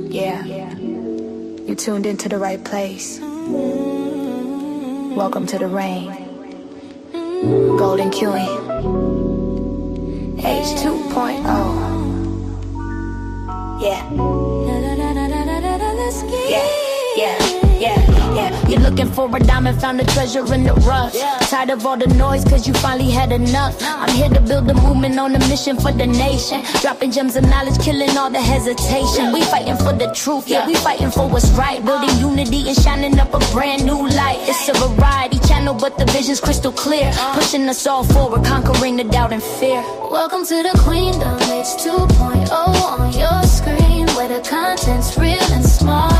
Yeah, you tuned into the right place. Welcome to the rain. Golden Queuing. H2.0. Yeah. You're looking for a diamond, found a treasure in the rough. Tired of all the noise, cause you finally had enough. I'm here to build a movement on a mission for the nation. Dropping gems of knowledge, killing all the hesitation. We fighting for the truth, yeah, we fighting for what's right. Building unity and shining up a brand new light. It's a variety channel, but the vision's crystal clear. Pushing us all forward, conquering the doubt and fear. Welcome to the Queendom, it's 2.0 on your screen, where the content's real and smart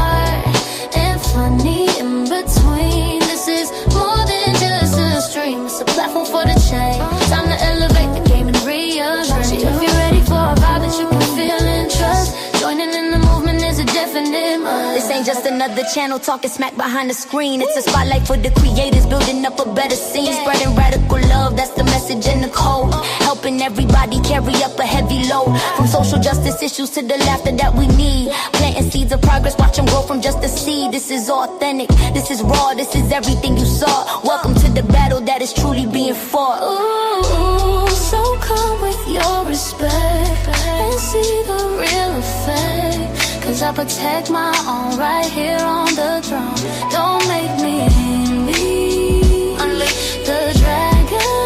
and funny in between. This is more than just a stream, it's a platform for the change. Time to elevate the game and rearrange. If you're ready for a vibe that you can feel and trust, joining in the movement is a definite must. This ain't just another channel talking smack behind the screen. It's a spotlight for the creators, building up a better scene. Spreading radical love, that's the message in the code. Helping everybody carry up a heavy load. From social justice issues to the laughter that we need. Planting seeds of progress, watch them grow from just a seed. This is authentic, this is raw, this is everything you saw. Welcome to the battle that is truly being fought. Ooh, so come with your respect and see the real effect. Cause I protect my own right here on the throne. Don't make me envy. Unleash the dragon.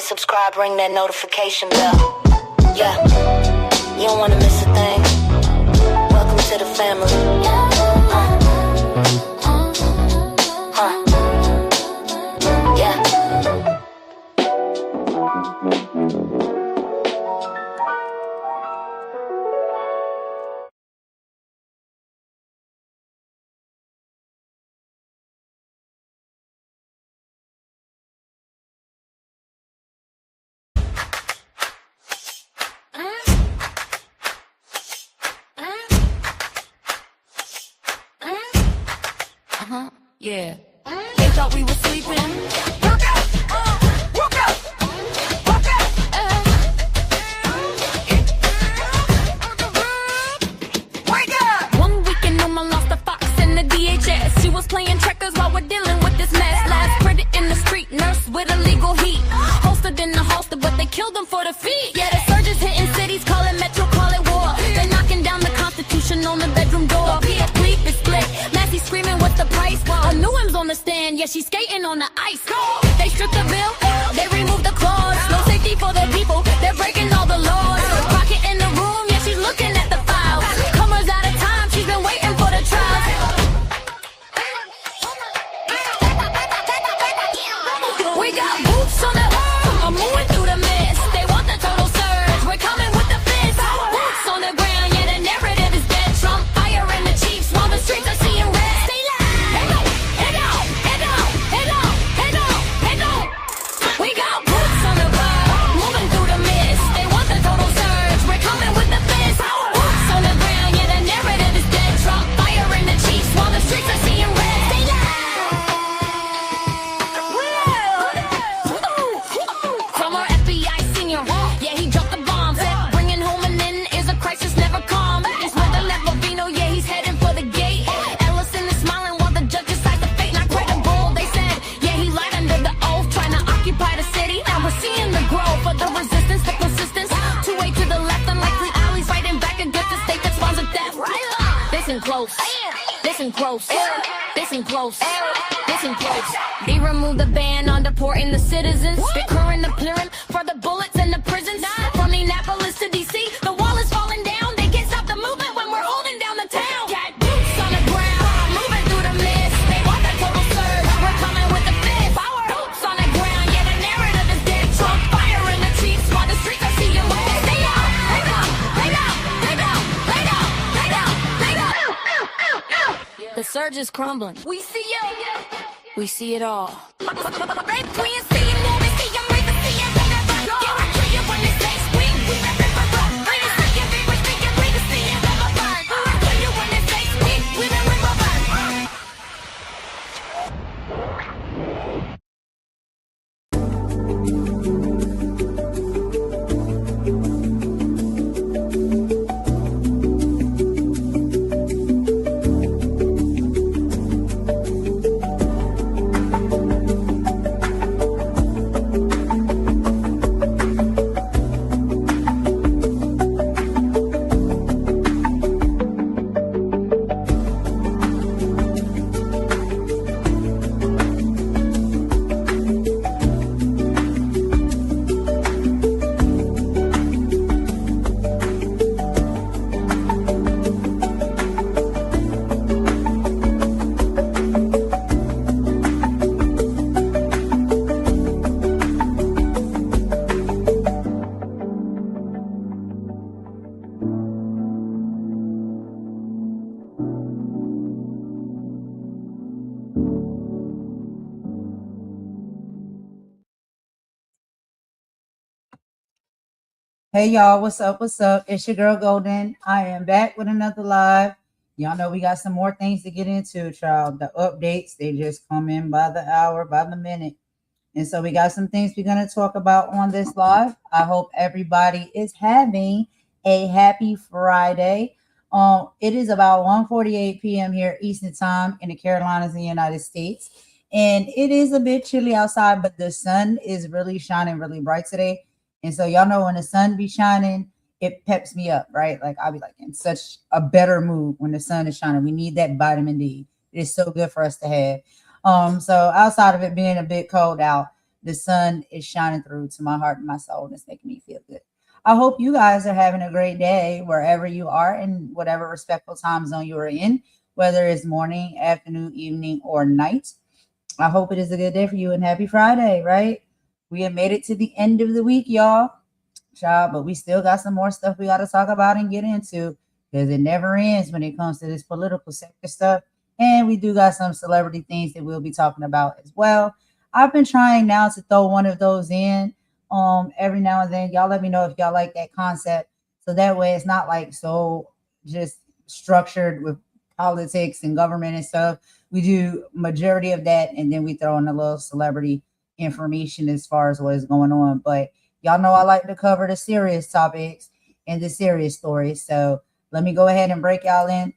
Subscribe, ring that notification bell. Yeah, you don't wanna miss a thing. Welcome to the family. Yeah. Yeah. They thought we were sleeping. Walk out! Walk out! Walk out! Wake up! One weekend, Numa lost the Fox and the DHS. She was playing checkers while we're dealing with this mess. Last credit in the street, nurse with illegal heat. Holstered in the holster, but they killed them for the feet. Yeah, the surges hitting cities, call it metro, call it war. They're knocking down the Constitution on the bedroom door. Sleep is split. Massey screaming, what's the price? A new one's on the stand, yeah, she's skating on the ice. They stripped the bill, they removed the clause. No safety for the people, they're breaking all the laws. Rocket in the room, yeah, she's looking at the files. Comers out of time, she's been waiting for the trial. We got boots on the earth, I'm moving through the mist. They want the total surge, we're coming with the fist. Boots on the ground, yeah, the narrative is dead. Trump firing the chiefs while the streets are seeing red. Stay live. We got boots on the ground, moving through the mist. They want the total surge, we're coming with the fist. Boots on the ground, yeah, the narrative is dead. Trump firing the chiefs while the streets are seeing red. Stay From our FBI senior, yeah, he dropped the bomb. Said bringing home an in is a crisis never calm. It's with the Vino, yeah, he's heading for the gate. Ellison is smiling while the judge decides the fate. Not credible, they said, yeah, he lied under the oath, trying to occupy the city. Now we're seeing the growth of the resistance, the persistence. 2-way to the left, unlikely alleys fighting back against the state that spawns a death. Listen close, listen close, listen close, listen close. They removed the ban on deporting the citizens. They're current appearing for the bullets in the prisons. From Minneapolis to DC, the wall is falling down. They can't stop the movement when we're holding down the town. Got boots on the ground, moving through the mist. They want the total surge, we're coming with the fist. Boots on the ground, yeah, the narrative is dead. Trump firing the chiefs while the streets are seeing red. Stay out, lay down, lay down, lay down, lay down, lay down, lay down. The The surge is crumbling. We see you. We see it all. Red queen, see you moving, see you breathing, see you living. Get right to you when they say swing. We never burn. Breathe, see you breathe, see you breathe, see you never burn. Right to you when they say swing. We never burn. Hey y'all, what's up? What's up? It's your girl Golden. I am back with another live. Y'all know we got some more things to get into, child. The updates, they just come in by the hour, by the minute. And so we got some things we're going to talk about on this live. I hope everybody is having a happy Friday. It is about 1:48 p.m. here Eastern Time in the Carolinas in the United States. And it is a bit chilly outside, but the sun is really shining really bright today. And so y'all know when the sun be shining, it peps me up, right? Like I'll be like in such a better mood when the sun is shining. We need that vitamin D. It is so good for us to have. So outside of it being a bit cold out, the sun is shining through to my heart and my soul, and it's making me feel good. I hope you guys are having a great day wherever you are in whatever respectful time zone you are in, whether it's morning, afternoon, evening, or night. I hope it is a good day for you and happy Friday, right? We have made it to the end of the week, y'all. Child, but we still got some more stuff we got to talk about and get into because it never ends when it comes to this political sector stuff. And we do got some celebrity things that we'll be talking about as well. I've been trying now to throw one of those in every now and then. Y'all let me know if y'all like that concept. So that way it's not like so just structured with politics and government and stuff. We do majority of that and then we throw in a little celebrity information as far as what is going on. But y'all know I like to cover the serious topics and the serious stories. So let me go ahead and break y'all in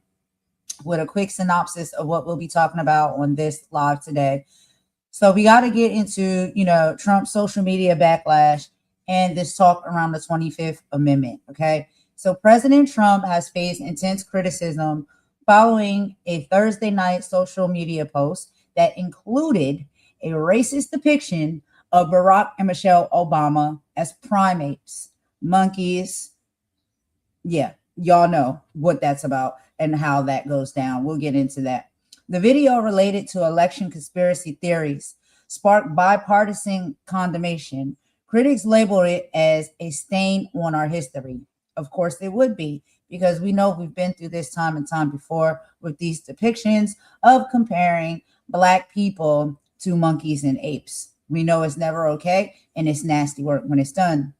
with a quick synopsis of what we'll be talking about on this live today. So we got to get into, Trump's social media backlash and this talk around the 25th Amendment. Okay. So President Trump has faced intense criticism following a Thursday night social media post that included a racist depiction of Barack and Michelle Obama as primates, monkeys. Yeah, y'all know what that's about and how that goes down. We'll get into that. The video related to election conspiracy theories sparked bipartisan condemnation. Critics labeled it as a stain on our history. Of course, it would be, because we know we've been through this time and time before with these depictions of comparing Black people to monkeys and apes. We know it's never okay, and it's nasty work when it's done.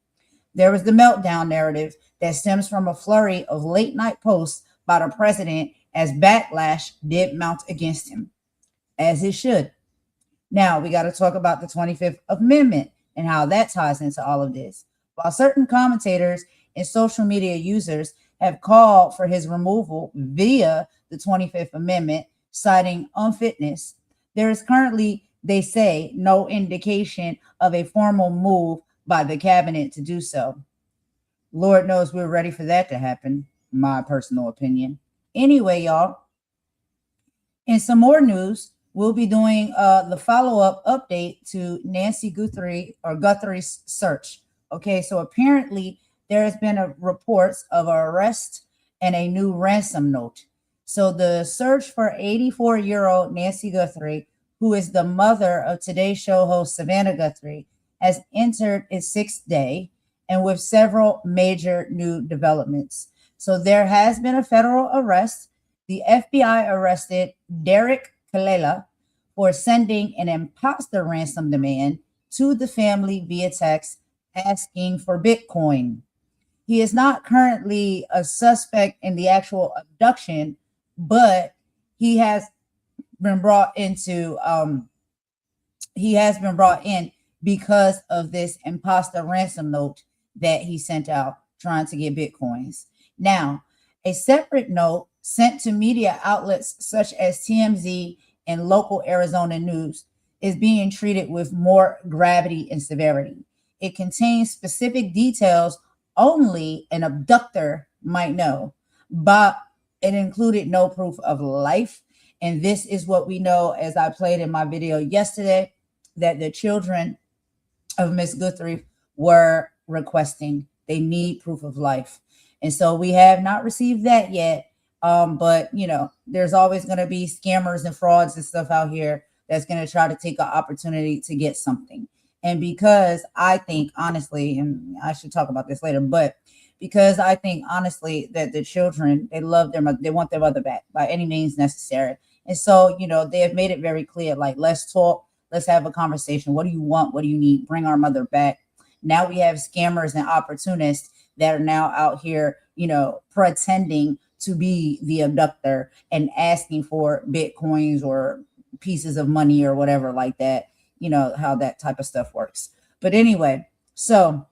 There was the meltdown narrative that stems from a flurry of late night posts by the president as backlash did mount against him, as it should. Now we got to talk about the 25th Amendment and how that ties into all of this. While certain commentators and social media users have called for his removal via the 25th Amendment, citing unfitness, there is currently, they say, no indication of a formal move by the cabinet to do so. Lord knows we're ready for that to happen, my personal opinion. Anyway, y'all, in some more news, we'll be doing the follow-up update to Nancy Guthrie's search. Okay, so apparently there has been reports of an arrest and a new ransom note. So the search for 84-year-old Nancy Guthrie, who is the mother of Today's Show host Savannah Guthrie, has entered its 6th day, and with several major new developments. So there has been a federal arrest The FBI arrested Derek Kalela for sending an imposter ransom demand to the family via text asking for Bitcoin. He is not currently a suspect in the actual abduction, but he has been brought into he has been brought in because of this imposter ransom note that he sent out trying to get Bitcoins. Now, a separate note sent to media outlets such as TMZ and local Arizona news is being treated with more gravity and severity. It contains specific details only an abductor might know, but it included no proof of life. And this is what we know, as I played in my video yesterday, that the children of Miss Guthrie were requesting. They need proof of life. And so we have not received that yet. But, you know, there's always going to be scammers and frauds and stuff out here that's going to try to take an opportunity to get something. And because I think, honestly, and I should talk about this later, but because I think, honestly, that the children, they love their mother, they want their mother back by any means necessary. And so, you know, they have made it very clear, like, let's talk, let's have a conversation. What do you want? What do you need? Bring our mother back. Now we have scammers and opportunists that are now out here, you know, pretending to be the abductor and asking for Bitcoins or pieces of money or whatever like that. You know how that type of stuff works. But anyway, so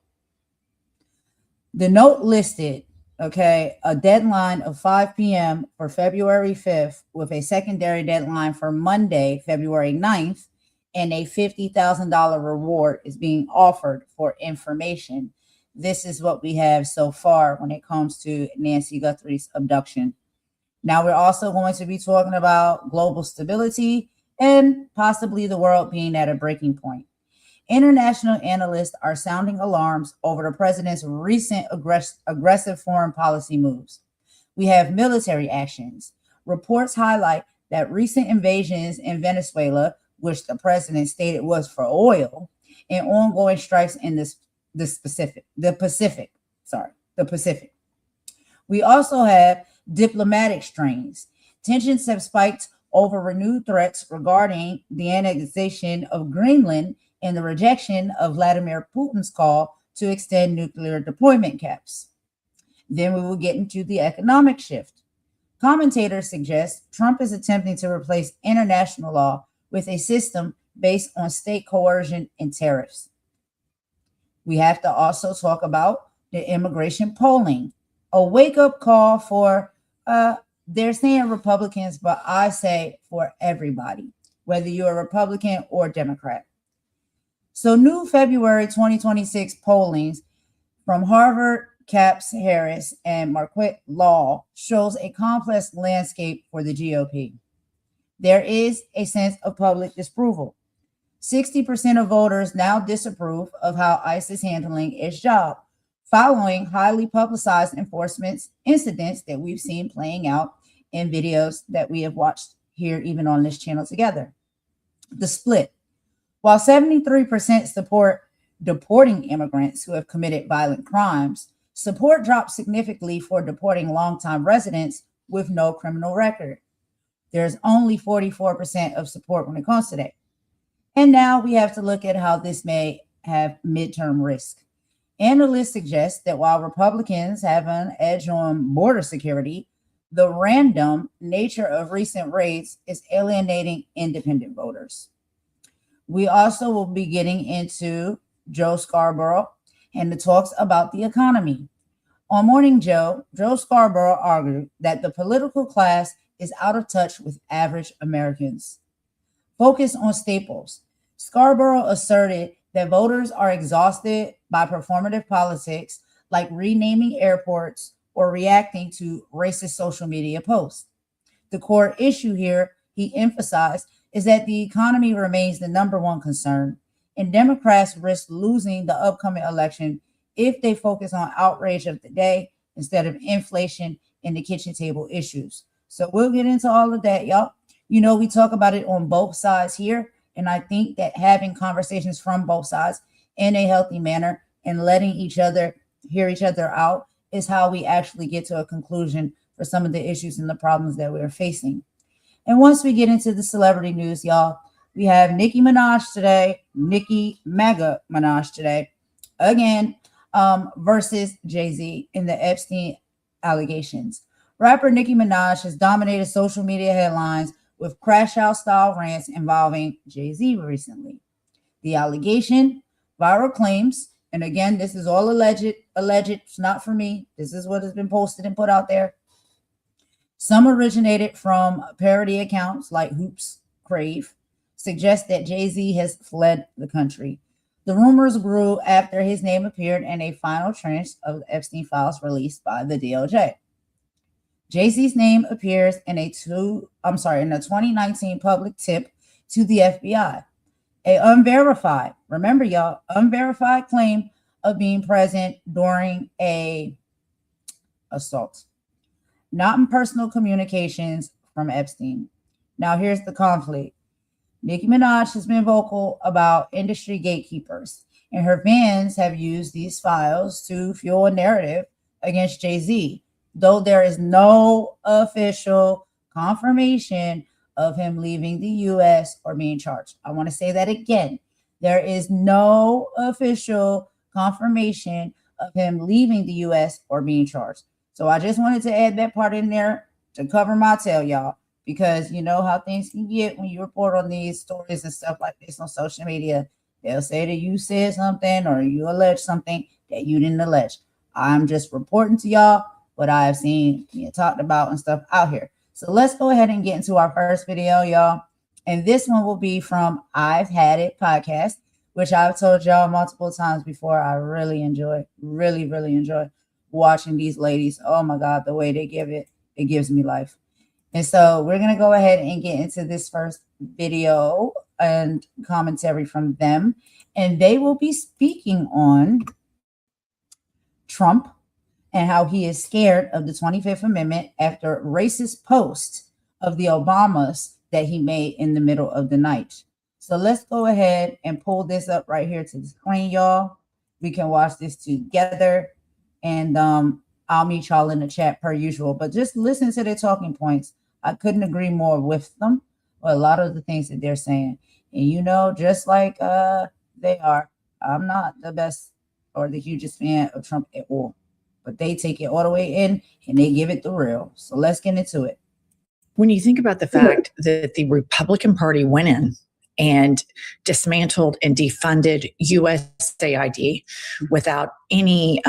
the note listed, okay, a deadline of 5 p.m. for February 5th with a secondary deadline for Monday, February 9th, and a $50,000 reward is being offered for information. This is what we have so far when it comes to Nancy Guthrie's abduction. Now we're also going to be talking about global stability and possibly the world being at a breaking point. International analysts are sounding alarms over the president's recent aggressive foreign policy moves. We have military actions. Reports highlight that recent invasions in Venezuela, which the president stated was for oil, and ongoing strikes in the Pacific. We also have diplomatic strains. Tensions have spiked over renewed threats regarding the annexation of Greenland and the rejection of Vladimir Putin's call to extend nuclear deployment caps. Then we will get into the economic shift. Commentators suggest Trump is attempting to replace international law with a system based on state coercion and tariffs. We have to also talk about the immigration polling, a wake-up call for they're saying Republicans, but I say for everybody, whether you're a Republican or Democrat. So new February 2026 pollings from Harvard, Capps Harris, and Marquette Law shows a complex landscape for the GOP. There is a sense of public disapproval. 60% of voters now disapprove of how ICE is handling its job, following highly publicized enforcement incidents that we've seen playing out in videos that we have watched here, even on this channel together. The split. While 73% support deporting immigrants who have committed violent crimes, support dropped significantly for deporting longtime residents with no criminal record. There's only 44% of support when it comes to that. And now we have to look at how this may have midterm risk. Analysts suggest that while Republicans have an edge on border security, the random nature of recent raids is alienating independent voters. We also will be getting into Joe Scarborough and the talks about the economy. On Morning Joe, Joe Scarborough argued that the political class is out of touch with average Americans. Focus on staples. Scarborough asserted that voters are exhausted by performative politics like renaming airports or reacting to racist social media posts. The core issue here, he emphasized, is that the economy remains the number one concern, and Democrats risk losing the upcoming election if they focus on outrage of the day instead of inflation and the kitchen table issues. So we'll get into all of that, y'all. You know, we talk about it on both sides here, and I think that having conversations from both sides in a healthy manner and letting each other hear each other out is how we actually get to a conclusion for some of the issues and the problems that we're facing. And once we get into the celebrity news, y'all, we have Nicki Minaj today, Nicki Mega Minaj today, again, versus Jay-Z in the Epstein allegations. Rapper Nicki Minaj has dominated social media headlines with crash out style rants involving Jay-Z recently. The allegation, viral claims, and again, this is all alleged, it's not for me. This is what has been posted and put out there. Some originated from parody accounts like Hoops Crave, suggest that Jay-Z has fled the country. The rumors grew after his name appeared in a final tranche of the Epstein files released by the DOJ. Jay-Z's name appears in a 2019 public tip to the FBI. A unverified, remember y'all, unverified claim of being present during a assault. Not in personal communications from Epstein. Now here's the conflict. Nicki Minaj has been vocal about industry gatekeepers, and her fans have used these files to fuel a narrative against Jay-Z, though there is no official confirmation of him leaving the U.S. or being charged. I want to say that again. There is no official confirmation of him leaving the U.S. or being charged. So I just wanted to add that part in there to cover my tail, y'all, because you know how things can get when you report on these stories and stuff like this on social media. They'll say that you said something or you allege something that you didn't allege. I'm just reporting to y'all what I have seen being talked about and stuff out here. So let's go ahead and get into our first video, y'all. And this one will be from I've Had It podcast, which I've told y'all multiple times before. I really enjoy watching these ladies. Oh my God, the way they give it, it gives me life. And so we're going to go ahead and get into this first video and commentary from them. And they will be speaking on Trump and how he is scared of the 25th Amendment after racist posts of the Obamas that he made in the middle of the night. So let's go ahead and pull this up right here to the screen, y'all. We can watch this together, and I'll meet y'all in the chat per usual. But just listen to their talking points. I couldn't agree more with them, with a lot of the things that they're saying. And you know, just like they are, I'm not the best or the hugest fan of Trump at all. But they take it all the way in and they give it the real. So let's get into it. When you think about the fact that the Republican Party went in and dismantled and defunded USAID without any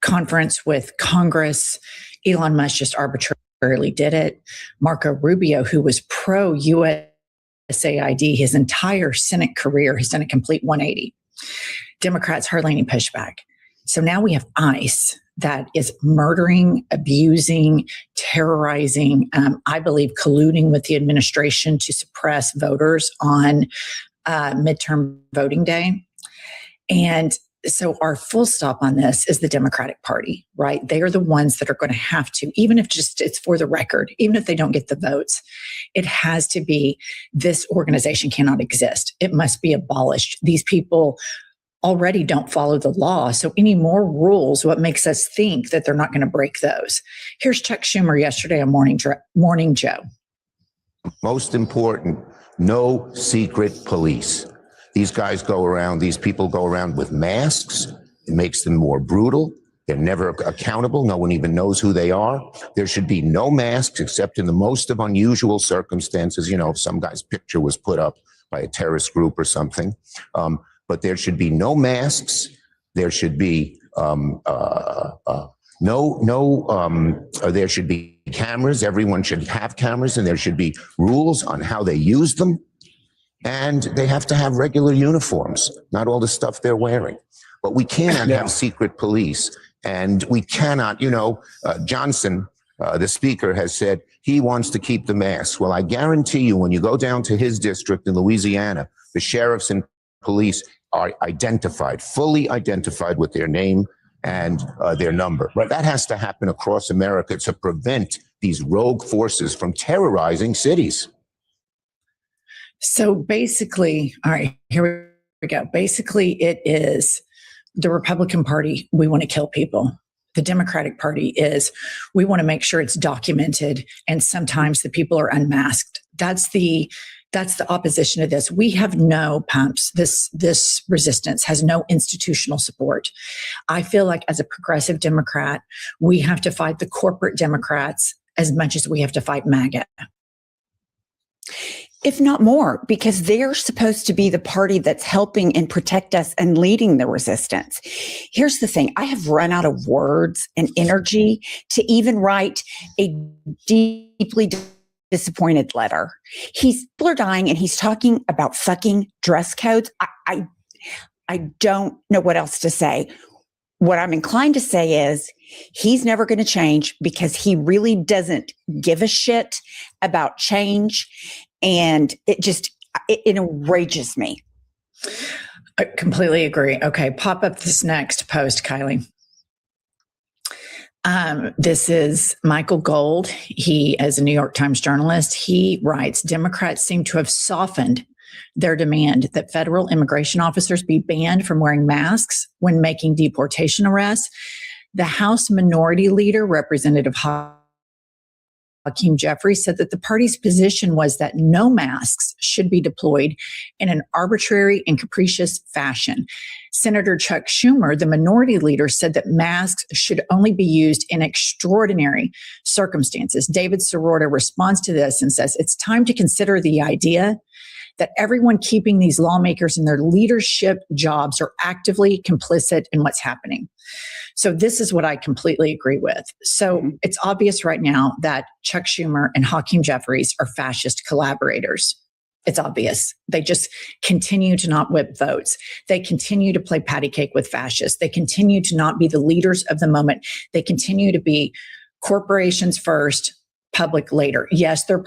conference with Congress, Elon Musk just arbitrarily did it. Marco Rubio, who was pro-USAID his entire Senate career, has done a complete 180. Democrats hardly any pushback. So now we have ICE that is murdering, abusing, terrorizing, I believe colluding with the administration to suppress voters on midterm voting day. And so our full stop on this is the Democratic Party, right? They are the ones that are going to have to, even if just it's for the record, even if they don't get the votes, it has to be, this organization cannot exist. It must be abolished. These people already don't follow the law. So any more rules, what makes us think that they're not going to break those? Here's Chuck Schumer yesterday on Morning Joe. Most important, no secret police. These guys go around, these people go around with masks. It makes them more brutal. They're never accountable. No one even knows who they are. There should be no masks except in the most of unusual circumstances. You know, if some guy's picture was put up by a terrorist group or something. But there should be no masks. There should be there should be cameras. Everyone should have cameras, and there should be rules on how they use them. And they have to have regular uniforms, not all the stuff they're wearing. But we cannot have secret police, and we cannot. You know, Johnson, the speaker, has said he wants to keep the masks. Well, I guarantee you, when you go down to his district in Louisiana, the sheriffs and police are identified, fully identified with their name and their number. Right. That has to happen across America to prevent these rogue forces from terrorizing cities. So basically, all right, here we go. Basically, it is the Republican Party. We want to kill people. the Democratic Party is we want to make sure it's documented, and sometimes the people are unmasked. That's the opposition to this. We have no pumps. This resistance has no institutional support. I feel like as a progressive Democrat, we have to fight the corporate Democrats as much as we have to fight MAGA. If not more, because they're supposed to be the party that's helping and protect us and leading the resistance. Here's the thing. I have run out of words and energy to even write a deeply disappointed letter. People are dying and he's talking about fucking dress codes. I don't know what else to say. What I'm inclined to say is he's never going to change because he really doesn't give a shit about change. And it enrages me. I completely agree. Okay, pop up this next post, Kylie. This is Michael Gold. He, as a New York Times journalist, he writes, Democrats seem to have softened their demand that federal immigration officers be banned from wearing masks when making deportation arrests. The House Minority Leader, Representative Hakeem Jeffries, said that the party's position was that no masks should be deployed in an arbitrary and capricious fashion. Senator Chuck Schumer, the minority leader, said that masks should only be used in extraordinary circumstances. David Sirota responds to this and says, it's time to consider the idea that everyone keeping these lawmakers in their leadership jobs are actively complicit in what's happening. So this is what I completely agree with. So it's obvious right now that Chuck Schumer and Hakeem Jeffries are fascist collaborators. It's obvious. They just continue to not whip votes. They continue to play patty cake with fascists. They continue to not be the leaders of the moment. They continue to be corporations first, public later. Yes, their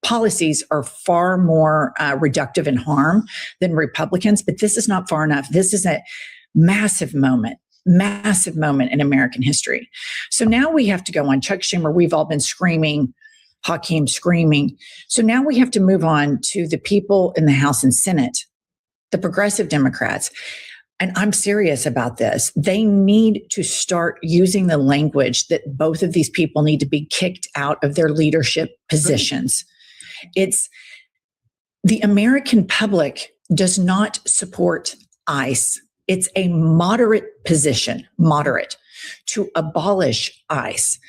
policies are far more reductive in harm than Republicans, but this is not far enough. This is a massive moment in American history. So now we have to go on. Chuck Schumer, we've all been screaming, Hakeem screaming. So now we have to move on to the people in the House and Senate, the progressive Democrats. And I'm serious about this. They need to start using the language that both of these people need to be kicked out of their leadership positions. It's the American public does not support ICE. It's a moderate position, to abolish ICE.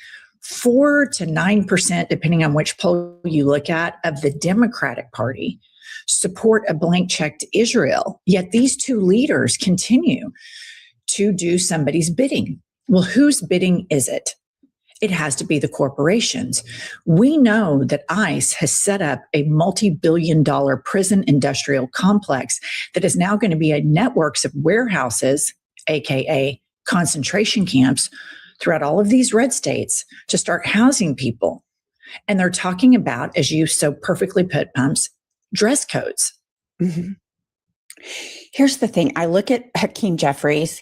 4 to 9%, depending on which poll you look at, of the Democratic Party support a blank check to Israel. Yet these two leaders continue to do somebody's bidding. Well, whose bidding is it? It has to be the corporations. We know that ICE has set up a multi-billion-dollar prison industrial complex that is now going to be a networks of warehouses, aka concentration camps, throughout all of these red states to start housing people. And they're talking about, as you so perfectly put, Pumps, dress codes. Mm-hmm. Here's the thing. I look at Hakeem Jeffries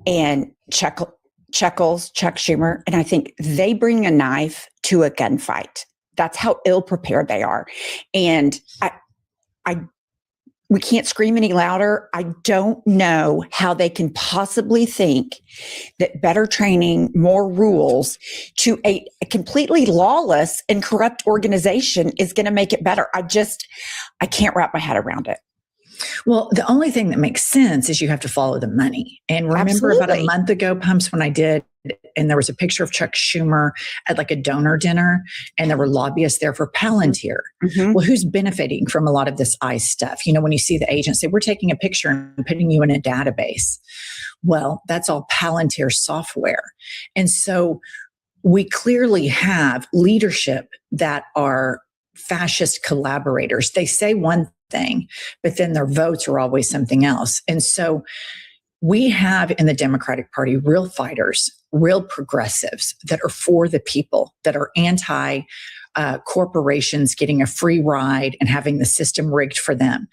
and Chuck Schumer, and I think they bring a knife to a gunfight. That's how ill prepared they are. And we can't scream any louder. I don't know how they can possibly think that better training, more rules to a completely lawless and corrupt organization is going to make it better. I can't wrap my head around it. Well, the only thing that makes sense is you have to follow the money. And remember about a month ago, Pumps, when I did, and there was a picture of Chuck Schumer at like a donor dinner, and there were lobbyists there for Palantir. Mm-hmm. Well, who's benefiting from a lot of this ICE stuff? You know, when you see the agents say, we're taking a picture and putting you in a database. Well, that's all Palantir software. And so we clearly have leadership that are fascist collaborators. They say one thing, but then their votes are always something else. And so we have in the Democratic Party real fighters, real progressives that are for the people, that are anti corporations getting a free ride and having the system rigged for them.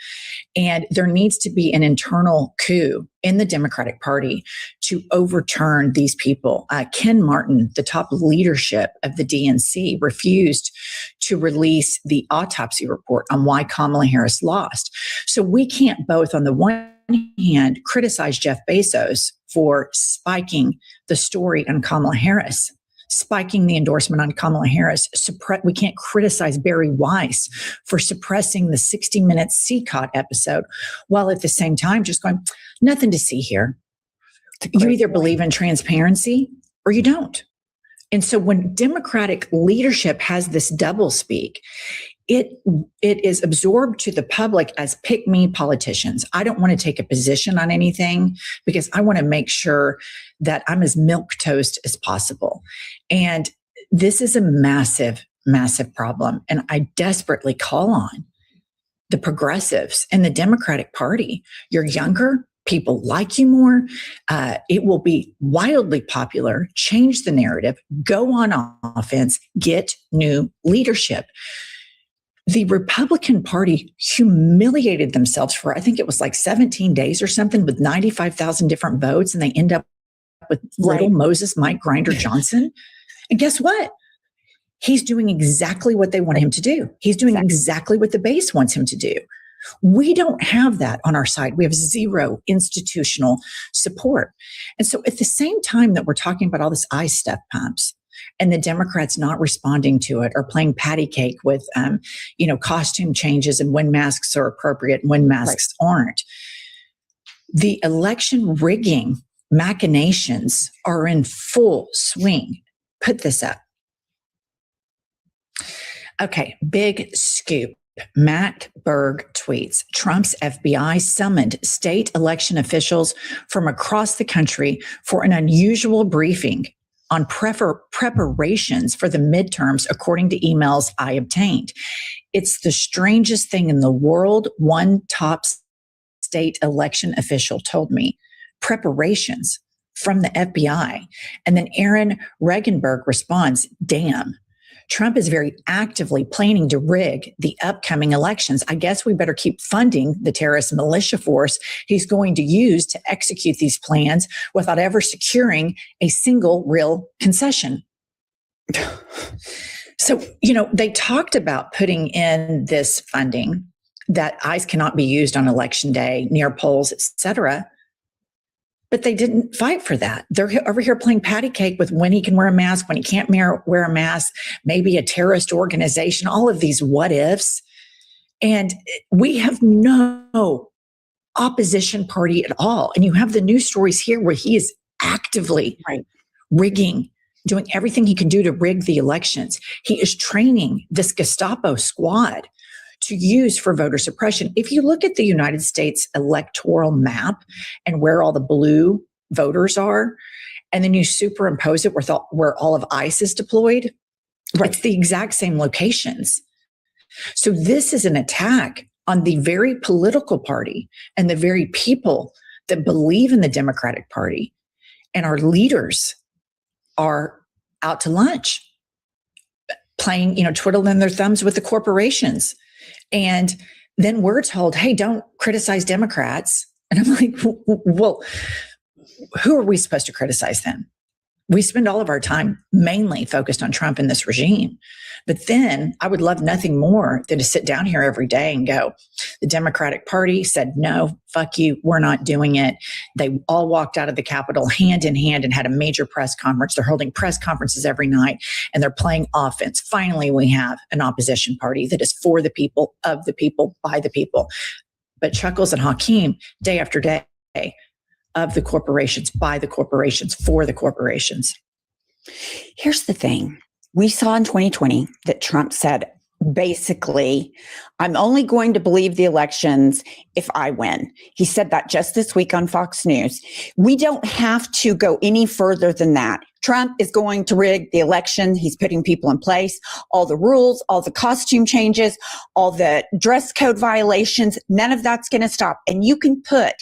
And there needs to be an internal coup in the Democratic Party to overturn these people. Ken Martin, the top leadership of the DNC, refused to release the autopsy report on why Kamala Harris lost. So we can't both, on the one hand, criticize Jeff Bezos for spiking the story on Kamala Harris, spiking the endorsement on Kamala Harris. We can't criticize Barry Weiss for suppressing the 60 Minutes CCOT episode, while at the same time just going, nothing to see here. You either believe in transparency or you don't. And so when Democratic leadership has this doublespeak, it is absorbed to the public as pick me politicians. I don't want to take a position on anything because I want to make sure that I'm as milquetoast as possible. And this is a massive, massive problem. And I desperately call on the progressives and the Democratic Party. You're younger. People like you more. It will be wildly popular. Change the narrative. Go on offense. Get new leadership. The Republican Party humiliated themselves for, I think it was like 17 days or something, with 95,000 different votes, and they end up with little Moses Mike Grinder Johnson. And guess what? He's doing exactly what they want him to do. He's doing exactly what the base wants him to do. We don't have that on our side. We have zero institutional support. And so at the same time that we're talking about all this ICE step pumps, and the Democrats not responding to it or playing patty cake with, costume changes and when masks are appropriate and when masks aren't. The election rigging machinations are in full swing. Put this up. Okay, big scoop. Matt Berg tweets, Trump's FBI summoned state election officials from across the country for an unusual briefing on preparations for the midterms, according to emails I obtained. It's the strangest thing in the world, one top state election official told me. Preparations from the FBI. And then Aaron Regenberg responds, damn. Trump is very actively planning to rig the upcoming elections. I guess we better keep funding the terrorist militia force he's going to use to execute these plans without ever securing a single real concession. So, they talked about putting in this funding that ICE cannot be used on election day, near polls, et cetera. But they didn't fight for that. They're over here playing patty cake with when he can wear a mask, when he can't wear a mask, maybe a terrorist organization, all of these what ifs. And we have no opposition party at all. And you have the news stories here where he is actively rigging, doing everything he can do to rig the elections. He is training this Gestapo squad to use for voter suppression. If you look at the United States electoral map and where all the blue voters are, and then you superimpose it where all of ICE is deployed, it's the exact same locations. So this is an attack on the very political party and the very people that believe in the Democratic Party. And our leaders are out to lunch, playing, twiddling their thumbs with the corporations. And then we're told, hey, don't criticize Democrats. And I'm like, well, who are we supposed to criticize then? We spend all of our time mainly focused on Trump and this regime. But then I would love nothing more than to sit down here every day and go, the Democratic Party said, no, fuck you, we're not doing it. They all walked out of the Capitol hand in hand and had a major press conference. They're holding press conferences every night and they're playing offense. Finally, we have an opposition party that is for the people, of the people, by the people. But Chuckles and Hakeem, day after day, of the corporations, by the corporations, for the corporations. Here's the thing. We saw in 2020 that Trump said, basically, I'm only going to believe the elections if I win. He said that just this week on Fox News. We don't have to go any further than that. Trump is going to rig the election. He's putting people in place, all the rules, all the costume changes, all the dress code violations. None of that's going to stop. And you can put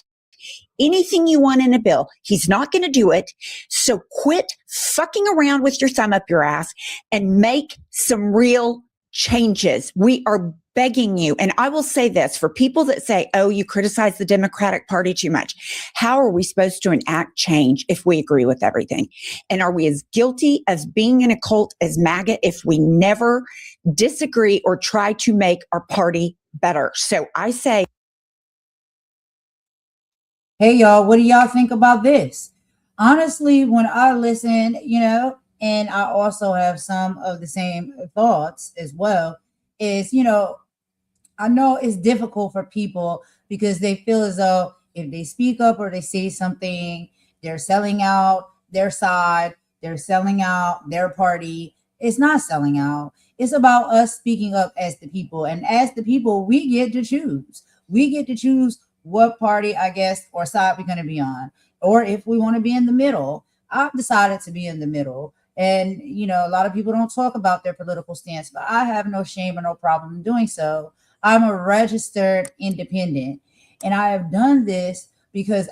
anything you want in a bill. He's not going to do it. So quit fucking around with your thumb up your ass and make some real changes. We are begging you. And I will say this for people that say, oh, you criticize the Democratic Party too much. How are we supposed to enact change if we agree with everything? And are we as guilty as being in a cult as MAGA if we never disagree or try to make our party better? So I say, Hey, y'all, what do y'all think about this? Honestly, when I listen, and I also have some of the same thoughts as well, is, I know it's difficult for people because they feel as though if they speak up or they say something, they're selling out their side, they're selling out their party. It's not selling out. It's about us speaking up as the people. And as the people, we get to choose. We get to choose what party, I guess, or side we're going to be on, or if we want to be in the middle. I've decided to be in the middle. And, a lot of people don't talk about their political stance, but I have no shame or no problem doing so. I'm a registered independent, and I have done this because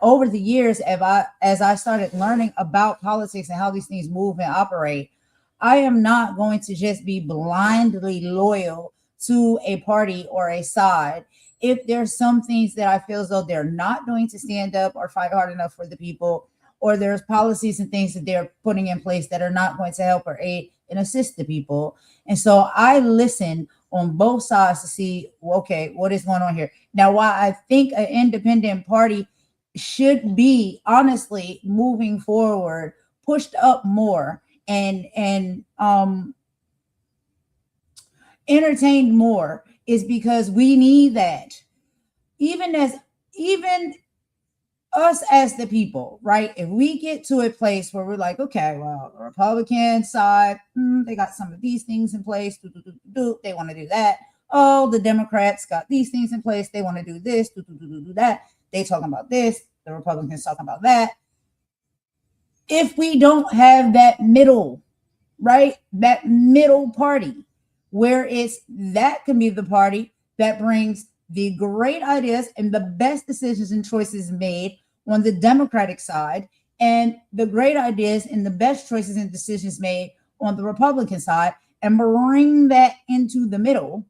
over the years, as I started learning about politics and how these things move and operate, I am not going to just be blindly loyal to a party or a side. If there's some things that I feel as though they're not going to stand up or fight hard enough for the people, or there's policies and things that they're putting in place that are not going to help or aid and assist the people. And so I listen on both sides to see, okay, what is going on here. Now, while I think an independent party should be honestly moving forward, pushed up more and entertained more, is because we need that. Even us as the people, right? If we get to a place where we're like, okay, well, the Republican side, they got some of these things in place, they want to do that. Oh, the Democrats got these things in place, they want to do this, do that. They talking about this, the Republicans talking about that. If we don't have that middle, right? That middle party where that can be the party that brings the great ideas and the best decisions and choices made on the Democratic side, and the great ideas and the best choices and decisions made on the Republican side, and bring that into the middle,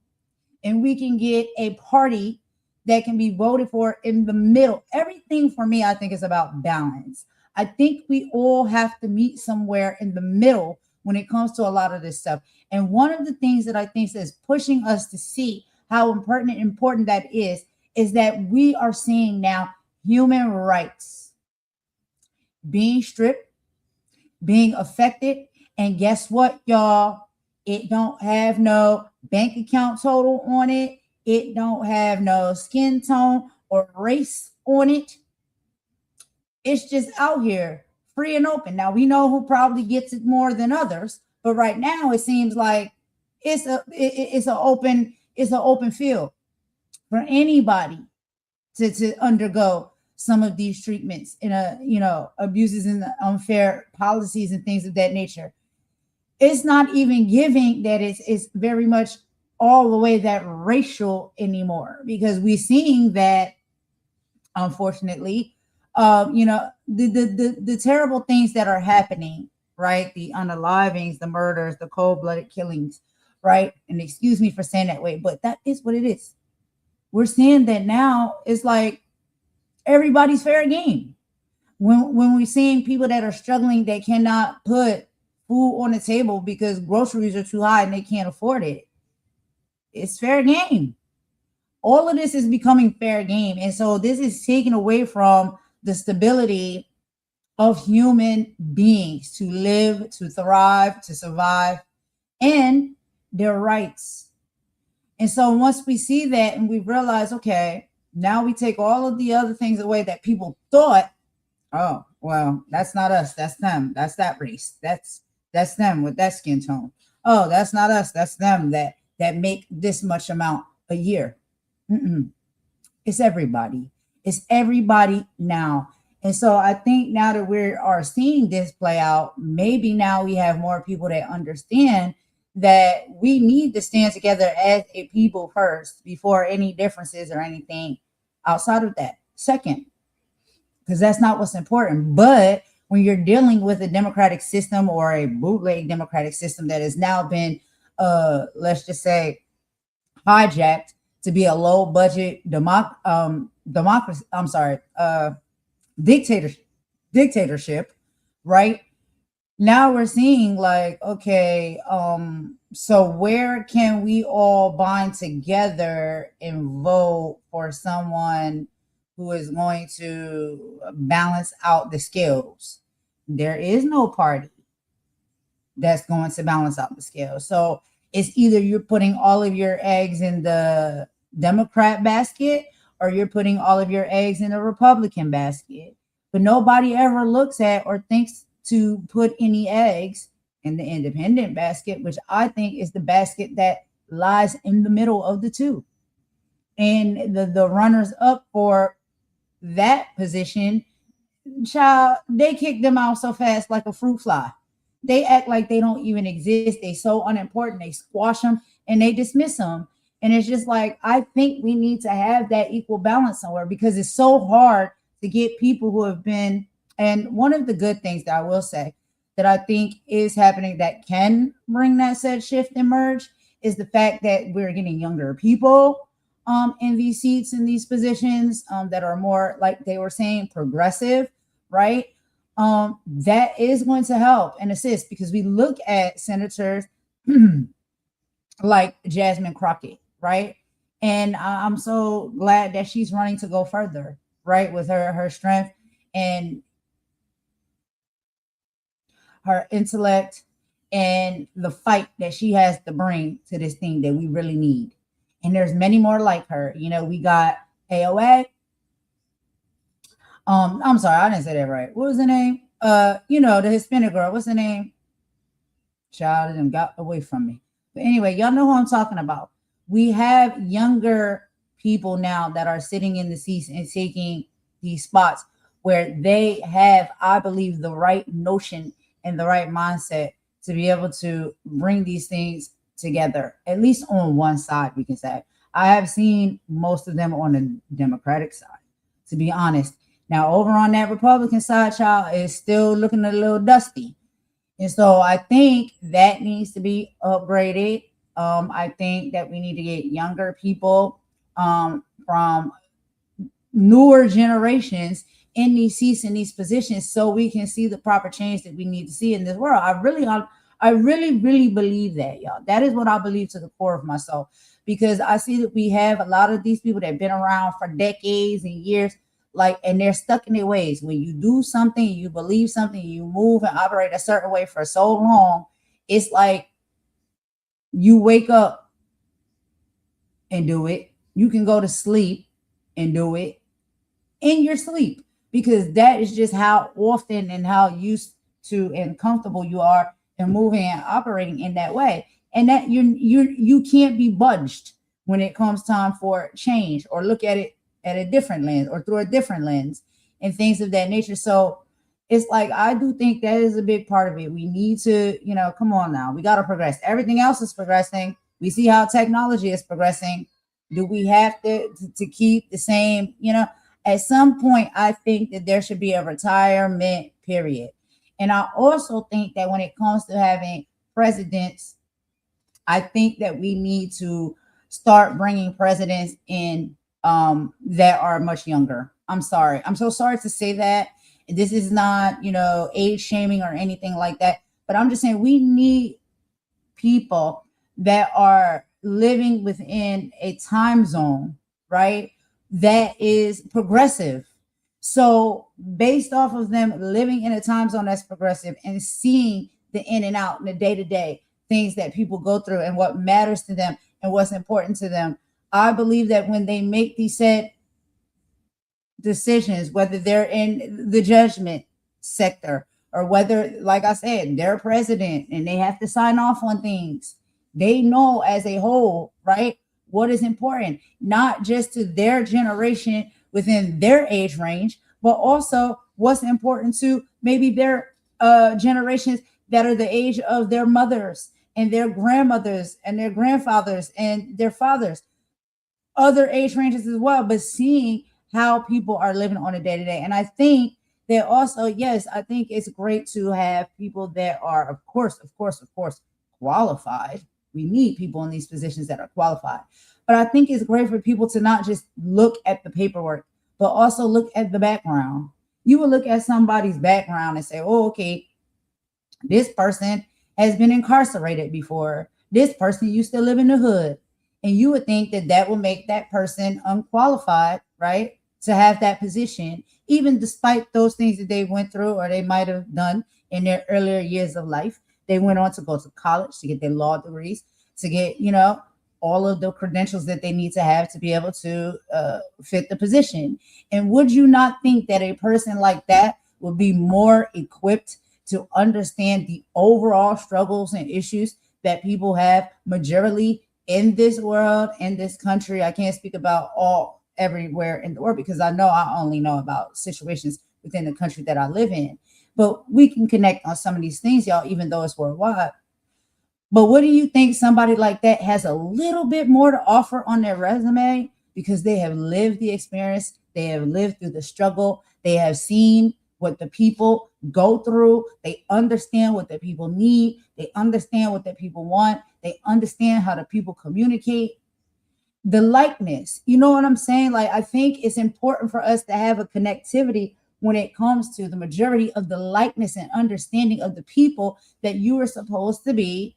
and we can get a party that can be voted for in the middle. Everything for me, I think, is about balance. I think we all have to meet somewhere in the middle when it comes to a lot of this stuff. And one of the things that I think is pushing us to see how important that is that we are seeing now human rights being stripped, being affected. And guess what, y'all? It don't have no bank account total on it. It don't have no skin tone or race on it. It's just out here free and open. Now, we know who probably gets it more than others, but right now it seems like it's an open field for anybody to undergo some of these treatments in abuses and unfair policies and things of that nature. It's not even giving that it's very much all the way that racial anymore, because we're seeing that, unfortunately, the terrible things that are happening, right? The unalivings, the murders, the cold-blooded killings, right? And excuse me for saying that way, but that is what it is. We're seeing that now. It's like everybody's fair game. When we're seeing people that are struggling, that cannot put food on the table because groceries are too high and they can't afford it, it's fair game. All of this is becoming fair game. And so this is taken away from the stability of human beings to live, to thrive, to survive, and their rights. And so once we see that and we realize, okay, now we take all of the other things away that people thought, oh, well, that's not us, that's them, that's that race, that's them with that skin tone. Oh, that's not us, that's them that make this much amount a year. It's everybody. It's everybody now. And so I think now that we are seeing this play out, maybe now we have more people that understand that we need to stand together as a people first before any differences or anything outside of that. Second, because that's not what's important. But when you're dealing with a democratic system or a bootleg democratic system that has now been, let's just say, hijacked to be a low budget dictatorship, right? Now we're seeing like, okay, so where can we all bind together and vote for someone who is going to balance out the scales. There is no party that's going to balance out the scales. So it's either you're putting all of your eggs in the Democrat basket or you're putting all of your eggs in the Republican basket. But nobody ever looks at or thinks to put any eggs in the independent basket, which I think is the basket that lies in the middle of the two. And the runners up for that position, child, they kick them out so fast like a fruit fly. They act like they don't even exist. They so unimportant. They squash them and they dismiss them. And it's just like, I think we need to have that equal balance somewhere, because it's so hard to get people who have been. And one of the good things that I will say that I think is happening that can bring that said shift and merge is the fact that we're getting younger people in these seats, in these positions that are more, like they were saying, progressive, right? That is going to help and assist, because we look at senators like Jasmine Crockett, right? And I'm so glad that she's running to go further, right? With her strength and her intellect and the fight that she has to bring to this thing that we really need. And there's many more like her. You know, we got AOA. I'm sorry, I didn't say that right. What was the name? You know, the Hispanic girl. What's the name? Child, and got away from me. But anyway, y'all know who I'm talking about. We have younger people now that are sitting in the seats and taking these spots where they have, I believe, the right notion and the right mindset to be able to bring these things together, at least on one side, we can say. I have seen most of them on the Democratic side, to be honest. Now, over on that Republican side, child, is still looking a little dusty. And so I think that needs to be upgraded. I think that we need to get younger people from newer generations in these seats, in these positions, so we can see the proper change that we need to see in this world. I really believe that, y'all. That is what I believe to the core of my soul, because I see that we have a lot of these people that have been around for decades and years, like, and they're stuck in their ways. When you do something, you believe something, you move and operate a certain way for so long, it's like you wake up and do it. You can go to sleep and do it in your sleep, because that is just how often and how used to and comfortable you are in moving and operating in that way. And that you can't be budged when it comes time for change, or look at it at a different lens or through a different lens and things of that nature. So it's like, I do think that is a big part of it. We need to, you know, come on now, we got to progress. Everything else is progressing. We see how technology is progressing. Do we have to keep the same, you know? At some point, I think that there should be a retirement period. And I also think that when it comes to having presidents, I think that we need to start bringing presidents in that are much younger. I'm sorry. I'm so sorry to say that. This is not, you know, age shaming or anything like that. But I'm just saying we need people that are living within a time zone, right, that is progressive. So based off of them living in a time zone that's progressive and seeing the in and out and the day-to-day things that people go through and what matters to them and what's important to them, I believe that when they make these set decisions, whether they're in the judgment sector or whether, like I said, they're president and they have to sign off on things, they know as a whole, right, what is important, not just to their generation within their age range, but also what's important to maybe their generations that are the age of their mothers and their grandmothers and their grandfathers and their fathers, other age ranges as well, but seeing how people are living on a day-to-day. And I think that also, yes, I think it's great to have people that are, of course, qualified. We need people in these positions that are qualified. But I think it's great for people to not just look at the paperwork, but also look at the background. You will look at somebody's background and say, oh, okay, this person has been incarcerated before. This person used to live in the hood. And you would think that that will make that person unqualified, right, to have that position, even despite those things that they went through or they might have done in their earlier years of life. They went on to go to college to get their law degrees, to get, you know, all of the credentials that they need to have to be able to fit the position. And would you not think that a person like that would be more equipped to understand the overall struggles and issues that people have majorly in this world, in this country? I can't speak about all everywhere in the world because I only know about situations within the country that I live in. But we can connect on some of these things, y'all, even though it's worldwide. But what do you think somebody like that has a little bit more to offer on their resume because they have lived the experience, they have lived through the struggle, they have seen what the people go through, they understand what the people need, they understand what the people want, they understand how the people communicate. The likeness, you know what I'm saying? Like, I think it's important for us to have a connectivity when it comes to the majority of the likeness and understanding of the people that you are supposed to be.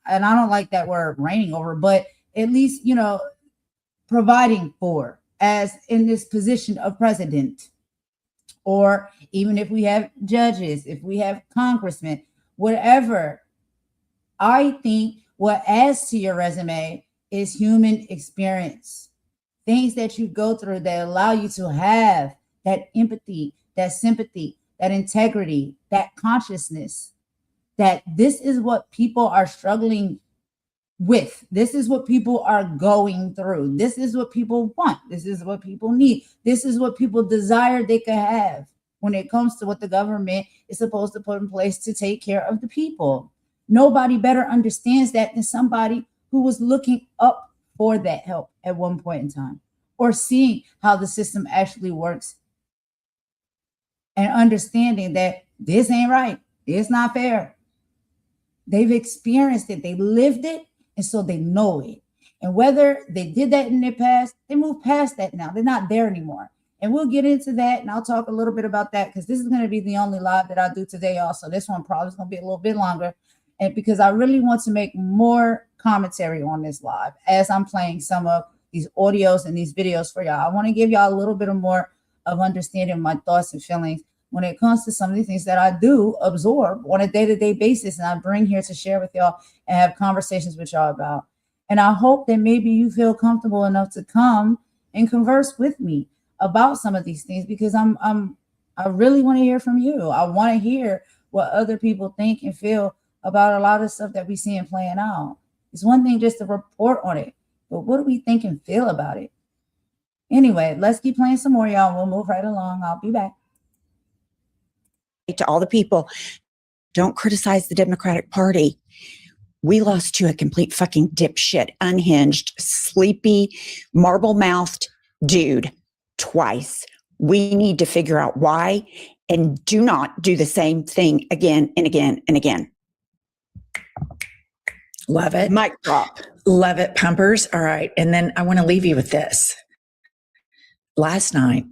And I don't like that word reigning over, but at least, you know, providing for as in this position of president. Or even if we have judges, if we have congressmen, whatever. I think what adds to your resume is human experience. Things that you go through that allow you to have that empathy, that sympathy, that integrity, that consciousness, that this is what people are struggling with. This is what people are going through. This is what people want. This is what people need. This is what people desire they could have when it comes to what the government is supposed to put in place to take care of the people. Nobody better understands that than somebody who was looking up for that help at one point in time, or seeing how the system actually works and understanding that this ain't right. It's not fair. They've experienced it. They lived it. And so they know it. And whether they did that in their past, they moved past that now. They're not there anymore. And we'll get into that. And I'll talk a little bit about that because this is going to be the only live that I do today also. This one probably is going to be a little bit longer. And because I really want to make more commentary on this live as I'm playing some of these audios and these videos for y'all. I want to give y'all a little bit of more of understanding my thoughts and feelings when it comes to some of the things that I do absorb on a day-to-day basis and I bring here to share with y'all and have conversations with y'all about. And I hope that maybe you feel comfortable enough to come and converse with me about some of these things because I really want to hear from you. I want to hear what other people think and feel about a lot of stuff that we see and playing out. It's one thing just to report on it, but what do we think and feel about it? Anyway, let's keep playing some more, y'all. We'll move right along. I'll be back. To all the people, don't criticize the Democratic Party. We lost to a complete fucking dipshit, unhinged, sleepy, marble-mouthed dude twice. We need to figure out why and do not do the same thing again and again and again. Love it. Mic drop. Love it, pumpers. All right. And then I want to leave you with this. Last night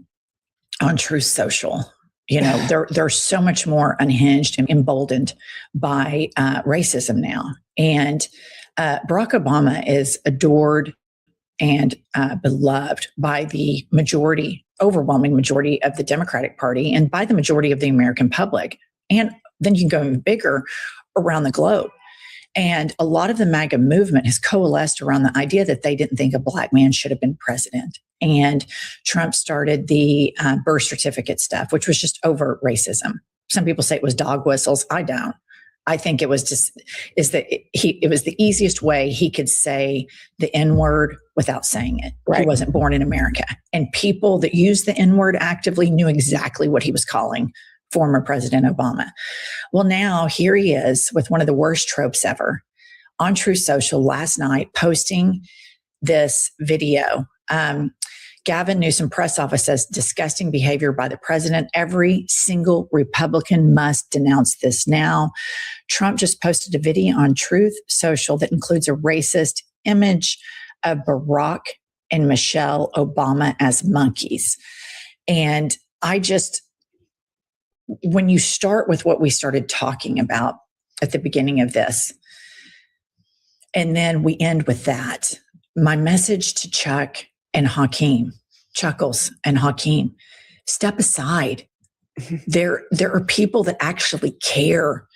on Truth Social, you know, they're so much more unhinged and emboldened by racism now. And Barack Obama is adored and beloved by the majority, overwhelming majority of the Democratic Party and by the majority of the American public. And then you can go even bigger around the globe. And a lot of the MAGA movement has coalesced around the idea that they didn't think a Black man should have been president. And Trump started the birth certificate stuff, which was just overt racism. Some people say it was dog whistles. I don't. I think it was just it was the easiest way he could say the N-word without saying it. Right. He wasn't born in America. And people that use the N-word actively knew exactly what he was calling former President Obama. Well, now here he is with one of the worst tropes ever on Truth Social last night, posting this video. Gavin Newsom press office says disgusting behavior by the president. Every single Republican must denounce this now. Trump just posted a video on Truth Social that includes a racist image of Barack and Michelle Obama as monkeys. And when you start with what we started talking about at the beginning of this, and then we end with that, my message to Chuck and Hakeem Chuckles and Hakeem, step aside. There are people that actually care.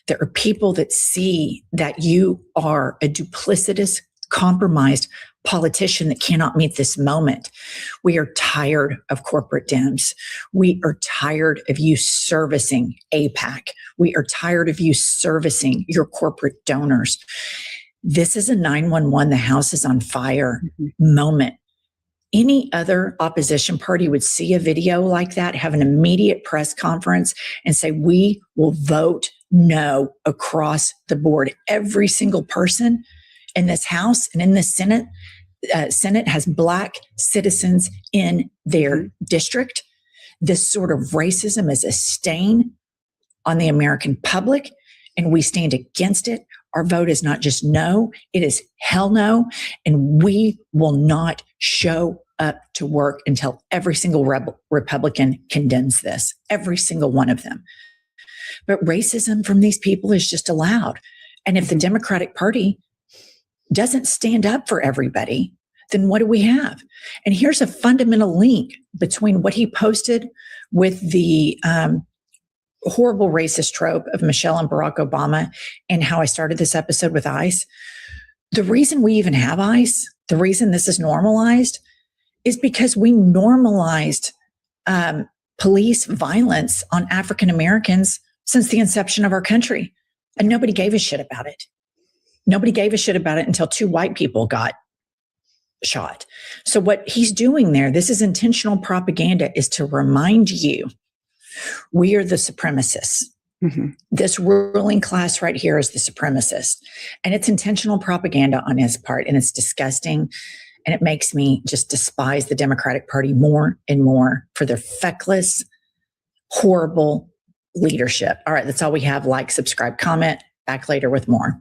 There are people that see that you are a duplicitous, compromised politician that cannot meet this moment. We are tired of corporate Dems. We are tired of you servicing AIPAC. We are tired of you servicing your corporate donors. This is a 911, the house is on fire moment. Any other opposition party would see a video like that, have an immediate press conference and say, we will vote no across the board. Every single person in this House and in this Senate has Black citizens in their district. This sort of racism is a stain on the American public, and we stand against it. Our vote is not just no, it is hell no. And we will not show up to work until every single Republican condemns this, every single one of them. But racism from these people is just allowed. And if the Democratic Party doesn't stand up for everybody, then what do we have? And here's a fundamental link between what he posted with the horrible racist trope of Michelle and Barack Obama and how I started this episode with ICE. The reason we even have ICE, the reason this is normalized, is because we normalized police violence on African Americans since the inception of our country. And nobody gave a shit about it. Nobody gave a shit about it until 2 white people got shot. So what he's doing there, this is intentional propaganda, is to remind you, we are the supremacists. This ruling class right here is the supremacist. And it's intentional propaganda on his part. And it's disgusting. And it makes me just despise the Democratic Party more and more for their feckless, horrible leadership. All right, that's all we have. Like, subscribe, comment. Back later with more.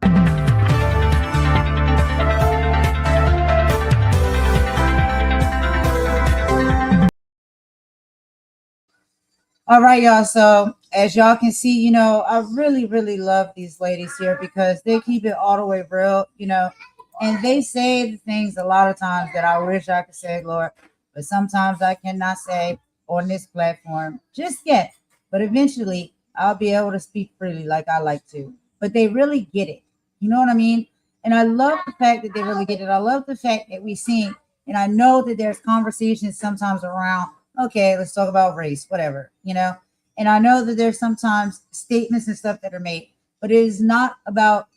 All right, y'all. So as y'all can see, you know, I really, really love these ladies here because they keep it all the way real, you know, and they say the things a lot of times that I wish I could say, Lord, but sometimes I cannot say on this platform just yet. But eventually I'll be able to speak freely like I like to. But they really get it. You know what I mean? And I love the fact that they really get it. I love the fact that we see, and I know that there's conversations sometimes around, okay, let's talk about race, whatever, you know. And I know that there's sometimes statements and stuff that are made, but it is not about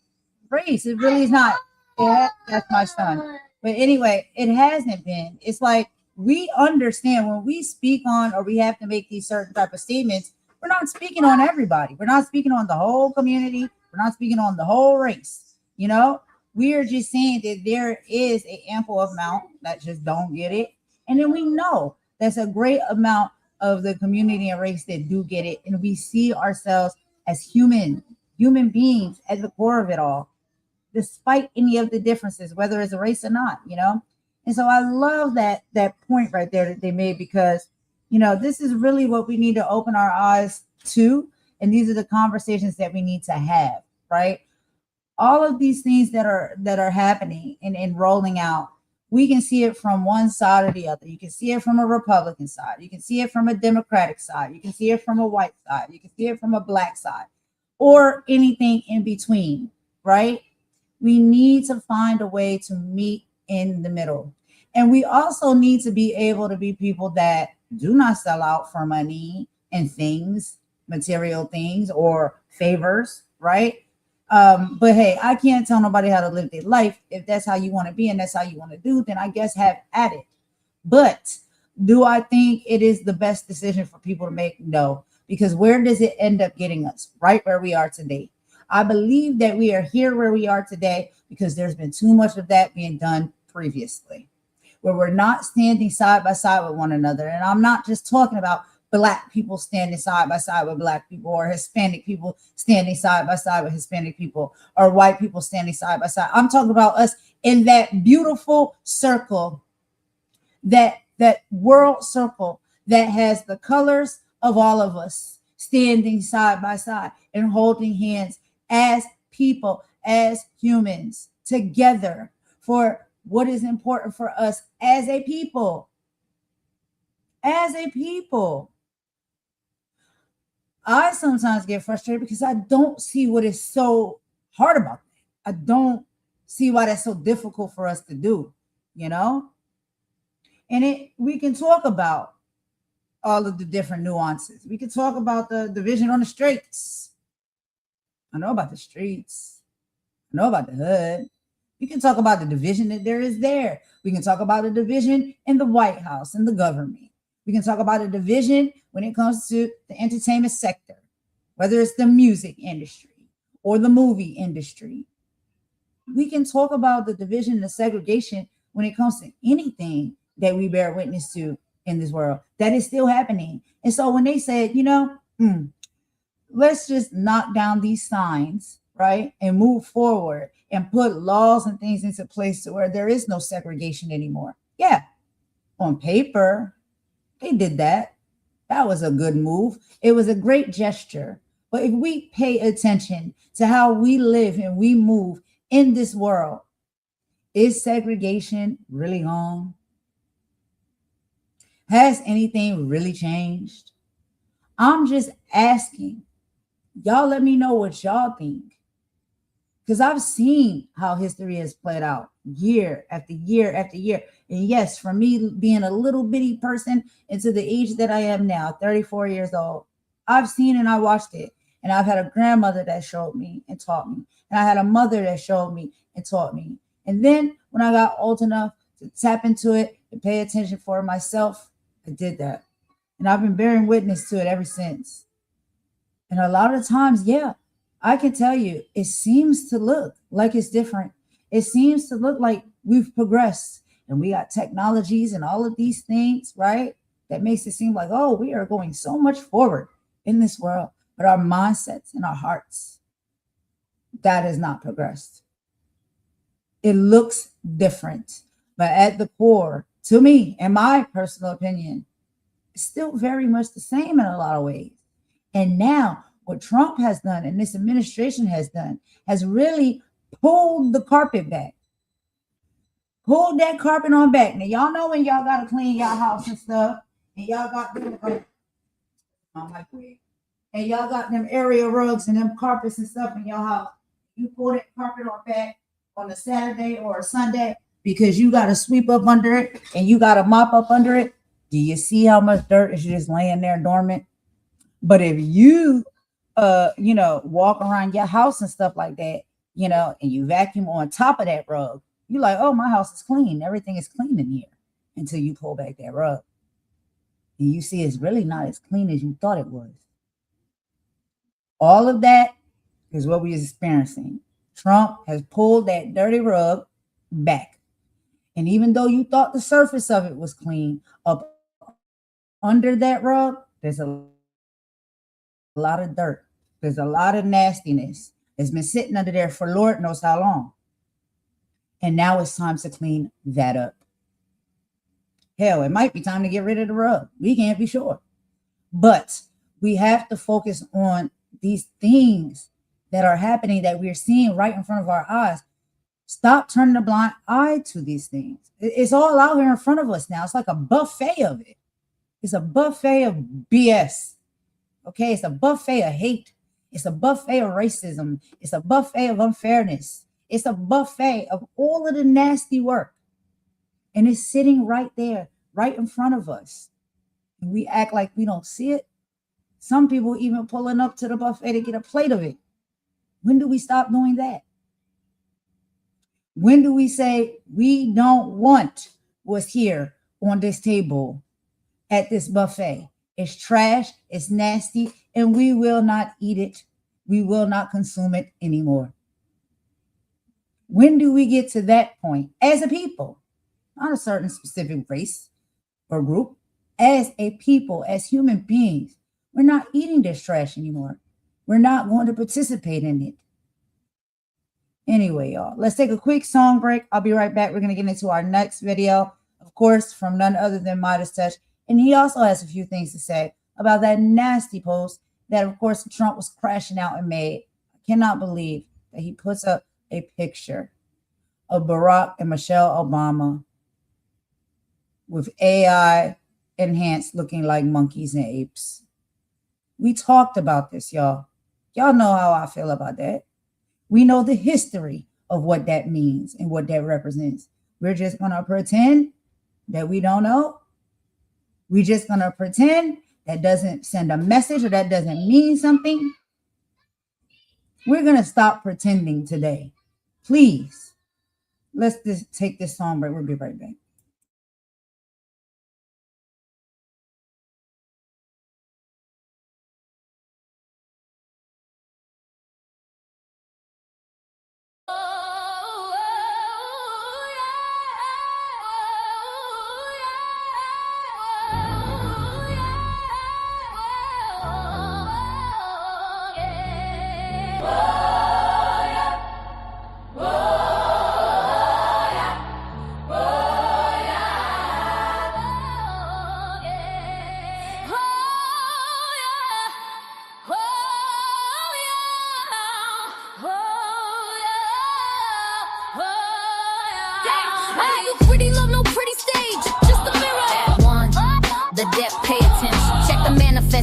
race. It really is not. That's my son. But anyway, it hasn't been. It's like we understand when we speak on or we have to make these certain type of statements, we're not speaking on everybody. We're not speaking on the whole community. We're not speaking on the whole race. You know, we are just saying that there is an ample amount that just don't get it. And then we know there's a great amount of the community and race that do get it. And we see ourselves as human beings at the core of it all, despite any of the differences, whether it's a race or not, you know? And so I love that point right there that they made, because, you know, this is really what we need to open our eyes to. And these are the conversations that we need to have, right? All of these things that are happening and rolling out, we can see it from one side or the other. You can see it from a Republican side. You can see it from a Democratic side. You can see it from a white side. You can see it from a black side, or anything in between, right? We need to find a way to meet in the middle. And we also need to be able to be people that do not sell out for money and things, material things or favors, right? But hey, I can't tell nobody how to live their life. If that's how you want to be and that's how you want to do, then I guess have at it. But do I think it is the best decision for people to make? No, because where does it end up getting us? Right where we are today. I believe that we are here where we are today because there's been too much of that being done previously, where we're not standing side by side with one another. And I'm not just talking about Black people standing side by side with Black people, or Hispanic people standing side by side with Hispanic people, or white people standing side by side. I'm talking about us in that beautiful circle, that world circle that has the colors of all of us standing side by side and holding hands as people, as humans, together for what is important for us as a people. as a people. I sometimes get frustrated because I don't see what is so hard about that. I don't see why that's so difficult for us to do, you know? And we can talk about all of the different nuances. We can talk about the division on the streets. I know about the streets. I know about the hood. We can talk about the division that there is there. We can talk about the division in the White House and the government. We can talk about a division when it comes to the entertainment sector, whether it's the music industry or the movie industry. We can talk about the division and the segregation when it comes to anything that we bear witness to in this world that is still happening. And so when they said, let's just knock down these signs, right, and move forward and put laws and things into place to where there is no segregation anymore. Yeah, on paper, they did that. That was a good move. It was a great gesture. But if we pay attention to how we live and we move in this world, is segregation really gone? Has anything really changed? I'm just asking. Y'all let me know what y'all think. Because I've seen how history has played out year after year after year. And yes, for me being a little bitty person into the age that I am now, 34 years old, I've seen and I watched it. And I've had a grandmother that showed me and taught me. And I had a mother that showed me and taught me. And then when I got old enough to tap into it and pay attention for myself, I did that. And I've been bearing witness to it ever since. And a lot of times, yeah, I can tell you, it seems to look like it's different. It seems to look like we've progressed and we got technologies and all of these things, right? That makes it seem like, oh, we are going so much forward in this world. But our mindsets and our hearts, that has not progressed. It looks different. But at the core, to me, in my personal opinion, it's still very much the same in a lot of ways. And now what Trump has done and this administration has done has really pulled the carpet back. Pulled that carpet on back. Now, y'all know when y'all got to clean y'all house and stuff, and y'all got them, and y'all got them area rugs and them carpets and stuff in your house. You pull that carpet on back on a Saturday or a Sunday because you got to sweep up under it and you got to mop up under it. Do you see how much dirt is just laying there dormant? But if you, walk around your house and stuff like that, and you vacuum on top of that rug, you're like, oh, my house is clean. Everything is clean in here until you pull back that rug. And you see it's really not as clean as you thought it was. All of that is what we're experiencing. Trump has pulled that dirty rug back. And even though you thought the surface of it was clean, up under that rug, there's a lot of dirt. There's a lot of nastiness that's been sitting under there for Lord knows how long. And now it's time to clean that up. Hell, it might be time to get rid of the rug. We can't be sure. But we have to focus on these things that are happening that we're seeing right in front of our eyes. Stop turning a blind eye to these things. It's all out here in front of us now. It's like a buffet of it. It's a buffet of BS. Okay, it's a buffet of hate. It's a buffet of racism. It's a buffet of unfairness. It's a buffet of all of the nasty work. And it's sitting right there, right in front of us. And we act like we don't see it. Some people even pulling up to the buffet to get a plate of it. When do we stop doing that? When do we say we don't want what's here on this table at this buffet? It's trash, it's nasty, and we will not eat it. We will not consume it anymore. When do we get to that point as a people? Not a certain specific race or group. As a people, as human beings, we're not eating this trash anymore. We're not going to participate in it. Anyway, y'all, let's take a quick song break. I'll be right back. We're going to get into our next video, of course, from none other than Midas Touch. And he also has a few things to say about that nasty post that, of course, Trump was crashing out and made. I cannot believe that he puts up a picture of Barack and Michelle Obama with AI enhanced looking like monkeys and apes. We talked about this, y'all. Y'all know how I feel about that. We know the history of what that means and what that represents. We're just going to pretend that we don't know. We're just going to pretend that doesn't send a message or that doesn't mean something. We're going to stop pretending today. Please, let's just take this song break. We'll be right back.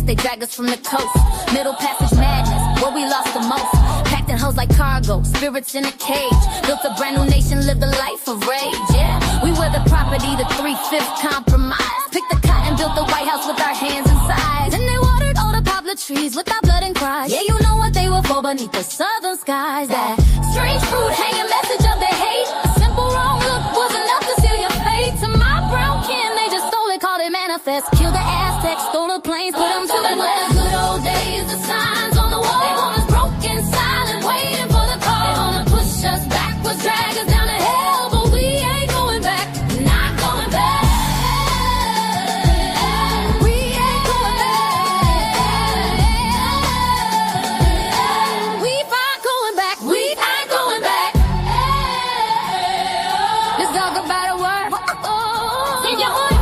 They drag us from the coast, middle passage madness, where we lost the most. Packed in hoes like cargo, spirits in a cage. Built a brand new nation, lived a life of rage. Yeah, we were the property, the 3/5 compromise. Picked the cotton, built the White House with our hands inside. And they watered all the poplar trees with our blood and cries. Yeah, you know what they were for beneath the southern skies. That strange fruit hanging message of their hate. A simple wrong look was enough to seal your fate. To my brown kin, they just stole it, called it manifest. Killed the Aztecs, stole the planes, put them to the west. The good old days, the signs on the wall. They want us broken, silent, waiting for the call. They wanna push us backwards, drag us down to hell, but we ain't going back, not going back. We ain't going back. We ain't going back. We ain't going back. Let's talk about a word. In your heart.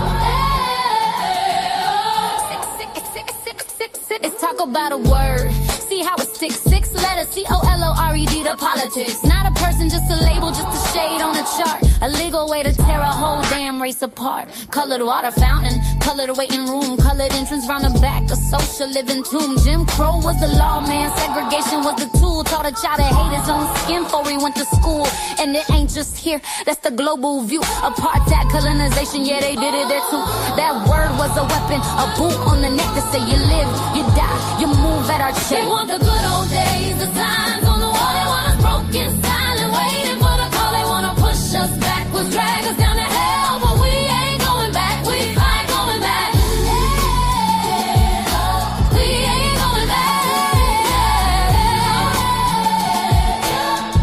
Let's talk about a word. See how it sticks. 6 letters, COLORED to politics. Not a person, just a label, just a shade on a chart. A legal way to tear a whole damn race apart. Colored water fountain, colored waiting room, colored entrance round the back, a social living tomb. Jim Crow was the law, man. Segregation was the tool. Taught a child to hate his own skin before he went to school. And it ain't just here, that's the global view. Apartheid, colonization, yeah, they did it there too. That word was a weapon, a boot on the neck to say you live, you die, you move at our check. They want the good old days, the signs on the wall. They want us broken, silent, waiting for the call. They wanna push us backwards, drag us down to hell, but we ain't going back. We ain't going back. We ain't going back.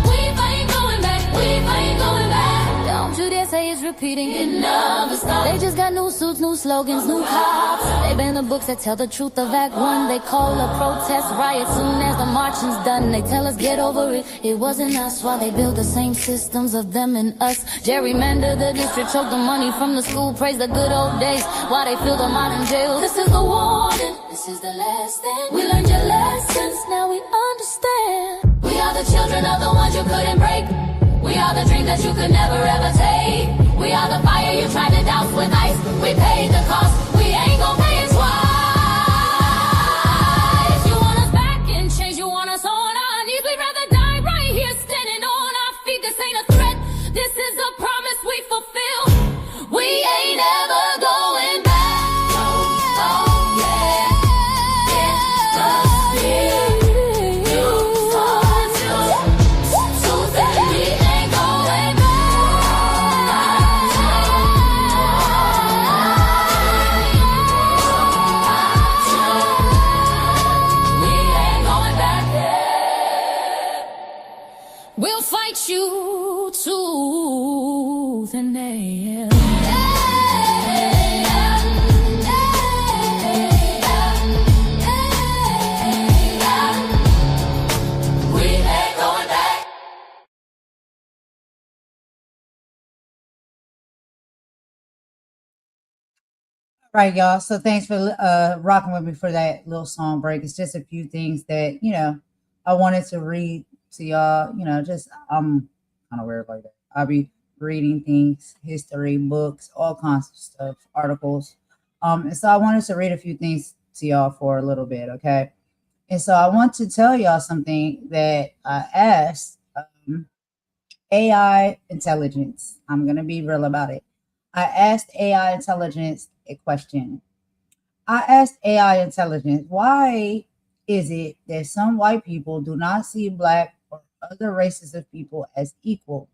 We ain't going back. We ain't going back. Don't you dare say it's repeating. It never stops. They just got new suits, new slogans, new cops. They ban the books that tell the truth of Act 1. They call a protest riot soon as the marching's done. They tell us get over it, it wasn't us. While they build the same systems of them and us. Gerrymander the district, choke the money from the school. Praise the good old days while they fill the modern jails. This is the warning, this is the last thing. We learned your lessons, now we understand. We are the children of the ones you couldn't break. We are the dream that you could never ever take. We are the fire you tried to douse with ice. We paid the cost, we ain't gon' pay it twice. You want us back in chains, you want us on our knees. We'd rather die right here standing on our feet. This ain't a threat, this is a promise we fulfill. We ain't ever going back. Oh, yeah. It must be you start to say we ain't going back. We'll fight you tooth and nail. We ain't going back. All right, y'all. So thanks for rocking with me for that little song break. It's just a few things that, I wanted to read to y'all. Just I'm kind of weird like that. I'll be reading things, history, books, all kinds of stuff, articles. And so I wanted to read a few things to y'all for a little bit, okay? And so I want to tell y'all something that I asked AI intelligence. I'm going to be real about it. I asked AI intelligence a question. I asked AI intelligence, why is it that some white people do not see Black or other races of people as equal?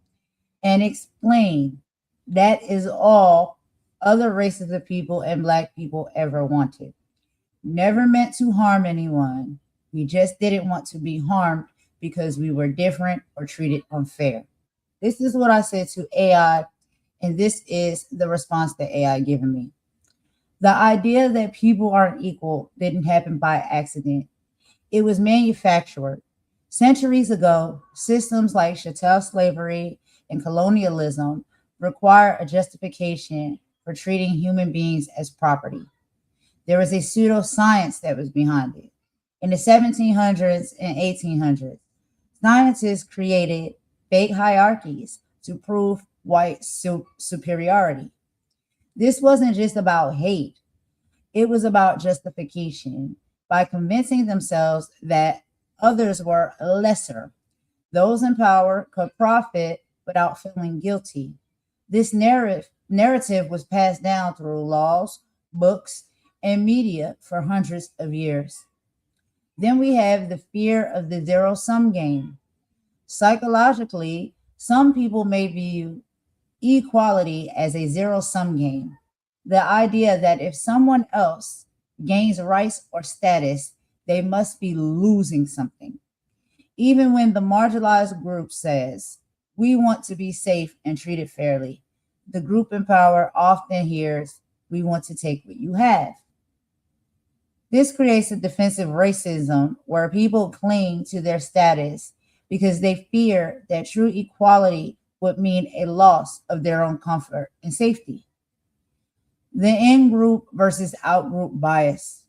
And explain that is all other races of people and Black people ever wanted. Never meant to harm anyone. We just didn't want to be harmed because we were different or treated unfair. This is what I said to AI, and this is the response that AI given me. The idea that people aren't equal didn't happen by accident. It was manufactured. Centuries ago, systems like chattel slavery and colonialism require a justification for treating human beings as property. There was a pseudoscience that was behind it. In the 1700s and 1800s, scientists created fake hierarchies to prove white superiority. This wasn't just about hate, it was about justification by convincing themselves that others were lesser. Those in power could profit without feeling guilty. This narrative was passed down through laws, books, and media for hundreds of years. Then we have the fear of the zero sum game. Psychologically, some people may view equality as a zero sum game. The idea that if someone else gains rights or status, they must be losing something. Even when the marginalized group says, we want to be safe and treated fairly, the group in power often hears, we want to take what you have. This creates a defensive racism where people cling to their status because they fear that true equality would mean a loss of their own comfort and safety. The in-group versus out-group bias.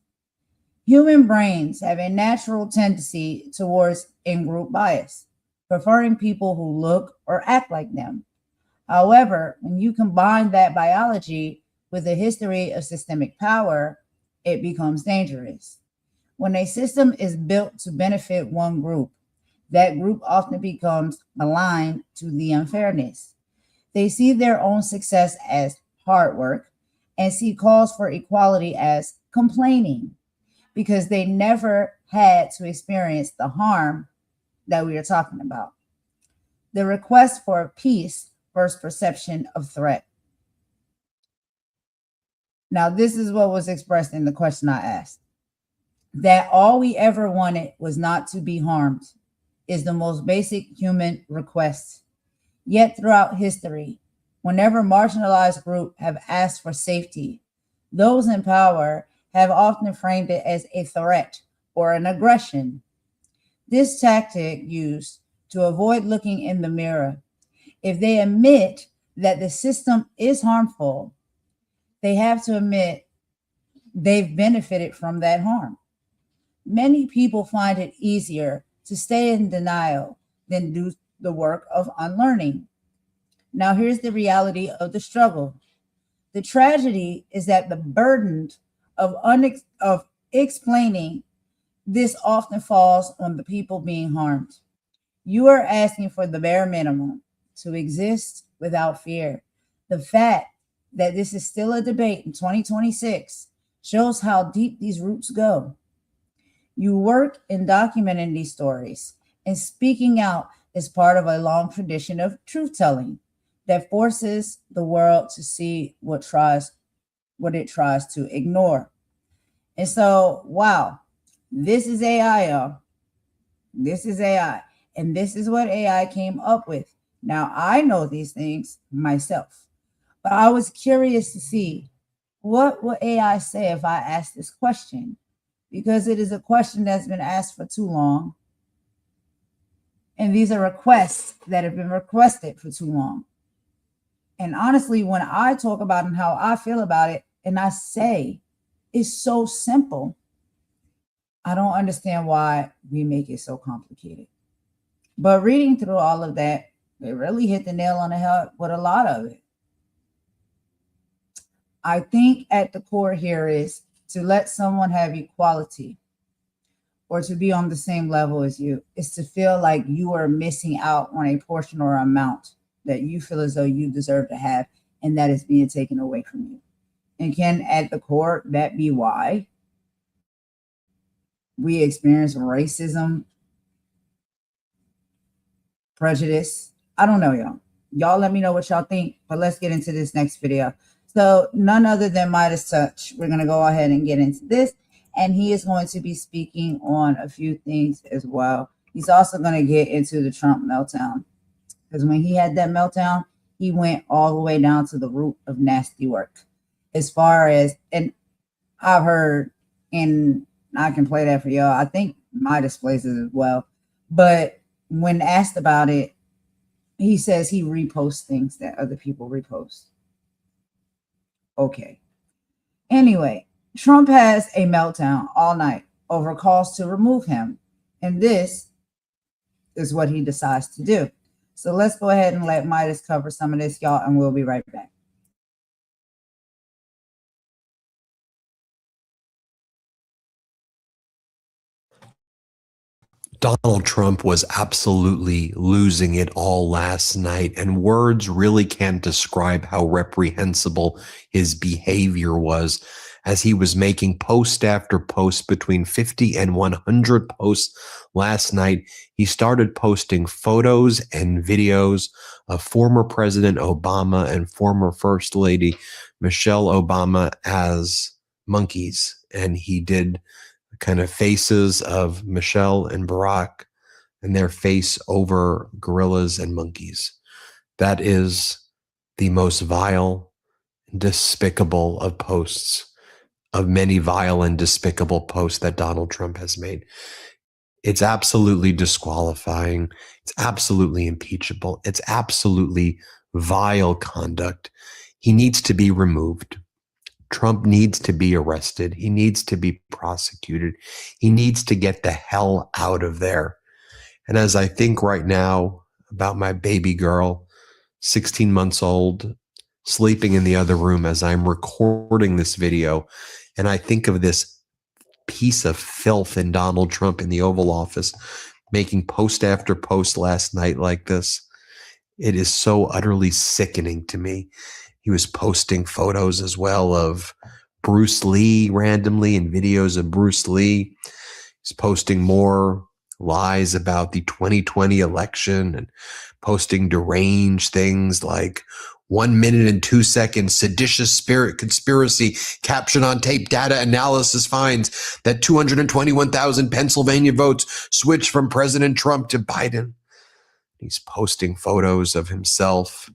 Human brains have a natural tendency towards in-group bias, preferring people who look or act like them. However, when you combine that biology with a history of systemic power, it becomes dangerous. When a system is built to benefit one group, that group often becomes aligned to the unfairness. They see their own success as hard work and see calls for equality as complaining because they never had to experience the harm that we are talking about. The request for peace versus perception of threat. Now, this is what was expressed in the question I asked. That all we ever wanted was not to be harmed is the most basic human request. Yet throughout history, whenever marginalized groups have asked for safety, those in power have often framed it as a threat or an aggression. This tactic used to avoid looking in the mirror. If they admit that the system is harmful, they have to admit they've benefited from that harm. Many people find it easier to stay in denial than do the work of unlearning. Now, here's the reality of the struggle. The tragedy is that the burden of explaining this often falls on the people being harmed. You are asking for the bare minimum to exist without fear. The fact that this is still a debate in 2026 shows how deep these roots go. You work in documenting these stories, and speaking out is part of a long tradition of truth telling that forces the world to see what it tries to ignore. And so, wow, this is AI, y'all. This is AI. And this is what AI came up with. Now, I know these things myself, but I was curious to see what would AI say if I asked this question, because it is a question that's been asked for too long. And these are requests that have been requested for too long. And honestly, when I talk about and how I feel about it, and I say it's so simple, I don't understand why we make it so complicated. But reading through all of that, it really hit the nail on the head with a lot of it. I think at the core here is to let someone have equality or to be on the same level as you is to feel like you are missing out on a portion or amount that you feel as though you deserve to have, and that is being taken away from you. And can at the core that be why we experience racism, prejudice? I don't know, y'all. Y'all let me know what y'all think, but let's get into this next video. So none other than Midas Touch. We're going to go ahead and get into this. And he is going to be speaking on a few things as well. He's also going to get into the Trump meltdown. Because when he had that meltdown, he went all the way down to the root of nasty work. As far as, and I've heard, and I can play that for y'all, I think Midas plays it as well. But when asked about it, he says he reposts things that other people repost. Okay. Anyway, Trump has a meltdown all night over calls to remove him. And this is what he decides to do. So let's go ahead and let Midas cover some of this, y'all, and we'll be right back. Donald Trump was absolutely losing it all last night, and words really can't describe how reprehensible his behavior was as he was making post after post, between 50 and 100 posts last night. He started posting photos and videos of former President Obama and former First Lady Michelle Obama as monkeys, and he did kind of faces of Michelle and Barack and their face over gorillas and monkeys. That is the most vile, despicable of posts, of many vile and despicable posts that Donald Trump has made. It's absolutely disqualifying. It's absolutely impeachable. It's absolutely vile conduct. He needs to be removed. Trump needs to be arrested. He needs to be prosecuted. He needs to get the hell out of there. And as I think right now about my baby girl, 16 months old, sleeping in the other room as I'm recording this video, and I think of this piece of filth in Donald Trump in the Oval Office, making post after post last night like this, it is so utterly sickening to me. He was posting photos as well of Bruce Lee randomly and videos of Bruce Lee. He's posting more lies about the 2020 election and posting deranged things like 1 minute and 2 seconds seditious spirit conspiracy caption on tape data analysis finds that 221,000 Pennsylvania votes switched from President Trump to Biden. He's posting photos of himself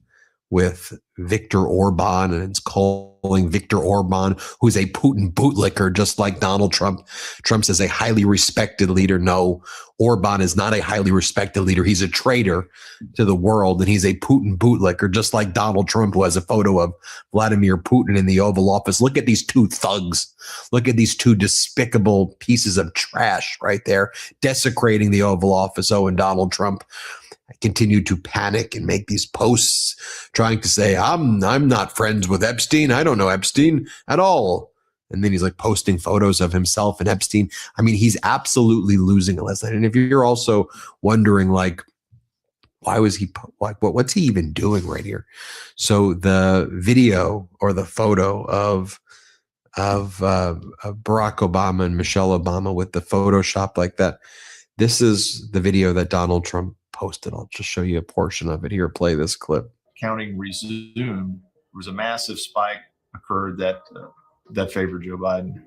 with Viktor Orban, and it's calling Viktor Orban, who's a Putin bootlicker, just like Donald Trump. Trump says a highly respected leader. No, Orban is not a highly respected leader. He's a traitor to the world, and he's a Putin bootlicker, just like Donald Trump was. A photo of Vladimir Putin in the Oval Office. Look at these two thugs. Look at these two despicable pieces of trash right there, desecrating the Oval Office. Oh, and Donald Trump continued to panic and make these posts trying to say, I'm not friends with Epstein. I don't know Epstein at all. And then he's like posting photos of himself and Epstein. I mean, he's absolutely losing it last night. And if you're also wondering, like, why was he, like, what's he even doing right here? So the video or the photo of Barack Obama and Michelle Obama with the Photoshop like that, this is the video that Donald Trump posted. I'll just show you a portion of it here. Play this clip. Counting resumed. There was a massive spike occurred that favored Joe Biden.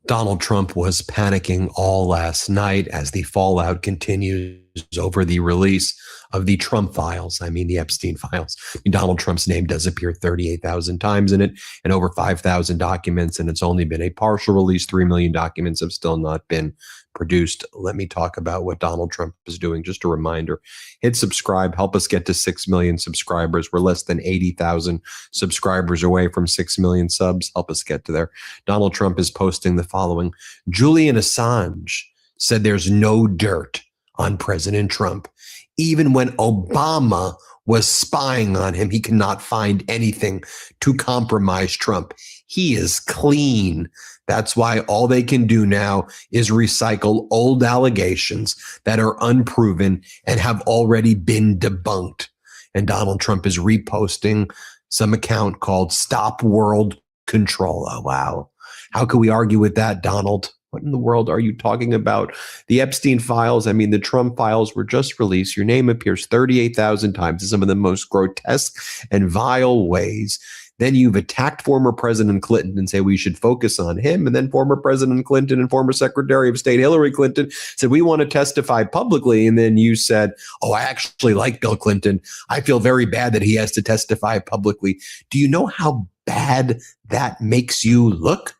Donald Trump was panicking all last night as the fallout continues over the release of the Trump files. I mean, the Epstein files. I mean, Donald Trump's name does appear 38,000 times in it and over 5,000 documents, and it's only been a partial release. 3 million documents have still not been produced. Let me talk about what Donald Trump is doing. Just a reminder, hit subscribe, help us get to 6 million subscribers. We're less than 80,000 subscribers away from 6 million subs. Help us get to there. Donald Trump is posting the following. Julian Assange said there's no dirt on President Trump, even when Obama was spying on him. He cannot find anything to compromise Trump. He is clean. That's why all they can do now is recycle old allegations that are unproven and have already been debunked. And Donald Trump is reposting some account called Stop World Control. Oh, wow. How can we argue with that, Donald? What in the world are you talking about? The Epstein files, I mean, the Trump files were just released. Your name appears 38,000 times in some of the most grotesque and vile ways. Then you've attacked former President Clinton and say we should focus on him. And then former President Clinton and former Secretary of State Hillary Clinton said, we want to testify publicly. And then you said, oh, I actually like Bill Clinton. I feel very bad that he has to testify publicly. Do you know how bad that makes you look?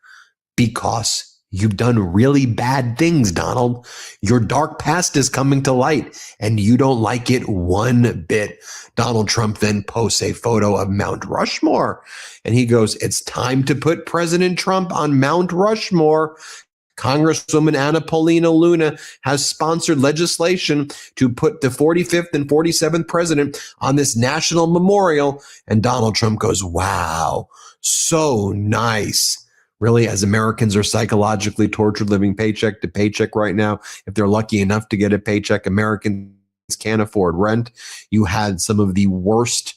Because you've done really bad things, Donald. Your dark past is coming to light, and you don't like it one bit. Donald Trump then posts a photo of Mount Rushmore, and he goes, it's time to put President Trump on Mount Rushmore. Congresswoman Anna Paulina Luna has sponsored legislation to put the 45th and 47th president on this national memorial. And Donald Trump goes, wow, so nice. Really, as Americans are psychologically tortured living paycheck to paycheck right now, if they're lucky enough to get a paycheck, Americans can't afford rent. You had some of the worst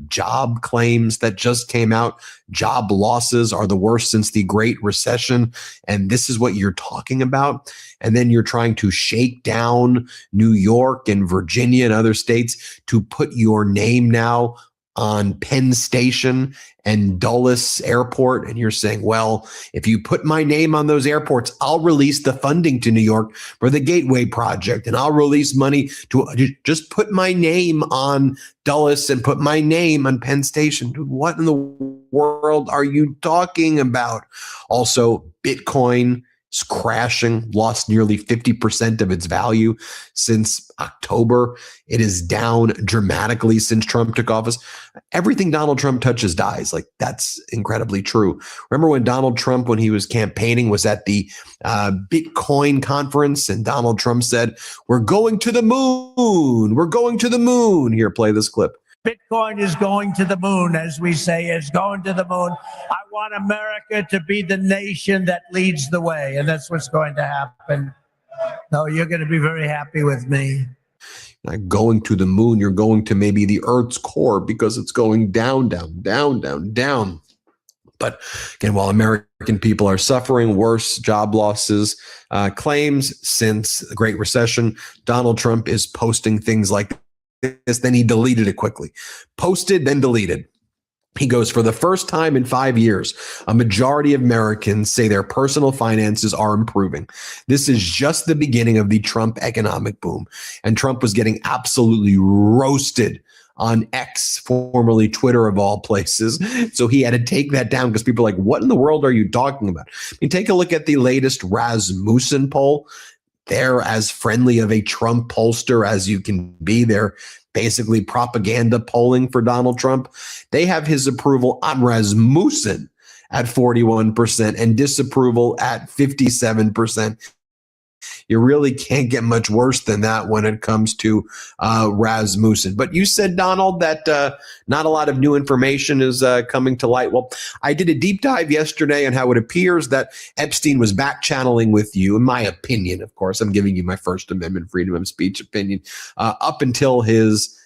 job claims that just came out. Job losses are the worst since the Great Recession. And this is what you're talking about. And then you're trying to shake down New York and Virginia and other states to put your name now on Penn Station and Dulles Airport. And you're saying, well, if you put my name on those airports, I'll release the funding to New York for the Gateway Project. And I'll release money to just put my name on Dulles and put my name on Penn Station. Dude, what in the world are you talking about? Also, Bitcoin is crashing, lost nearly 50% of its value since October. It is down dramatically since Trump took office. Everything Donald Trump touches dies. Like, that's incredibly true. Remember when Donald Trump, when he was campaigning, was at the Bitcoin conference, and Donald Trump said, we're going to the moon. We're going to the moon. Here, play this clip. Bitcoin is going to the moon, as we say, is going to the moon. I want America to be the nation that leads the way, and that's what's going to happen. No, you're going to be very happy with me. Not going to the moon, you're going to maybe the Earth's core, because it's going down, down, down, down, down. But again, while American people are suffering worse job losses claims since the Great Recession, Donald Trump is posting things like this, then he deleted it quickly. Posted, then deleted. He goes, for the first time in 5 years, a majority of Americans say their personal finances are improving. This is just the beginning of the Trump economic boom. And Trump was getting absolutely roasted on X, formerly Twitter of all places. So he had to take that down because people are like, what in the world are you talking about? I mean, take a look at the latest Rasmussen poll. They're as friendly of a Trump pollster as you can be. They're basically propaganda polling for Donald Trump. They have his approval on Rasmussen at 41% and disapproval at 57%. You really can't get much worse than that when it comes to Rasmussen. But you said, Donald, that not a lot of new information is coming to light. Well, I did a deep dive yesterday on how it appears that Epstein was back channeling with you, in my opinion. Of course, I'm giving you my First Amendment freedom of speech opinion, up until his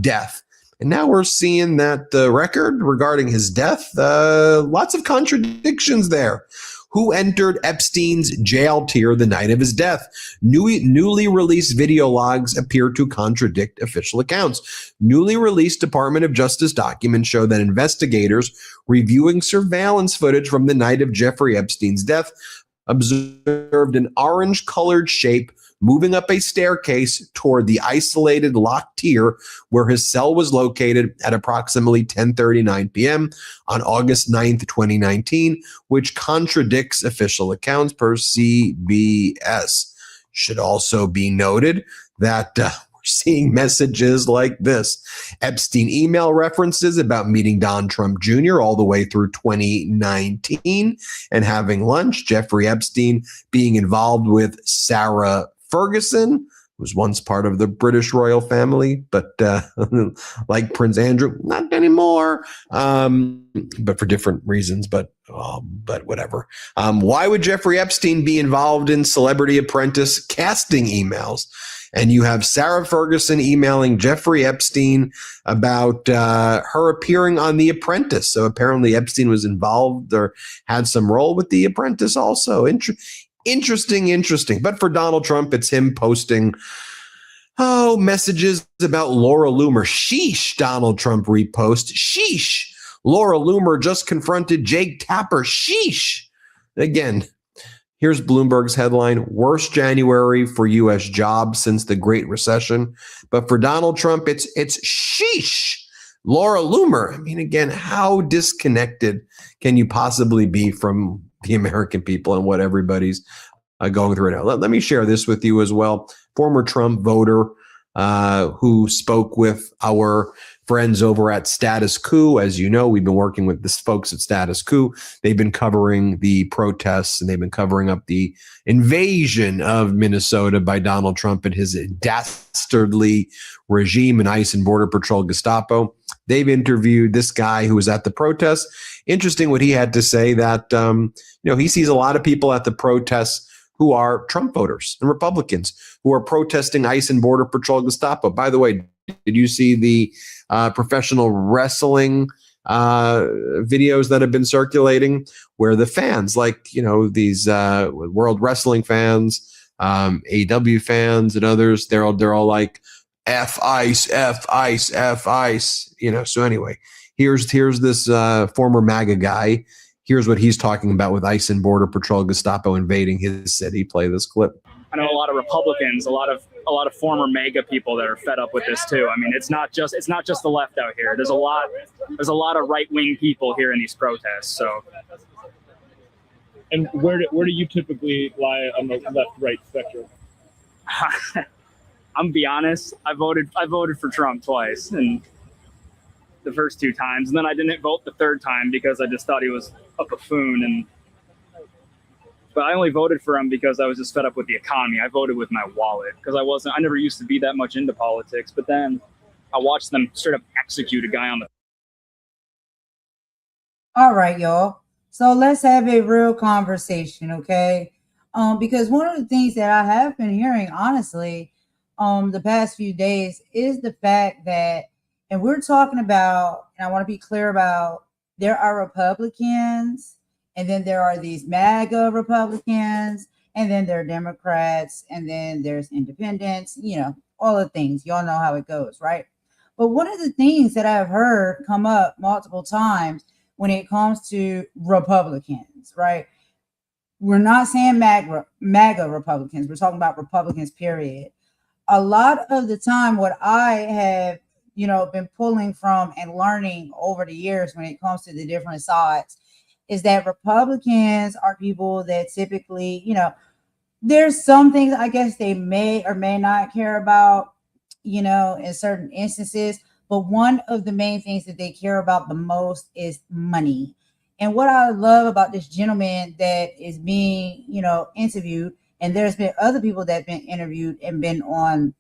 death. And now we're seeing that the record regarding his death, lots of contradictions there. Who entered Epstein's jail tier the night of his death? Newly released video logs appear to contradict official accounts. Newly released Department of Justice documents show that investigators reviewing surveillance footage from the night of Jeffrey Epstein's death observed an orange-colored shape moving up a staircase toward the isolated locked tier where his cell was located at approximately 10:39 p.m. on August 9th, 2019, which contradicts official accounts per CBS. Should also be noted that we're seeing messages like this. Epstein email references about meeting Don Trump Jr. all the way through 2019 and having lunch. Jeffrey Epstein being involved with Sarah Ferguson, was once part of the British royal family, but like Prince Andrew, not anymore. But for different reasons. But whatever. Why would Jeffrey Epstein be involved in Celebrity Apprentice casting emails? And you have Sarah Ferguson emailing Jeffrey Epstein about her appearing on The Apprentice. So apparently Epstein was involved or had some role with The Apprentice also. Interesting. But for Donald Trump, it's him posting, messages about Laura Loomer. Sheesh, Donald Trump repost. Sheesh. Laura Loomer just confronted Jake Tapper. Sheesh. Again, here's Bloomberg's headline: worst January for U.S. jobs since the Great Recession. But for Donald Trump, it's sheesh. Laura Loomer. I mean, again, how disconnected can you possibly be from the American people and what everybody's going through right now? Let me share this with you as well. Former Trump voter who spoke with our friends over at Status Quo. As you know, we've been working with the folks at Status Quo. They've been covering the protests and they've been covering up the invasion of Minnesota by Donald Trump and his dastardly regime and ICE and Border Patrol Gestapo. They've interviewed this guy who was at the protest. Interesting what he had to say, that he sees a lot of people at the protests who are Trump voters and Republicans who are protesting ICE and Border Patrol Gestapo. By the way, did you see the professional wrestling videos that have been circulating where the fans, like, these World Wrestling fans, AW fans and others, they're all like, F ICE, F ICE, F ICE, So anyway, here's this former MAGA guy. Here's what he's talking about with ICE and Border Patrol Gestapo invading his city. Play this clip. I know a lot of Republicans, a lot of former MAGA people that are fed up with this too. I mean, it's not just the left out here. There's a lot of right-wing people here in these protests. So, and where do you typically lie on the left-right spectrum? I'm gonna be honest. I voted for Trump twice, and the first two times, and then I didn't vote the third time because I just thought he was a buffoon. But I only voted for him because I was just fed up with the economy. I voted with my wallet because I never used to be that much into politics. But then I watched them straight up execute a guy on the. All right, y'all. So let's have a real conversation, okay? Because one of the things that I have been hearing, honestly, the past few days is the fact that, and we're talking about, and I want to be clear about, there are Republicans, and then there are these MAGA Republicans, and then there are Democrats, and then there's independents, all the things. Y'all know how it goes, right? But one of the things that I've heard come up multiple times when it comes to Republicans, right? We're not saying MAGA Republicans. We're talking about Republicans, period. A lot of the time, what I have, been pulling from and learning over the years when it comes to the different sides is that Republicans are people that typically, there's some things I guess they may or may not care about, in certain instances. But one of the main things that they care about the most is money. And what I love about this gentleman that is being, interviewed, and there's been other people that have been interviewed and been on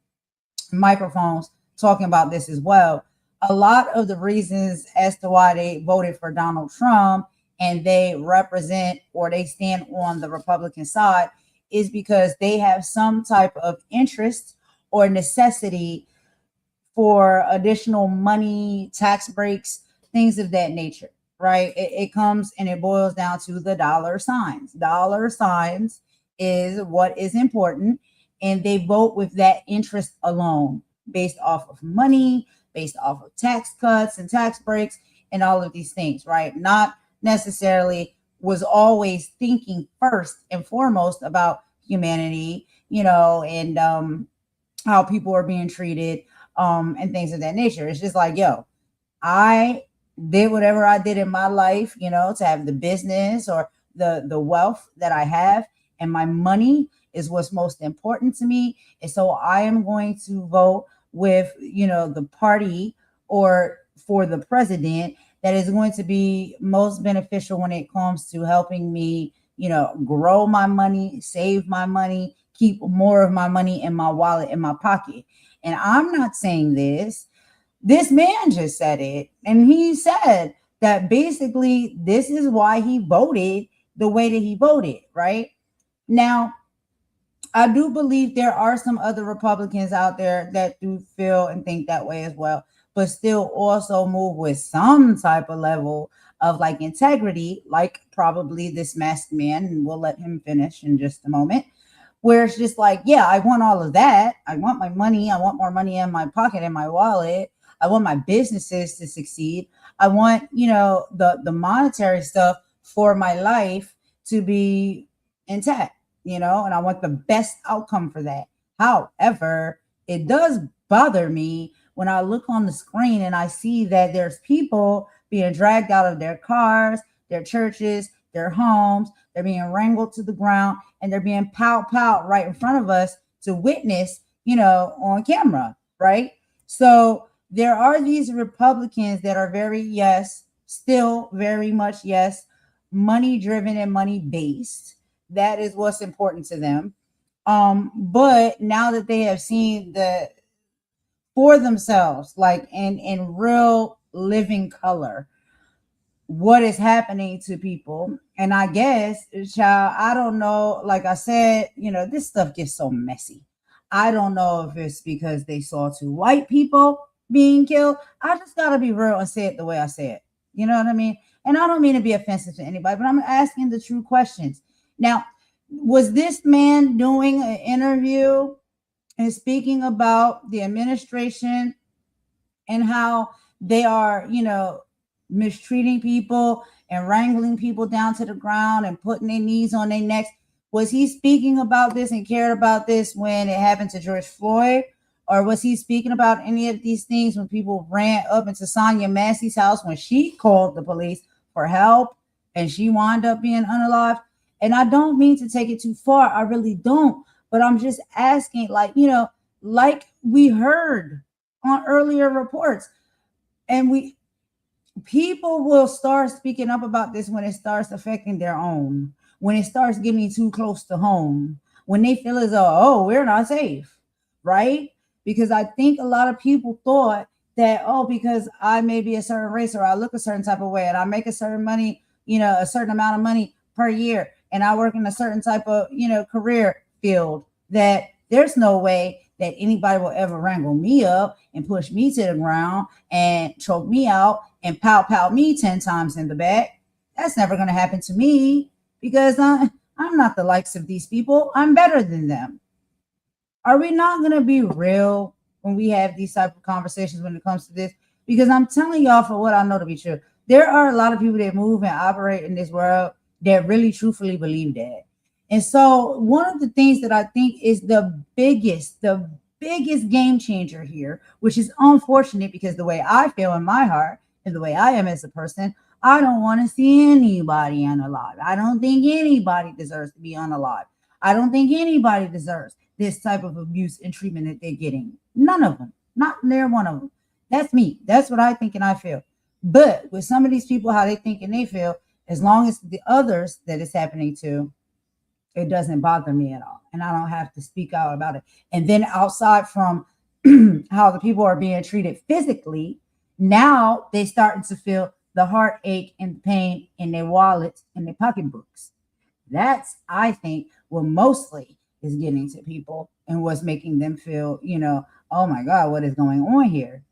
microphones talking about this as well. A lot of the reasons as to why they voted for Donald Trump and they represent or they stand on the Republican side is because they have some type of interest or necessity for additional money, tax breaks, things of that nature, right? It comes and it boils down to the dollar signs. Dollar signs is what is important, and they vote with that interest alone, based off of money, based off of tax cuts and tax breaks and all of these things, right? Not necessarily was always thinking first and foremost about humanity, and how people are being treated, and things of that nature. It's just like, I did whatever I did in my life, to have the business or the wealth that I have, and my money is what's most important to me. And so I am going to vote with, the party or for the president that is going to be most beneficial when it comes to helping me, grow my money, save my money, keep more of my money in my wallet, in my pocket. And I'm not saying this. This man just said it. And he said that basically this is why he voted the way that he voted, right? Now, I do believe there are some other Republicans out there that do feel and think that way as well, but still also move with some type of level of like integrity, like probably this masked man, and we'll let him finish in just a moment, where it's just like, yeah, I want all of that. I want my money. I want more money in my pocket, in my wallet. I want my businesses to succeed. I want, the monetary stuff for my life to be intact, and I want the best outcome for that. However, it does bother me when I look on the screen and I see that there's people being dragged out of their cars, their churches, their homes. They're being wrangled to the ground, and they're being pow right in front of us to witness, on camera, right? So there are these Republicans that are still very much money driven and money based. That is what's important to them. But now that they have seen for themselves, like in real living color, what is happening to people. And I guess, child, I don't know. Like I said, this stuff gets so messy. I don't know if it's because they saw two white people being killed. I just got to be real and say it the way I say it. You know what I mean? And I don't mean to be offensive to anybody, but I'm asking the true questions. Now, was this man doing an interview and speaking about the administration and how they are, mistreating people and wrangling people down to the ground and putting their knees on their necks? Was he speaking about this and cared about this when it happened to George Floyd? Or was he speaking about any of these things when people ran up into Sonia Massey's house when she called the police for help and she wound up being unalived? And I don't mean to take it too far. I really don't. But I'm just asking, like we heard on earlier reports, and people will start speaking up about this when it starts affecting their own, when it starts getting too close to home, when they feel as though, oh, we're not safe, right? Because I think a lot of people thought that, oh, because I may be a certain race or I look a certain type of way and I make a certain money, a certain amount of money per year, and I work in a certain type of, career field, that there's no way that anybody will ever wrangle me up and push me to the ground and choke me out and pow me 10 times in the back. That's never going to happen to me because I'm not the likes of these people. I'm better than them. Are we not going to be real when we have these type of conversations when it comes to this? Because I'm telling y'all, for what I know to be true, there are a lot of people that move and operate in this world that really truthfully believe that. And so one of the things that I think is the biggest game changer here, which is unfortunate because the way I feel in my heart and the way I am as a person, I don't want to see anybody unalive. I don't think anybody deserves to be unalive. I don't think anybody deserves this type of abuse and treatment that they're getting. None of them. Not near one of them. That's me. That's what I think and I feel. But with some of these people, how they think and they feel, as long as the others that it's happening to, it doesn't bother me at all. And I don't have to speak out about it. And then outside from how the people are being treated physically, now they starting to feel the heartache and pain in their wallets and their pocketbooks. That's, I think, what mostly is getting to people and what's making them feel, oh my God, what is going on here?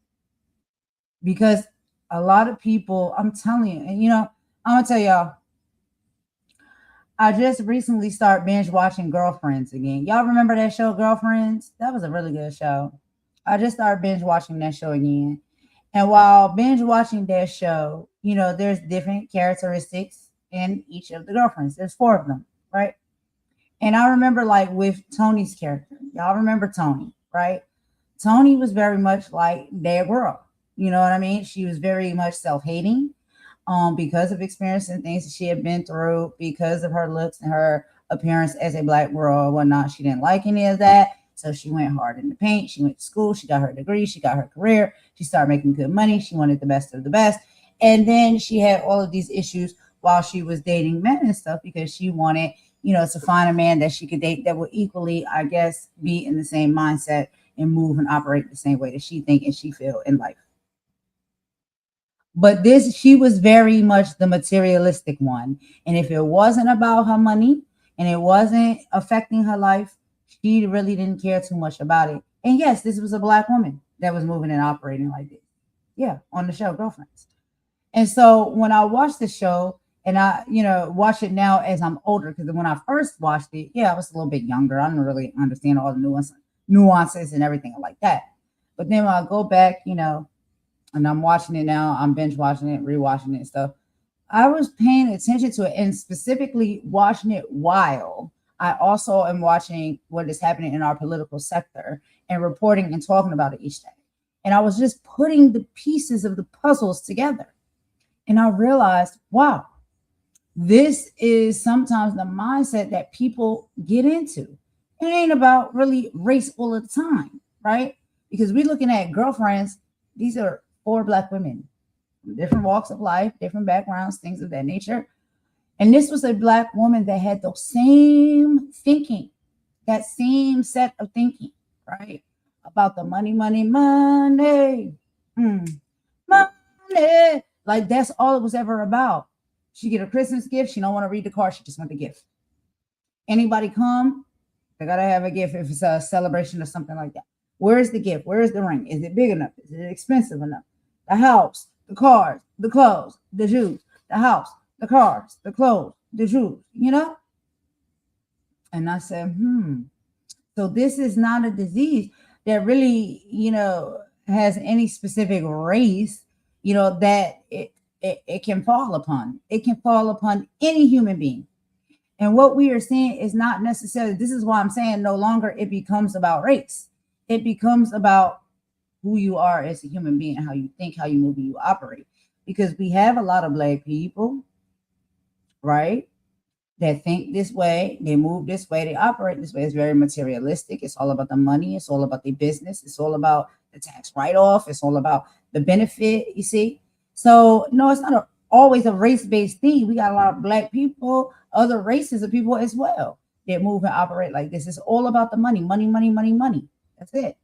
Because a lot of people, I'm telling you, and I'm gonna tell y'all, I just recently started binge watching Girlfriends again. Y'all remember that show, Girlfriends? That was a really good show. I just started binge watching that show again. And while binge watching that show, there's different characteristics in each of the girlfriends. There's 4 of them, right? And I remember, like, with Tony's character, y'all remember Tony, right? Tony was very much like their girl. You know what I mean? She was very much self-hating because of experience and things that she had been through, because of her looks and her appearance as a Black girl or whatnot. She didn't like any of that. So she went hard in the paint. She went to school. She got her degree. She got her career. She started making good money. She wanted the best of the best. And then she had all of these issues while she was dating men and stuff because she wanted, to find a man that she could date that would equally, I guess, be in the same mindset and move and operate the same way that she think and she feel in life. But she was very much the materialistic one. And if it wasn't about her money and it wasn't affecting her life, she really didn't care too much about it. And yes, this was a Black woman that was moving and operating like this. Yeah, on the show Girlfriends. And so when I watched the show, and I, watch it now as I'm older, because when I first watched it, I was a little bit younger. I didn't really understand all the nuances and everything like that. But then when I go back, and I'm watching it now, I'm binge watching it, rewatching it and stuff. I was paying attention to it and specifically watching it while I also am watching what is happening in our political sector and reporting and talking about it each day. And I was just putting the pieces of the puzzles together. And I realized, wow, this is sometimes the mindset that people get into. It ain't about really race all the time, right? Because we're looking at Girlfriends. These are 4 Black women, different walks of life, different backgrounds, things of that nature. And this was a Black woman that had the same thinking, that same set of thinking, right? About the money, money, money. Money. Like that's all it was ever about. She get a Christmas gift. She don't want to read the card. She just want the gift. Anybody come, they got to have a gift if it's a celebration or something like that. Where's the gift? Where's the ring? Is it big enough? Is it expensive enough? The house, the cars, the clothes, the shoes, the house, the cars, the clothes, the shoes, And I said, So this is not a disease that really, has any specific race, that it can fall upon. It can fall upon any human being. And what we are seeing is not necessarily, this is why I'm saying no longer it becomes about race. It becomes about who you are as a human being, how you think, how you move, and you operate. Because we have a lot of Black people, right, that think this way, they move this way, they operate this way. It's very materialistic. It's all about the money. It's all about the business. It's all about the tax write-off. It's all about the benefit, you see. So, no, it's not always a race-based thing. We got a lot of Black people, other races of people as well that move and operate like this. It's all about the money, money, money, money, money. That's it.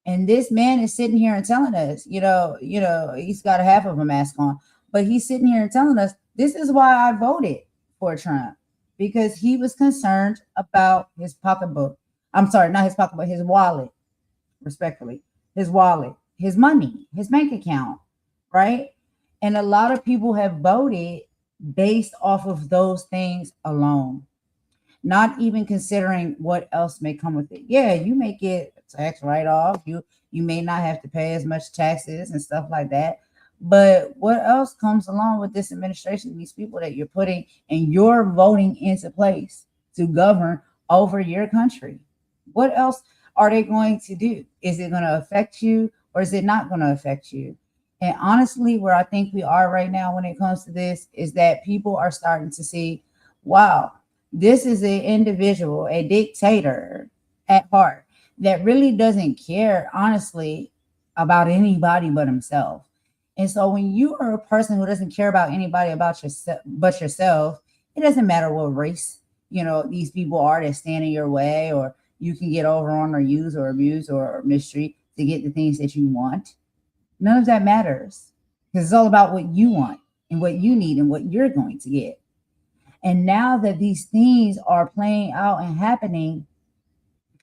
And this man is sitting here and telling us, he's got a half of a mask on, but he's sitting here and telling us, this is why I voted for Trump, because he was concerned about his pocketbook. I'm sorry, not his pocketbook, his wallet, respectfully, his wallet, his money, his bank account, right? And a lot of people have voted based off of those things alone, not even considering what else may come with it. Yeah, you may get tax write-off. You may not have to pay as much taxes and stuff like that. But what else comes along with this administration, these people that you're putting and you're voting into place to govern over your country? What else are they going to do? Is it going to affect you or is it not going to affect you? And honestly, where I think we are right now when it comes to this is that people are starting to see, wow, this is an individual, a dictator at heart that really doesn't care, honestly, about anybody but himself. And so when you are a person who doesn't care about anybody about yourself but yourself, it doesn't matter what race, these people are that stand in your way, or you can get over on or use or abuse or mistreat to get the things that you want. None of that matters, because it's all about what you want and what you need and what you're going to get. And now that these things are playing out and happening,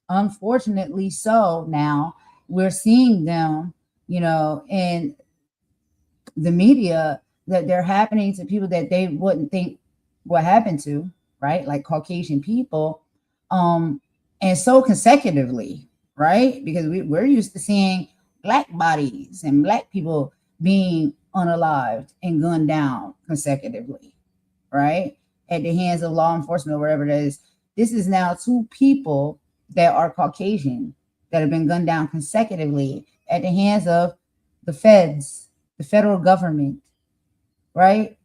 unfortunately so, now we're seeing them, in the media, that they're happening to people that they wouldn't think what happened to, right? Like Caucasian people, and so consecutively, right? Because we're used to seeing Black bodies and Black people being unalived and gunned down consecutively, right? At the hands of law enforcement or whatever it is. This is now 2 people that are Caucasian that have been gunned down consecutively at the hands of the feds, the federal government, right?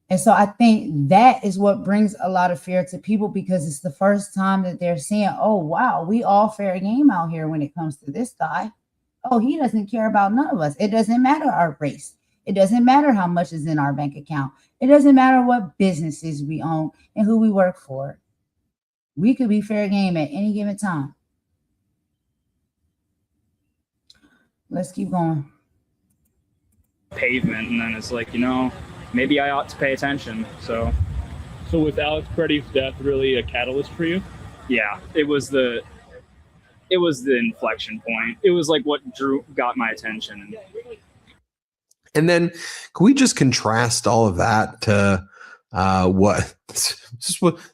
And so I think that is what brings a lot of fear to people, because it's the first time that they're seeing, oh, wow, we all fair game out here when it comes to this guy. Oh, he doesn't care about none of us. It doesn't matter our race. It doesn't matter how much is in our bank account. It doesn't matter what businesses we own and who we work for. We could be fair game at any given time. Let's keep going. Pavement, and then it's like, maybe I ought to pay attention. So was Alex Preddy's death really a catalyst for you? yeah, it was the inflection point. It was like what got my attention. And then can we just contrast all of that to what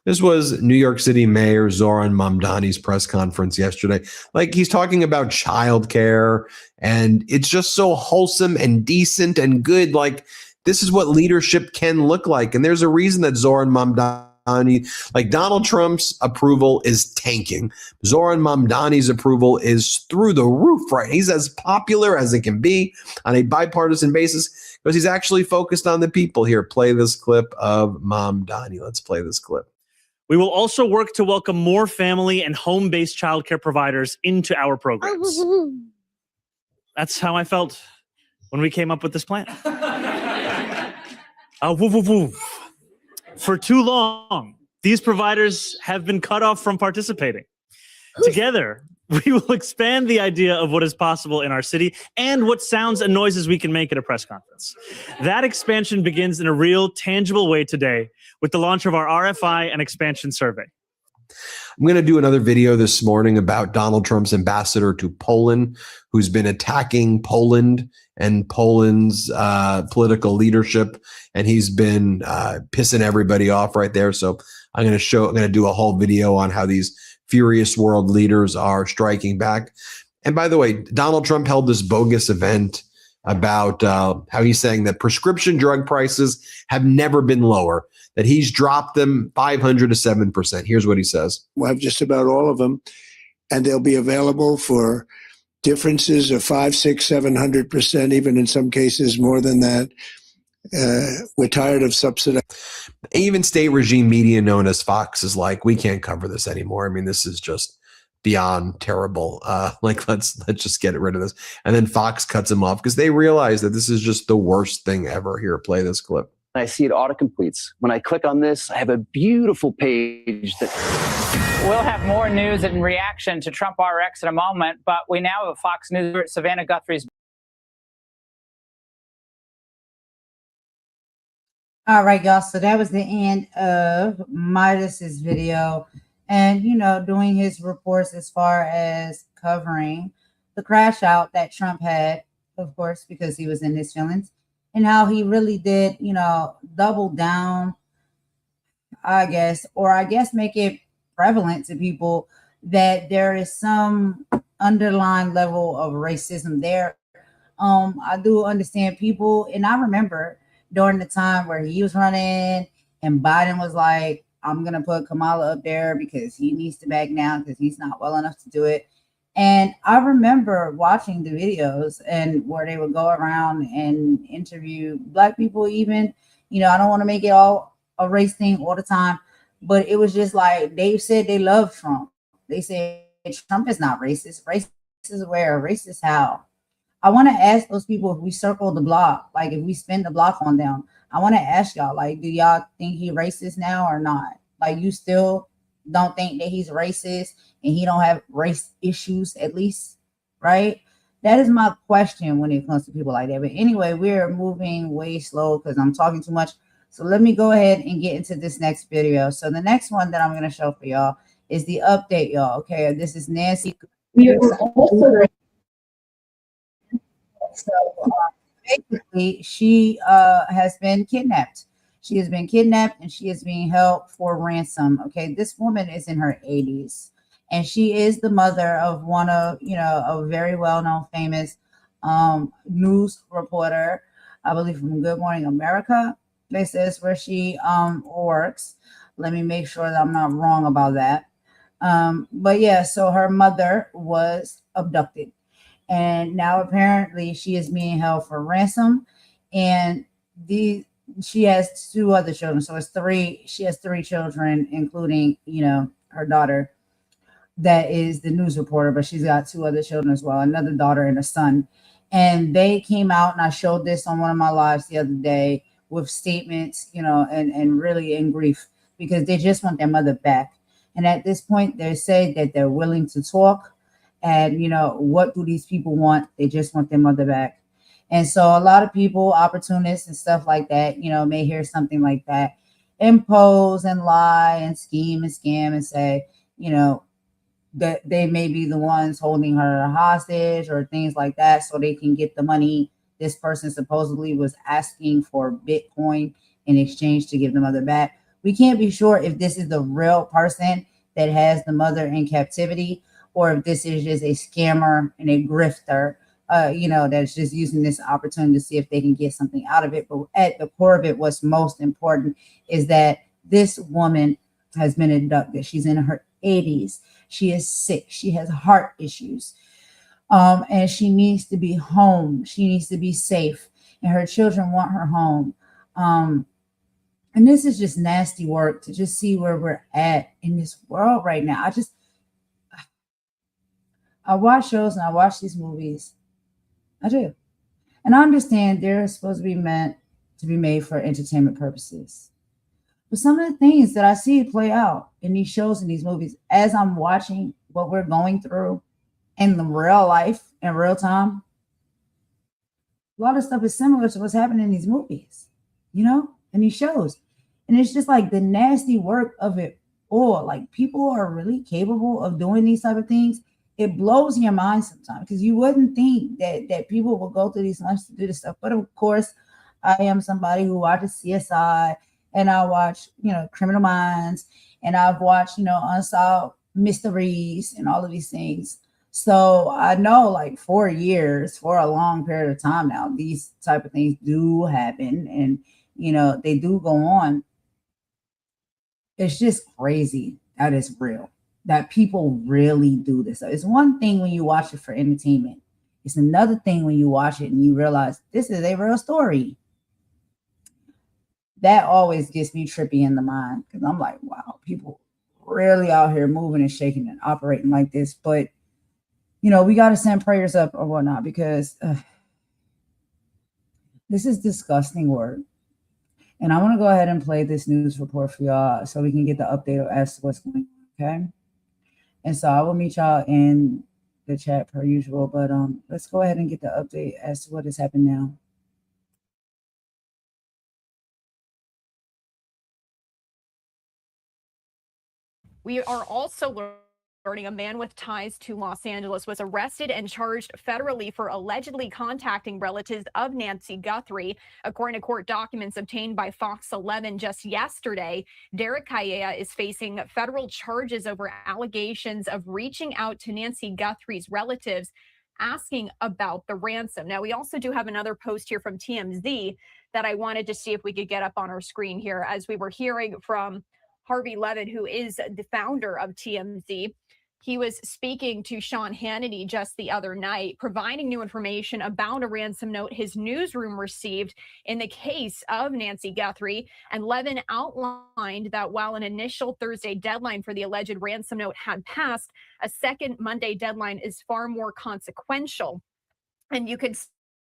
this was New York City Mayor Zoran Mamdani's press conference yesterday. Like, he's talking about childcare, and it's just so wholesome and decent and good. Like, this is what leadership can look like. And there's a reason that Zoran Mamdani, like, Donald Trump's approval is tanking. Zoran Mamdani's approval is through the roof, right? He's as popular as it can be on a bipartisan basis because he's actually focused on the people. Here, play this clip of Mamdani. Let's play this clip. We will also work to welcome more family and home-based childcare providers into our programs. That's how I felt when we came up with this plan. For too long, these providers have been cut off from participating. Together, we will expand the idea of what is possible in our city and what sounds and noises we can make at a press conference. That expansion begins in a real, tangible way today with the launch of our RFI and expansion survey. I'm going to do another video this morning about Donald Trump's ambassador to Poland, who's been attacking Poland and Poland's political leadership, and he's been pissing everybody off right there. So I'm going to do a whole video on how these furious world leaders are striking back. And by the way, Donald Trump held this bogus event about how he's saying that prescription drug prices have never been lower, that he's dropped them 500 to 7%. Here's what he says. We'll have just about all of them, and they'll be available for differences of 500, 600, 700%, even in some cases more than that. We're tired of subsidizing. Even state regime media known as Fox is like, we can't cover this anymore. I mean, this is just beyond terrible. Let's just get rid of this. And then Fox cuts him off because they realize that this is just the worst thing ever. Here, play this clip. I see it auto-completes. When I click on this, I have a beautiful page that... We'll have more news in reaction to Trump RX in a moment, but we now have a Fox News Savannah Guthrie's. All right, y'all. So that was the end of Midas's video, and doing his reports as far as covering the crash out that Trump had, of course, because he was in his feelings, and how he really did, double down, I guess make it prevalent to people that there is some underlying level of racism there. I do understand people, and I remember during the time where he was running and Biden was like, I'm going to put Kamala up there because he needs to back down because he's not well enough to do it. And I remember watching the videos and where they would go around and interview Black people even. I don't want to make it all a race thing all the time, but it was just like they said they love Trump. They said Trump is not racist. Racist is where, racist how. I want to ask those people if we circle the block, like if we spin the block on them, I want to ask y'all, like, do y'all think he racist now or not? Like, you still don't think that he's racist and he don't have race issues at least, right? That is my question when it comes to people like that. But anyway, we're moving way slow because I'm talking too much. So let me go ahead and get into this next video. So the next one that I'm going to show for y'all is the update, y'all. Okay, this is Nancy. So basically, she has been kidnapped. She has been kidnapped and she is being held for ransom. Okay, this woman is in her 80s, and she is the mother of one of a very well-known, famous news reporter, I believe from Good Morning America. This is where she works. Let me make sure that I'm not wrong about that. But yeah, so her mother was abducted. And now apparently she is being held for ransom, and she has two other children. So it's three. She has three children, including, her daughter that is the news reporter, but she's got two other children as well, another daughter and a son. And they came out, and I showed this on one of my lives the other day with statements, and really in grief because they just want their mother back. And at this point, they say that they're willing to talk. And, what do these people want? They just want their mother back. And so a lot of people, opportunists and stuff like that, may hear something like that, impose and lie and scheme and scam and say, that they may be the ones holding her hostage or things like that so they can get the money. This person supposedly was asking for Bitcoin in exchange to give the mother back. We can't be sure if this is the real person that has the mother in captivity or if this is just a scammer and a grifter, that's just using this opportunity to see if they can get something out of it. But at the core of it, what's most important is that this woman has been abducted. She's in her 80s. She is sick. She has heart issues. And she needs to be home. She needs to be safe. And her children want her home. And this is just nasty work to just see where we're at in this world right now. I watch shows and I watch these movies. I do. And I understand they're supposed to be meant to be made for entertainment purposes. But some of the things that I see play out in these shows and these movies, as I'm watching what we're going through in the real life, in real time, a lot of stuff is similar to what's happening in these movies, and these shows. And it's just like the nasty work of it all. Like people are really capable of doing these type of things. It blows your mind sometimes because you wouldn't think that people will go through these lengths to do this stuff. But of course, I am somebody who watches CSI and I watch, Criminal Minds, and I've watched, Unsolved Mysteries and all of these things. So I know like for years, for a long period of time now, these type of things do happen and, they do go on. It's just crazy. That is real. That people really do this. So it's one thing when you watch it for entertainment. It's another thing when you watch it and you realize this is a real story. That always gets me trippy in the mind because I'm like, wow, people really out here moving and shaking and operating like this. But, we got to send prayers up or whatnot because this is disgusting work. And I want to go ahead and play this news report for y'all so we can get the update as to what's going on, okay? And so I will meet y'all in the chat per usual, but let's go ahead and get the update as to what has happened now. We are also learning a man with ties to Los Angeles was arrested and charged federally for allegedly contacting relatives of Nancy Guthrie. According to court documents obtained by Fox 11 just yesterday, Derek Calleja is facing federal charges over allegations of reaching out to Nancy Guthrie's relatives asking about the ransom. Now, we also do have another post here from TMZ that I wanted to see if we could get up on our screen here as we were hearing from Harvey Levin, who is the founder of TMZ. He was speaking to Sean Hannity just the other night, providing new information about a ransom note his newsroom received in the case of Nancy Guthrie. And Levin outlined that while an initial Thursday deadline for the alleged ransom note had passed, a second Monday deadline is far more consequential. And you could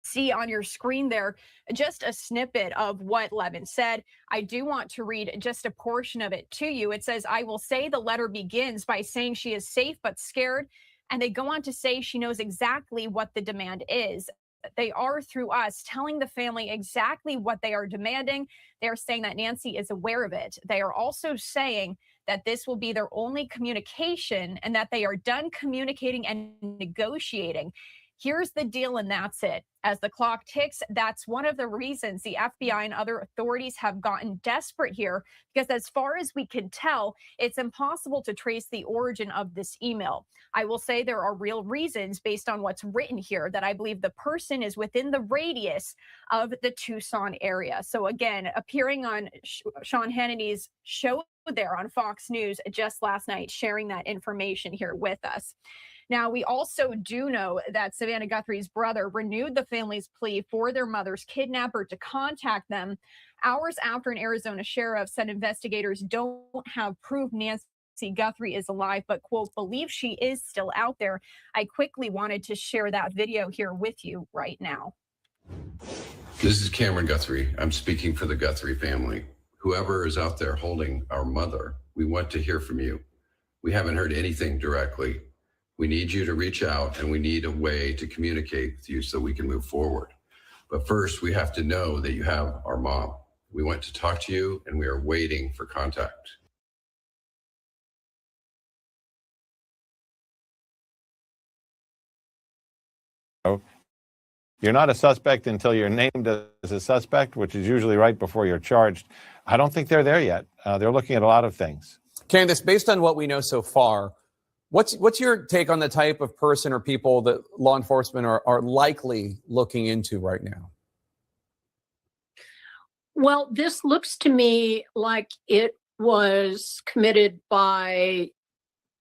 see on your screen there just a snippet of what Levin said. I do want to read just a portion of it to you. It says, I will say the letter begins by saying she is safe but scared. And they go on to say she knows exactly what the demand is. They are, through us, telling the family exactly what they are demanding. They are saying that Nancy is aware of it. They are also saying that this will be their only communication and that they are done communicating and negotiating. Here's the deal, and that's it. As the clock ticks, that's one of the reasons the FBI and other authorities have gotten desperate here, because as far as we can tell, it's impossible to trace the origin of this email. I will say there are real reasons based on what's written here that I believe the person is within the radius of the Tucson area. So again, appearing on Sean Hannity's show there on Fox News just last night, sharing that information here with us. Now, we also do know that Savannah Guthrie's brother renewed the family's plea for their mother's kidnapper to contact them hours after an Arizona sheriff said investigators don't have proof Nancy Guthrie is alive, but, quote, believes she is still out there. I quickly wanted to share that video here with you right now. This is Cameron Guthrie. I'm speaking for the Guthrie family. Whoever is out there holding our mother, we want to hear from you. We haven't heard anything directly. We need you to reach out, and we need a way to communicate with you so we can move forward. But first, we have to know that you have our mom. We want to talk to you, and we are waiting for contact. You're not a suspect until you're named as a suspect, which is usually right before you're charged. I don't think they're there yet. They're looking at a lot of things. Candace, based on what we know so far, what's your take on the type of person or people that law enforcement are likely looking into right now? Well, this looks to me like it was committed by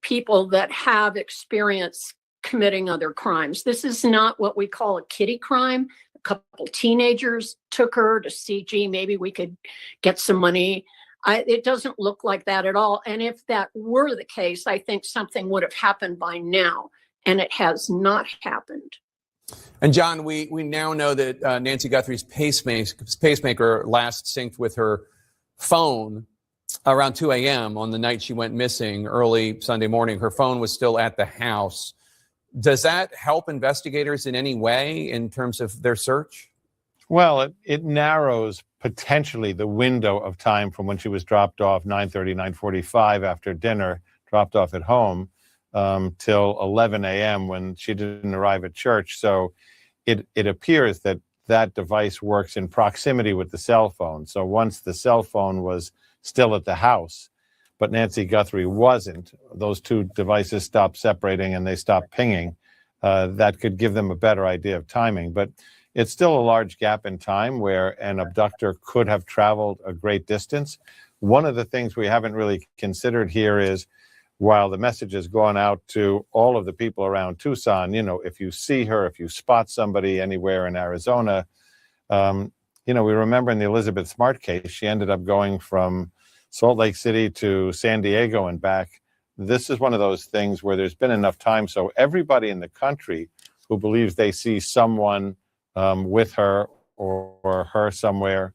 people that have experience committing other crimes. This is not what we call a kiddie crime. A couple teenagers took her to see, gee, maybe we could get some money. It doesn't look like that at all. And if that were the case, I think something would have happened by now, and it has not happened. And John, we now know that Nancy Guthrie's pacemaker last synced with her phone around 2 a.m. on the night she went missing early Sunday morning. Her phone was still at the house. Does that help investigators in any way in terms of their search? Well, it narrows potentially the window of time from when she was dropped off 9:30, 9:45 after dinner, dropped off at home, till 11 a.m. when she didn't arrive at church. So it appears that that device works in proximity with the cell phone. So once the cell phone was still at the house, but Nancy Guthrie wasn't, those two devices stopped separating and they stopped pinging. That could give them a better idea of timing. But it's still a large gap in time where an abductor could have traveled a great distance. One of the things we haven't really considered here is, while the message has gone out to all of the people around Tucson, if you see her, if you spot somebody anywhere in Arizona, we remember in the Elizabeth Smart case, she ended up going from Salt Lake City to San Diego and back. This is one of those things where there's been enough time. So everybody in the country who believes they see someone with her or her somewhere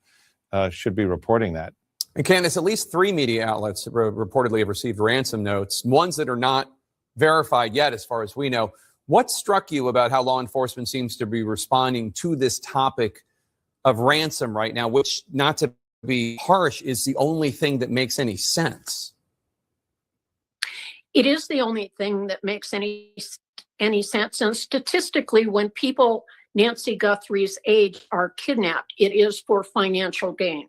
should be reporting that. And Candace, at least 3 media outlets reportedly have received ransom notes, ones that are not verified yet, as far as we know. What struck you about how law enforcement seems to be responding to this topic of ransom right now, which, not to be harsh, is the only thing that makes any sense? It is the only thing that makes any sense. And statistically, when people Nancy Guthrie's age are kidnapped, it is for financial gain.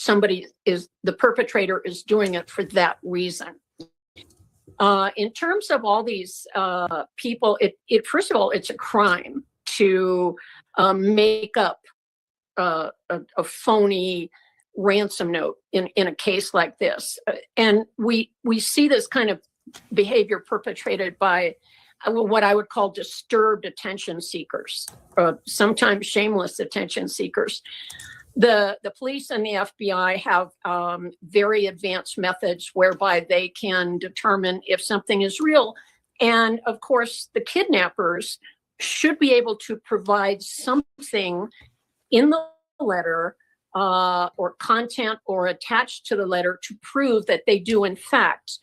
The perpetrator is doing it for that reason. In terms of all these people, first of all, it's a crime to make up a phony ransom note in a case like this. And we see this kind of behavior perpetrated by what I would call disturbed attention seekers, sometimes shameless attention seekers. The police and the FBI have very advanced methods whereby they can determine if something is real. And of course, the kidnappers should be able to provide something in the letter or content or attached to the letter to prove that they do, in fact,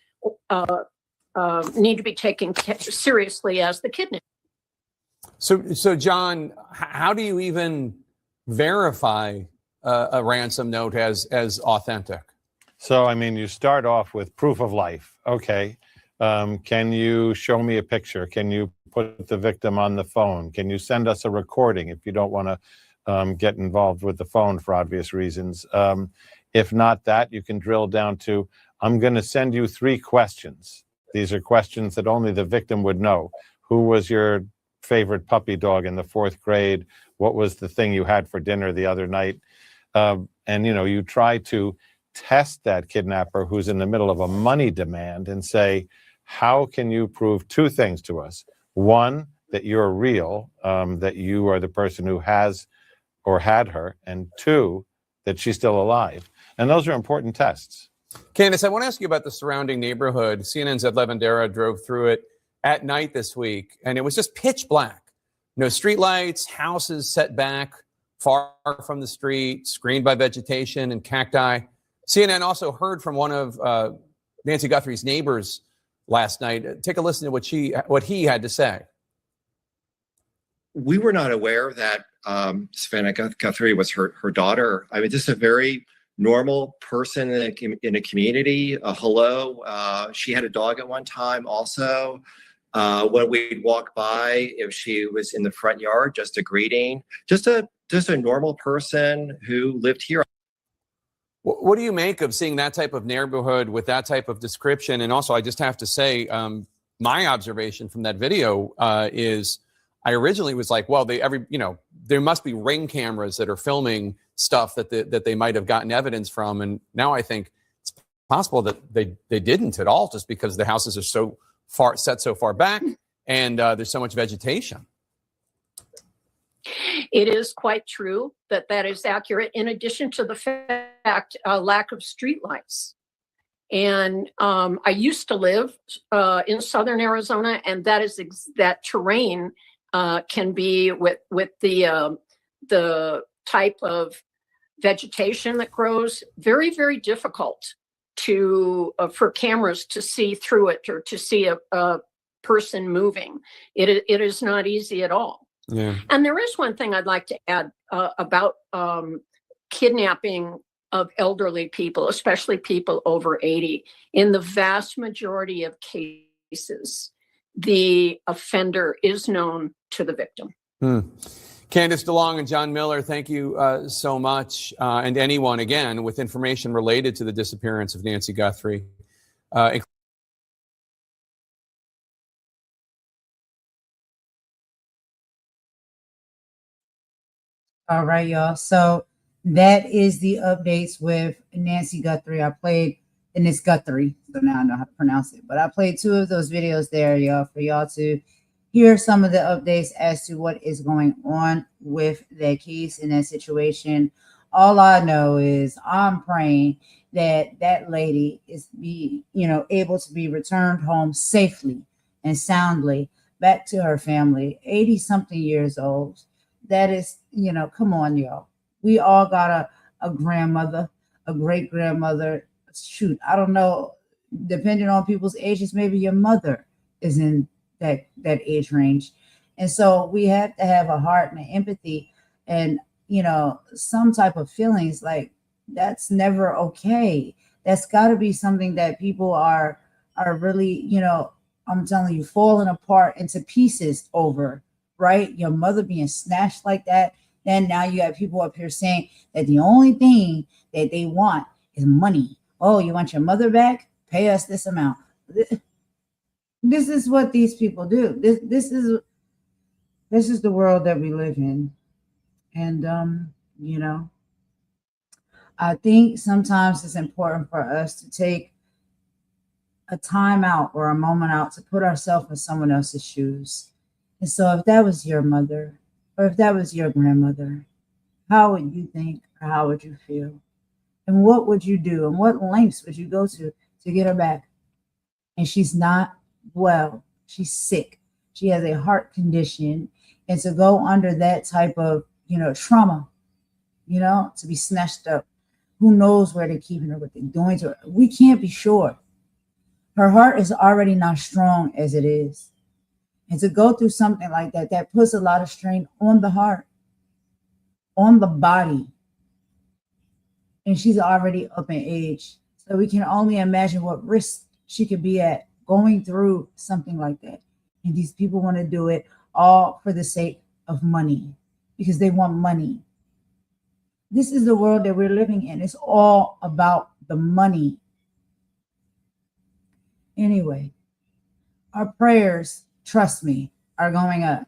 need to be taken seriously as the kidnapper. So John, how do you even verify a ransom note as authentic? So, you start off with proof of life. Okay. Can you show me a picture? Can you put the victim on the phone? Can you send us a recording if you don't want to get involved with the phone for obvious reasons? If not that, you can drill down to, I'm going to send you 3 questions. These are questions that only the victim would know. Who was your favorite puppy dog in the 4th grade? What was the thing you had for dinner the other night? And you try to test that kidnapper who's in the middle of a money demand and say, how can you prove 2 things to us? 1, that you're real, that you are the person who has or had her, and 2, that she's still alive. And those are important tests. Candace, I want to ask you about the surrounding neighborhood. CNN's Ed Levendera drove through it at night this week, and it was just pitch black. No streetlights, houses set back far from the street, screened by vegetation and cacti. CNN also heard from one of Nancy Guthrie's neighbors last night. Take a listen to what he had to say. We were not aware that Savannah Guthrie was her daughter. I mean, this is a very normal person in a community. Hello. She had a dog at one time also. When we'd walk by, if she was in the front yard, just a greeting, just a normal person who lived here. What do you make of seeing that type of neighborhood with that type of description? And also, I just have to say, my observation from that video is I originally was like, well, there must be Ring cameras that are filming stuff that they might have gotten evidence from. And now I think it's possible that they didn't at all, just because the houses are set so far back and there's so much vegetation. It is quite true that is accurate, in addition to the fact lack of streetlights. And I used to live in southern Arizona, and that terrain can be with the type of vegetation that grows very, very difficult for cameras to see through it or to see a person moving. It is not easy at all. Yeah. And there is one thing I'd like to add about kidnapping of elderly people, especially people over 80. In the vast majority of cases, the offender is known to the victim. Candace DeLong and John Miller, thank you so much. And anyone, again, with information related to the disappearance of Nancy Guthrie. All right, y'all. So that is the updates with Nancy Guthrie. I played, and it's Guthrie, so now I know how to pronounce it. But I played 2 of those videos there, y'all, for y'all to hear some of the updates as to what is going on with that case and that situation. All I know is I'm praying that that lady is able to be returned home safely and soundly back to her family. 80-something years old. That is, come on, y'all. We all got a grandmother, a great grandmother. Shoot, I don't know. Depending on people's ages, maybe your mother is in that age range. And so we have to have a heart and an empathy and, some type of feelings like that's never okay. That's got to be something that people are really, I'm telling you, falling apart into pieces over. Right? Your mother being snatched like that. Then now you have people up here saying that the only thing that they want is money. Oh, you want your mother back? Pay us this amount. This is what these people do. This is the world that we live in. And I think sometimes it's important for us to take a time out or a moment out to put ourselves in someone else's shoes. And so if that was your mother or if that was your grandmother, how would you think or how would you feel? And what would you do? And what lengths would you go to get her back? And she's not well. She's sick. She has a heart condition. And to go under that type of, trauma, to be snatched up, who knows where they're keeping her, what they're doing to her. We can't be sure. Her heart is already not strong as it is. And to go through something like that puts a lot of strain on the heart, on the body. And she's already up in age. So we can only imagine what risk she could be at going through something like that. And these people want to do it all for the sake of money, because they want money. This is the world that we're living in. It's all about the money. Anyway, our prayers, trust me, are going up,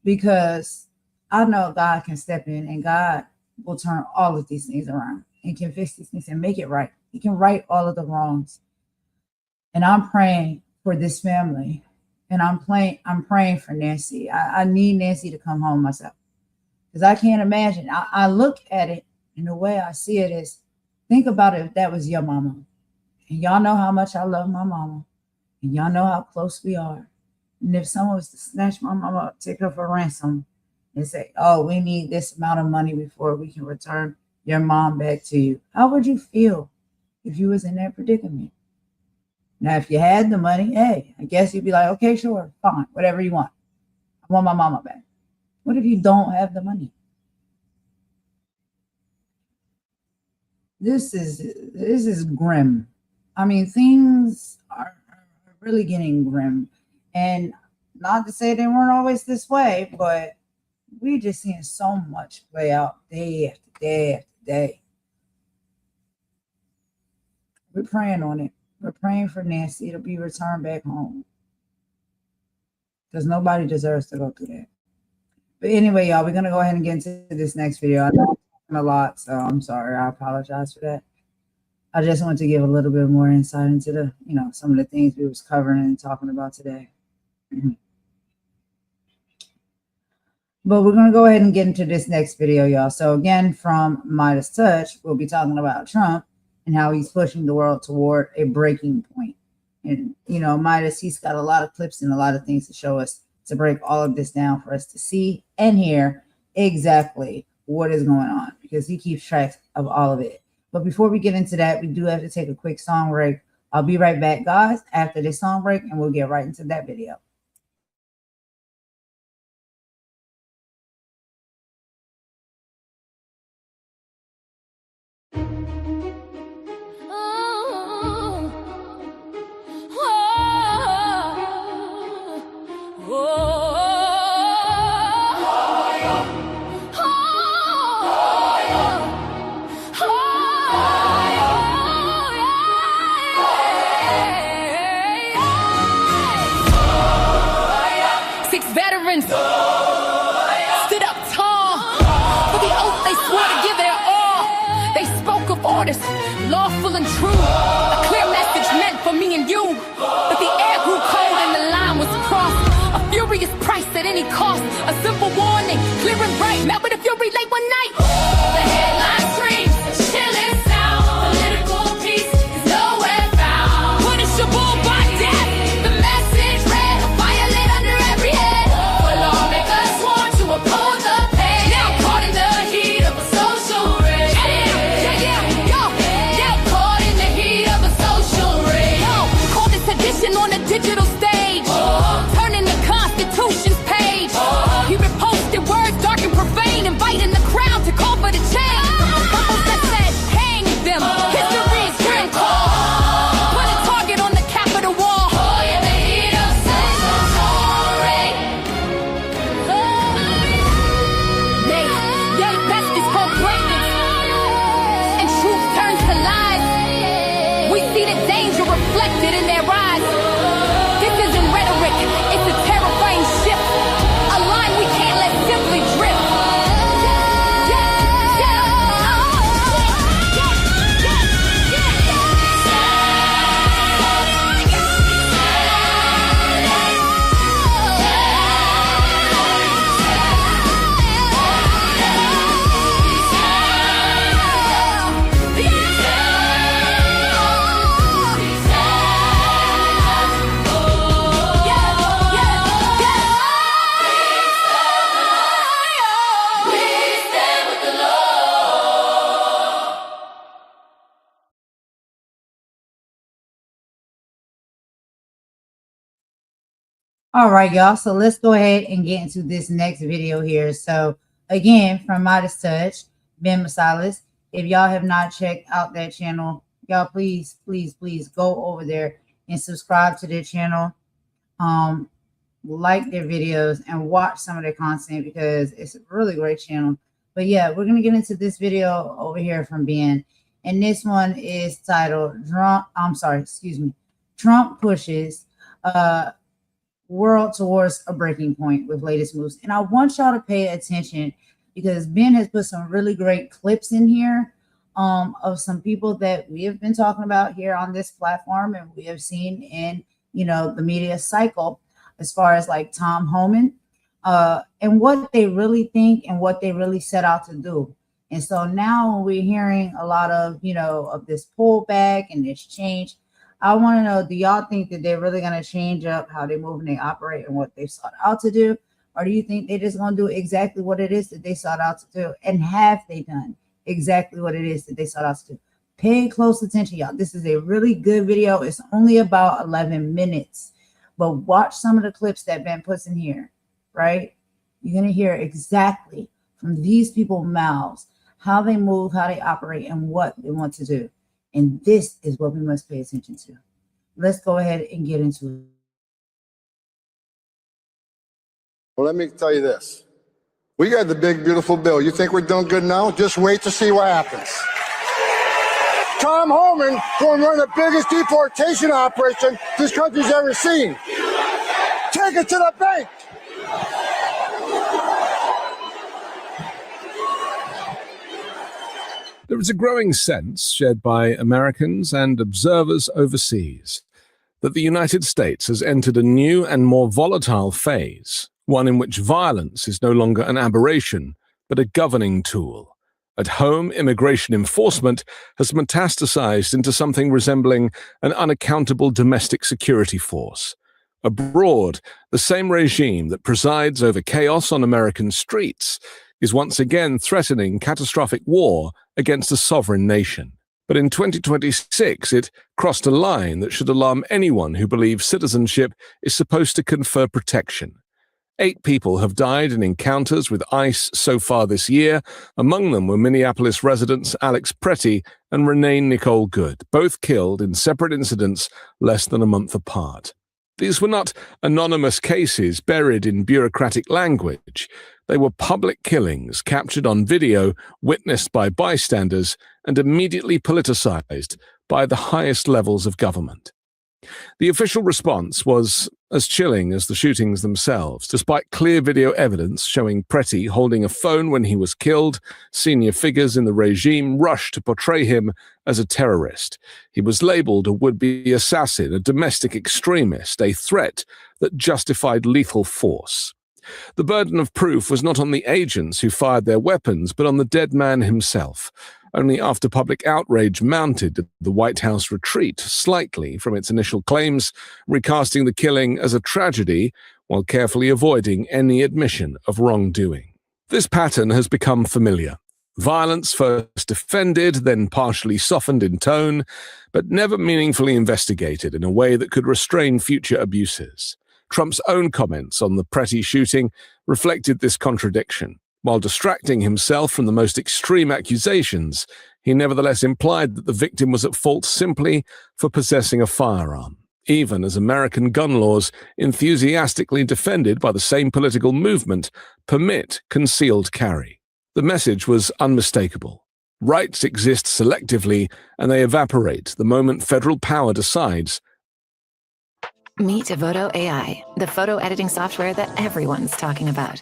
because I know God can step in and God will turn all of these things around and can fix these things and make it right. He can right all of the wrongs. And I'm praying for this family, and I'm praying for Nancy. I need Nancy to come home myself, because I can't imagine. I look at it, and the way I see it is, think about it if that was your mama And y'all know how much I love my mama. And y'all know how close we are. And if someone was to snatch my mama up, take her for ransom, and say, oh, we need this amount of money before we can return your mom back to you, how would you feel if you was in that predicament? Now, if you had the money, hey, I guess you'd be like, okay, sure, fine, whatever you want. I want my mama back. What if you don't have the money? This is grim. I mean, things are really getting grim. And not to say they weren't always this way, but we're just seeing so much play out day after day after day. We're praying on it. We're praying for Nancy to be returned back home. Because nobody deserves to go through that. But anyway, y'all, we're going to go ahead and get into this next video. I know I'm talking a lot, so I'm sorry. I apologize for that. I just want to give a little bit more insight into the, some of the things we was covering and talking about today. But we're going to go ahead and get into this next video, y'all. So again, from Midas Touch, we'll be talking about Trump and how he's pushing the world toward a breaking point. And, Midas, he's got a lot of clips and a lot of things to show us to break all of this down for us to see and hear exactly what is going on, because he keeps track of all of it. But before we get into that, we do have to take a quick song break. I'll be right back, guys, after this song break, and we'll get right into that video. Lawful and true, a clear message meant for me and you. But the air grew cold and the line was crossed. A furious price at any cost. A simple warning, clear and bright. Met with a fury late one night. The headline screams, a chilling sound. Political peace is nowhere found. Punishable by death. The message read, a fire lit under every head. For lawmakers sworn to oppose the pain. Now caught in the heat of a social rage. On a digital stage, turning the Constitution's page. He reposted words dark and profane, inviting the crowd to call for the change. Bubbles that said, hang them. History is grim call. Put a target on the Capitol wall. In the heat of that's this whole greatness. And truth turns to lies. We see the danger reflected in their eyes. It's a terrifying shift, a line we can't let simply drift. All right, y'all. So let's go ahead and get into this next video here. So again, from Midas Touch, Ben Masalis. If y'all have not checked out that channel, y'all please go over there and subscribe to their channel. Like their videos and watch some of their content because it's a really great channel. But yeah, we're gonna get into this video over here from Ben, and this one is titled Trump pushes world towards a breaking point with latest moves. And I want y'all to pay attention because Ben has put some really great clips in here of some people that we have been talking about here on this platform and we have seen in the media cycle, as far as like Tom Homan and what they really think and what they really set out to do. And so now when we're hearing a lot of, of this pullback and this change, I want to know, do y'all think that they're really going to change up how they move and they operate and what they sought out to do? Or do you think they're just going to do exactly what it is that they sought out to do? And have they done exactly what it is that they sought out to do? Pay close attention, y'all. This is a really good video. It's only about 11 minutes. But watch some of the clips that Ben puts in here, right? You're going to hear exactly from these people's mouths how they move, how they operate, and what they want to do. And this is what we must pay attention to. Let's go ahead and get into it. Well, let me tell you this. We got the big, beautiful bill. You think we're doing good now? Just wait to see what happens. Tom Homan going to run the biggest deportation operation this country's ever seen. Take it to the bank. There is a growing sense, shared by Americans and observers overseas, that the United States has entered a new and more volatile phase, one in which violence is no longer an aberration, but a governing tool. At home, immigration enforcement has metastasized into something resembling an unaccountable domestic security force. Abroad, the same regime that presides over chaos on American streets is once again threatening catastrophic war against a sovereign nation. But in 2026, it crossed a line that should alarm anyone who believes citizenship is supposed to confer protection. 8 people have died in encounters with ICE so far this year. Among them were Minneapolis residents Alex Pretty and Renee Nicole Good, both killed in separate incidents less than a month apart. These were not anonymous cases buried in bureaucratic language. They were public killings captured on video, witnessed by bystanders, and immediately politicized by the highest levels of government. The official response was as chilling as the shootings themselves. Despite clear video evidence showing Pretty holding a phone when he was killed, senior figures in the regime rushed to portray him as a terrorist. He was labeled a would-be assassin, a domestic extremist, a threat that justified lethal force. The burden of proof was not on the agents who fired their weapons, but on the dead man himself. Only after public outrage mounted did the White House retreat slightly from its initial claims, recasting the killing as a tragedy while carefully avoiding any admission of wrongdoing. This pattern has become familiar. Violence first defended, then partially softened in tone, but never meaningfully investigated in a way that could restrain future abuses. Trump's own comments on the Pretty shooting reflected this contradiction. While distracting himself from the most extreme accusations, he nevertheless implied that the victim was at fault simply for possessing a firearm, even as American gun laws, enthusiastically defended by the same political movement, permit concealed carry. The message was unmistakable. Rights exist selectively, and they evaporate the moment federal power decides. Meet Voto AI, the photo editing software that everyone's talking about.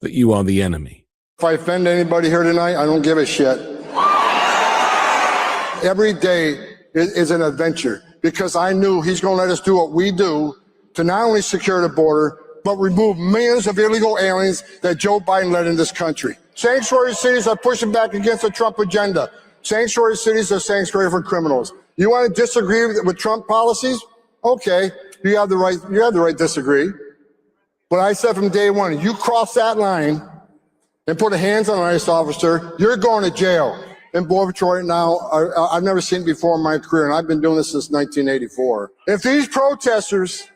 That you are the enemy. If I offend anybody here tonight, I don't give a shit. Every day is an adventure because I knew he's going to let us do what we do to not only secure the border, but remove millions of illegal aliens that Joe Biden led in this country. Sanctuary cities are pushing back against the Trump agenda. Sanctuary cities are sanctuary for criminals. You want to disagree with Trump policies? Okay, you have the right to disagree. But I said from day one, you cross that line and put a hands on an ICE officer, you're going to jail. In Border Patrol right now, I've never seen it before in my career, and I've been doing this since 1984. If these protesters,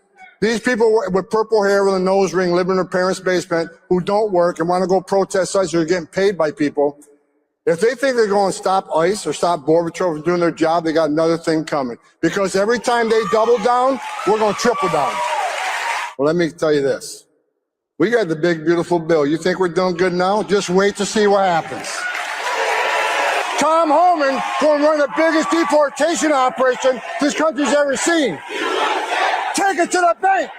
these people with purple hair with a nose ring, live in their parents' basement, who don't work and want to go protest sites who are getting paid by people, if they think they're going to stop ICE or stop Border Patrol from doing their job, they got another thing coming. Because every time they double down, we're going to triple down. Well, let me tell you this. We got the big, beautiful bill. You think we're doing good now? Just wait to see what happens. Tom Homan going to run the biggest deportation operation this country's ever seen. Take it to the bank.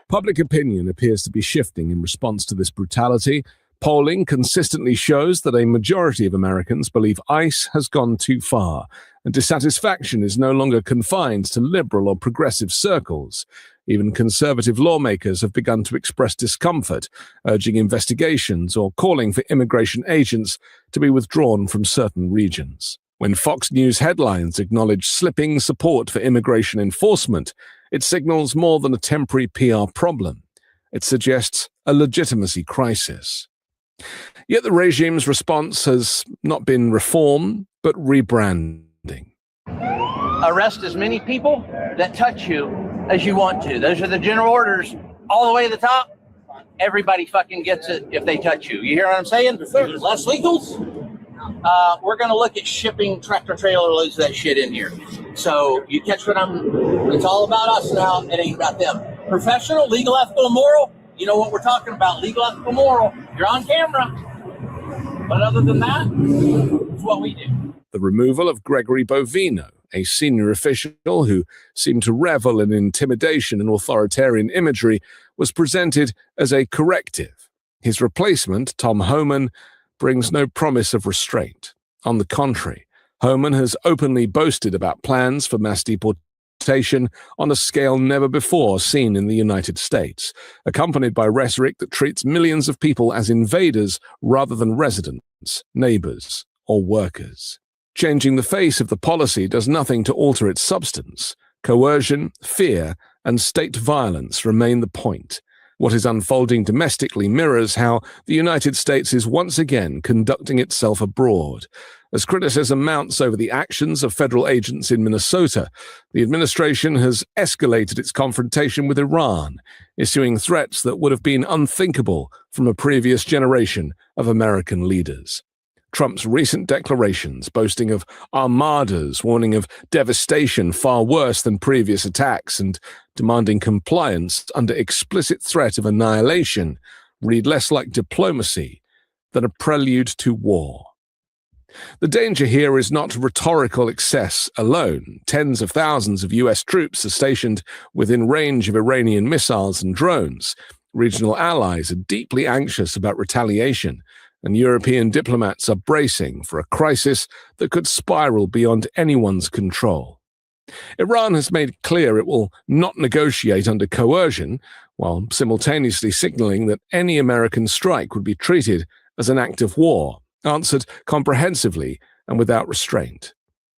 Public opinion appears to be shifting in response to this brutality. Polling consistently shows that a majority of Americans believe ICE has gone too far, and dissatisfaction is no longer confined to liberal or progressive circles. Even conservative lawmakers have begun to express discomfort, urging investigations or calling for immigration agents to be withdrawn from certain regions. When Fox News headlines acknowledge slipping support for immigration enforcement, it signals more than a temporary PR problem. It suggests a legitimacy crisis. Yet the regime's response has not been reform, but rebranding. Arrest as many people that touch you as you want to. Those are the general orders all the way to the top. Everybody fucking gets it if they touch you. You hear what I'm saying? Less legals. We're going to look at shipping tractor trailer loads of that shit in here. So you catch what it's all about us now. It ain't about them. Professional, legal, ethical, and moral. You know what we're talking about. Legal, ethical, moral. You're on camera. But other than that, it's what we do. The removal of Gregory Bovino, a senior official who seemed to revel in intimidation and authoritarian imagery, was presented as a corrective. His replacement, Tom Homan, brings no promise of restraint. On the contrary, Homan has openly boasted about plans for mass deportation on a scale never before seen in the United States, accompanied by rhetoric that treats millions of people as invaders rather than residents, neighbors, or workers. Changing the face of the policy does nothing to alter its substance. Coercion, fear, and state violence remain the point. What is unfolding domestically mirrors how the United States is once again conducting itself abroad. As criticism mounts over the actions of federal agents in Minnesota, the administration has escalated its confrontation with Iran, issuing threats that would have been unthinkable from a previous generation of American leaders. Trump's recent declarations, boasting of armadas, warning of devastation far worse than previous attacks, and demanding compliance under explicit threat of annihilation, read less like diplomacy than a prelude to war. The danger here is not rhetorical excess alone. Tens of thousands of US troops are stationed within range of Iranian missiles and drones. Regional allies are deeply anxious about retaliation, and European diplomats are bracing for a crisis that could spiral beyond anyone's control. Iran has made clear it will not negotiate under coercion, while simultaneously signaling that any American strike would be treated as an act of war, answered comprehensively and without restraint.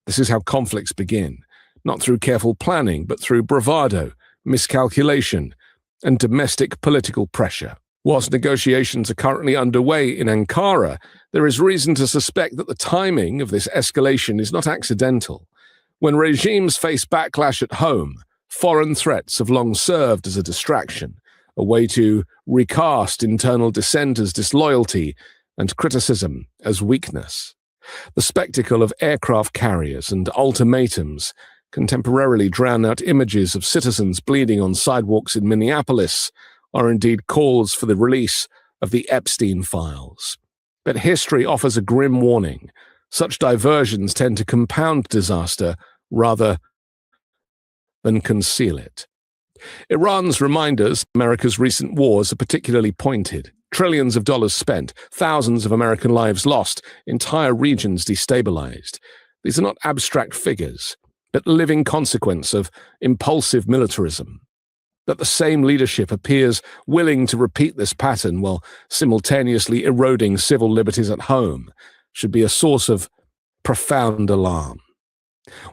This is how conflicts begin, not through careful planning, but through bravado, miscalculation, and domestic political pressure. Whilst negotiations are currently underway in Ankara, there is reason to suspect that the timing of this escalation is not accidental. When regimes face backlash at home, foreign threats have long served as a distraction, a way to recast internal dissent as disloyalty and criticism as weakness. The spectacle of aircraft carriers and ultimatums can temporarily drown out images of citizens bleeding on sidewalks in Minneapolis, are indeed calls for the release of the Epstein files. But history offers a grim warning. Such diversions tend to compound disaster rather than conceal it. Iran's reminders, America's recent wars, are particularly pointed. Trillions of dollars spent, thousands of American lives lost, entire regions destabilized. These are not abstract figures, but living consequence of impulsive militarism. That the same leadership appears willing to repeat this pattern while simultaneously eroding civil liberties at home should be a source of profound alarm.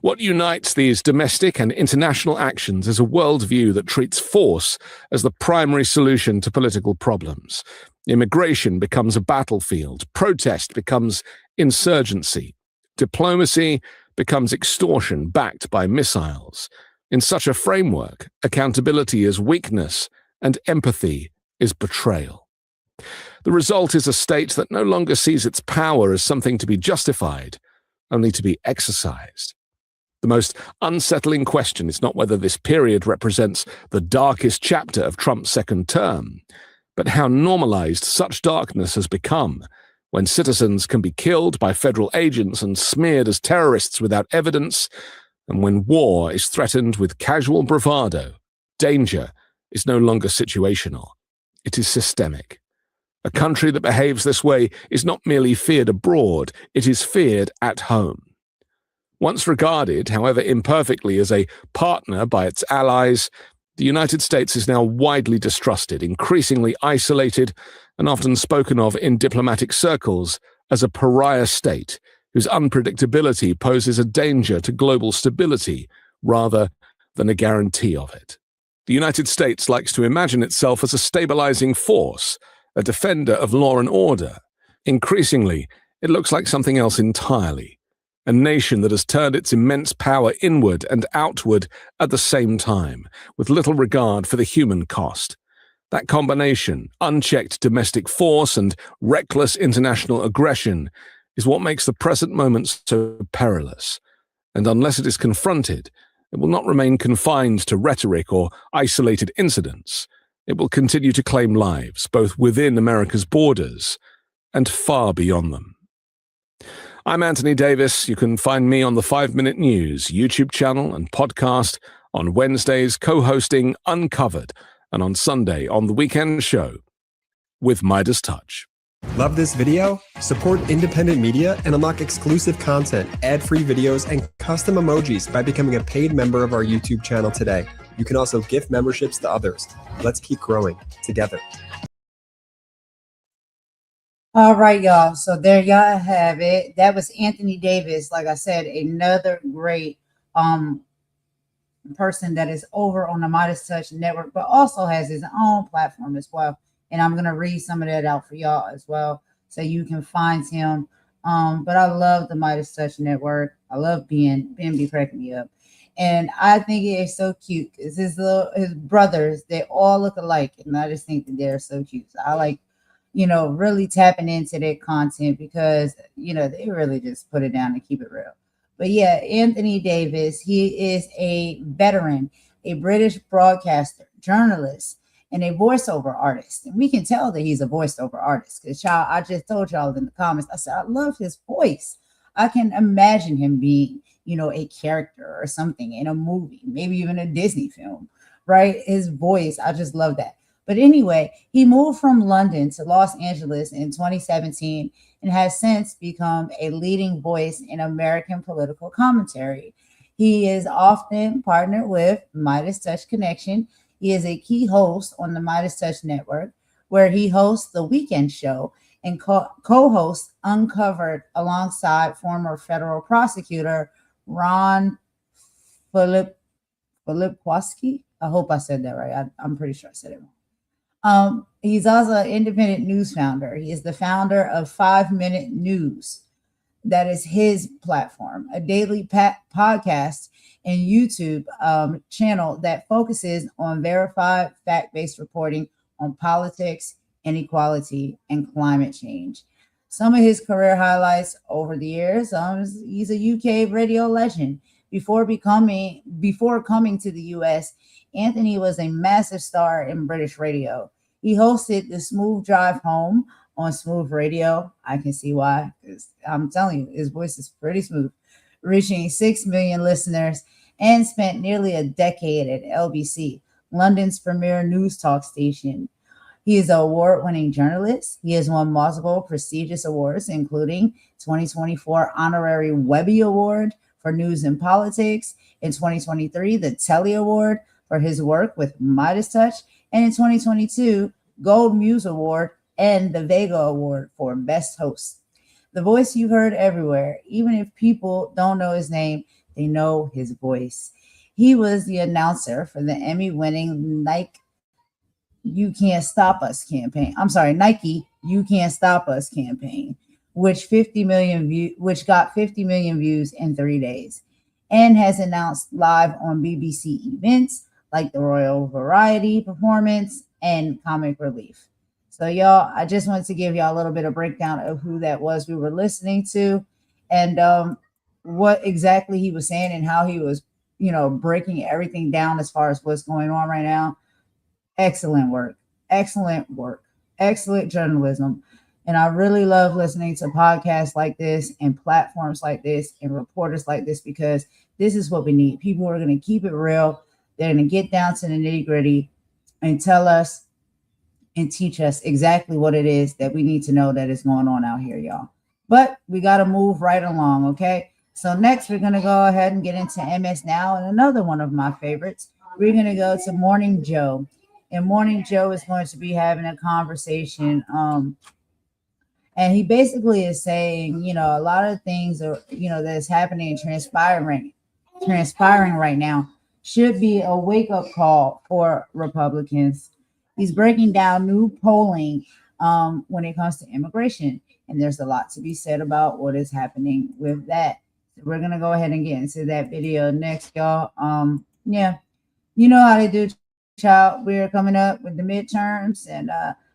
What unites these domestic and international actions is a worldview that treats force as the primary solution to political problems. Immigration becomes a battlefield, protest becomes insurgency, diplomacy becomes extortion backed by missiles. In such a framework, accountability is weakness and empathy is betrayal. The result is a state that no longer sees its power as something to be justified, only to be exercised. The most unsettling question is not whether this period represents the darkest chapter of Trump's second term, but how normalized such darkness has become when citizens can be killed by federal agents and smeared as terrorists without evidence, and when war is threatened with casual bravado. Danger is no longer situational. It is systemic. A country that behaves this way is not merely feared abroad, it is feared at home. Once regarded, however imperfectly, as a partner by its allies, The United States is now widely distrusted, increasingly isolated, and often spoken of in diplomatic circles as a pariah state whose unpredictability poses a danger to global stability rather than a guarantee of it. The United States likes to imagine itself as a stabilizing force, a defender of law and order. Increasingly, it looks like something else entirely. A nation that has turned its immense power inward and outward at the same time, with little regard for the human cost. That combination, unchecked domestic force and reckless international aggression, is what makes the present moment so perilous. And unless it is confronted, it will not remain confined to rhetoric or isolated incidents. It will continue to claim lives, both within America's borders and far beyond them. I'm Anthony Davis. You can find me on the 5 Minute News YouTube channel and podcast, on Wednesdays co-hosting Uncovered, and on Sunday on The Weekend Show with Midas Touch. Love this video? Support independent media and unlock exclusive content, ad-free videos, and custom emojis by becoming a paid member of our YouTube channel today. You can also gift memberships to others. Let's keep growing together. All right, y'all. So there y'all have it. That was Anthony Davis. Like I said, another great person that is over on the Midas Touch Network, but also has his own platform as well. And I'm gonna read some of that out for y'all as well, so you can find him. But I love the Midas Touch Network. I love Ben be cracking me up. And I think it is so cute because his brothers, they all look alike. And I just think that they're so cute. So I like, really tapping into their content because, they really just put it down and keep it real. But yeah, Anthony Davis, he is a veteran, a British broadcaster, journalist, and a voiceover artist. And we can tell that he's a voiceover artist because, y'all, I just told y'all in the comments, I said, I love his voice. I can imagine him being, a character or something in a movie, maybe even a Disney film, right? His voice, I just love that. But anyway, he moved from London to Los Angeles in 2017 and has since become a leading voice in American political commentary. He is often partnered with Midas Touch Connection. He is a key host on the Midas Touch Network, where he hosts The Weekend Show and co-hosts Uncovered alongside former federal prosecutor Ron Filipkowski. I hope I said that right. I'm pretty sure I said it wrong. He's also an independent news founder. He is the founder of 5 Minute News. That is his platform, a daily podcast and YouTube channel that focuses on verified fact-based reporting on politics, inequality, and climate change. Some of his career highlights over the years, he's a UK radio legend. Before coming to the US, Anthony was a massive star in British radio. He hosted the Smooth Drive Home on Smooth Radio. I can see why, because I'm telling you, his voice is pretty smooth, reaching 6 million listeners, and spent nearly a decade at LBC, London's premier news talk station. He is an award-winning journalist. He has won multiple prestigious awards, including 2024 Honorary Webby Award for News and Politics, in 2023 the Telly Award for his work with Midas Touch, and in 2022 Gold Muse Award and the Vega Award for Best Host. The voice you've heard everywhere. Even if people don't know his name, they know his voice. He was the announcer for the Emmy-winning Nike You Can't Stop Us campaign. Nike You Can't Stop Us campaign, which got 50 million views in 3 days, and has announced live on BBC events like the Royal Variety Performance and Comic Relief. So y'all, I just wanted to give y'all a little bit of breakdown of who that was we were listening to, and what exactly he was saying and how he was, breaking everything down as far as what's going on right now. Excellent work, excellent journalism. And I really love listening to podcasts like this and platforms like this and reporters like this, because this is what we need. People are going to keep it real. They're going to get down to the nitty gritty and tell us and teach us exactly what it is that we need to know that is going on out here, y'all. But we got to move right along, okay? So next, we're going to go ahead and get into MS Now, and another one of my favorites, we're going to go to Morning Joe. And Morning Joe is going to be having a conversation. And he basically is saying, you know, a lot of things are, you know, that's happening and transpiring right now should be a wake-up call for Republicans. He's breaking down new polling when it comes to immigration. And there's a lot to be said about what is happening with that. So we're going to go ahead and get into that video next, y'all. Yeah, you know how they do, child. We're coming up with the midterms, and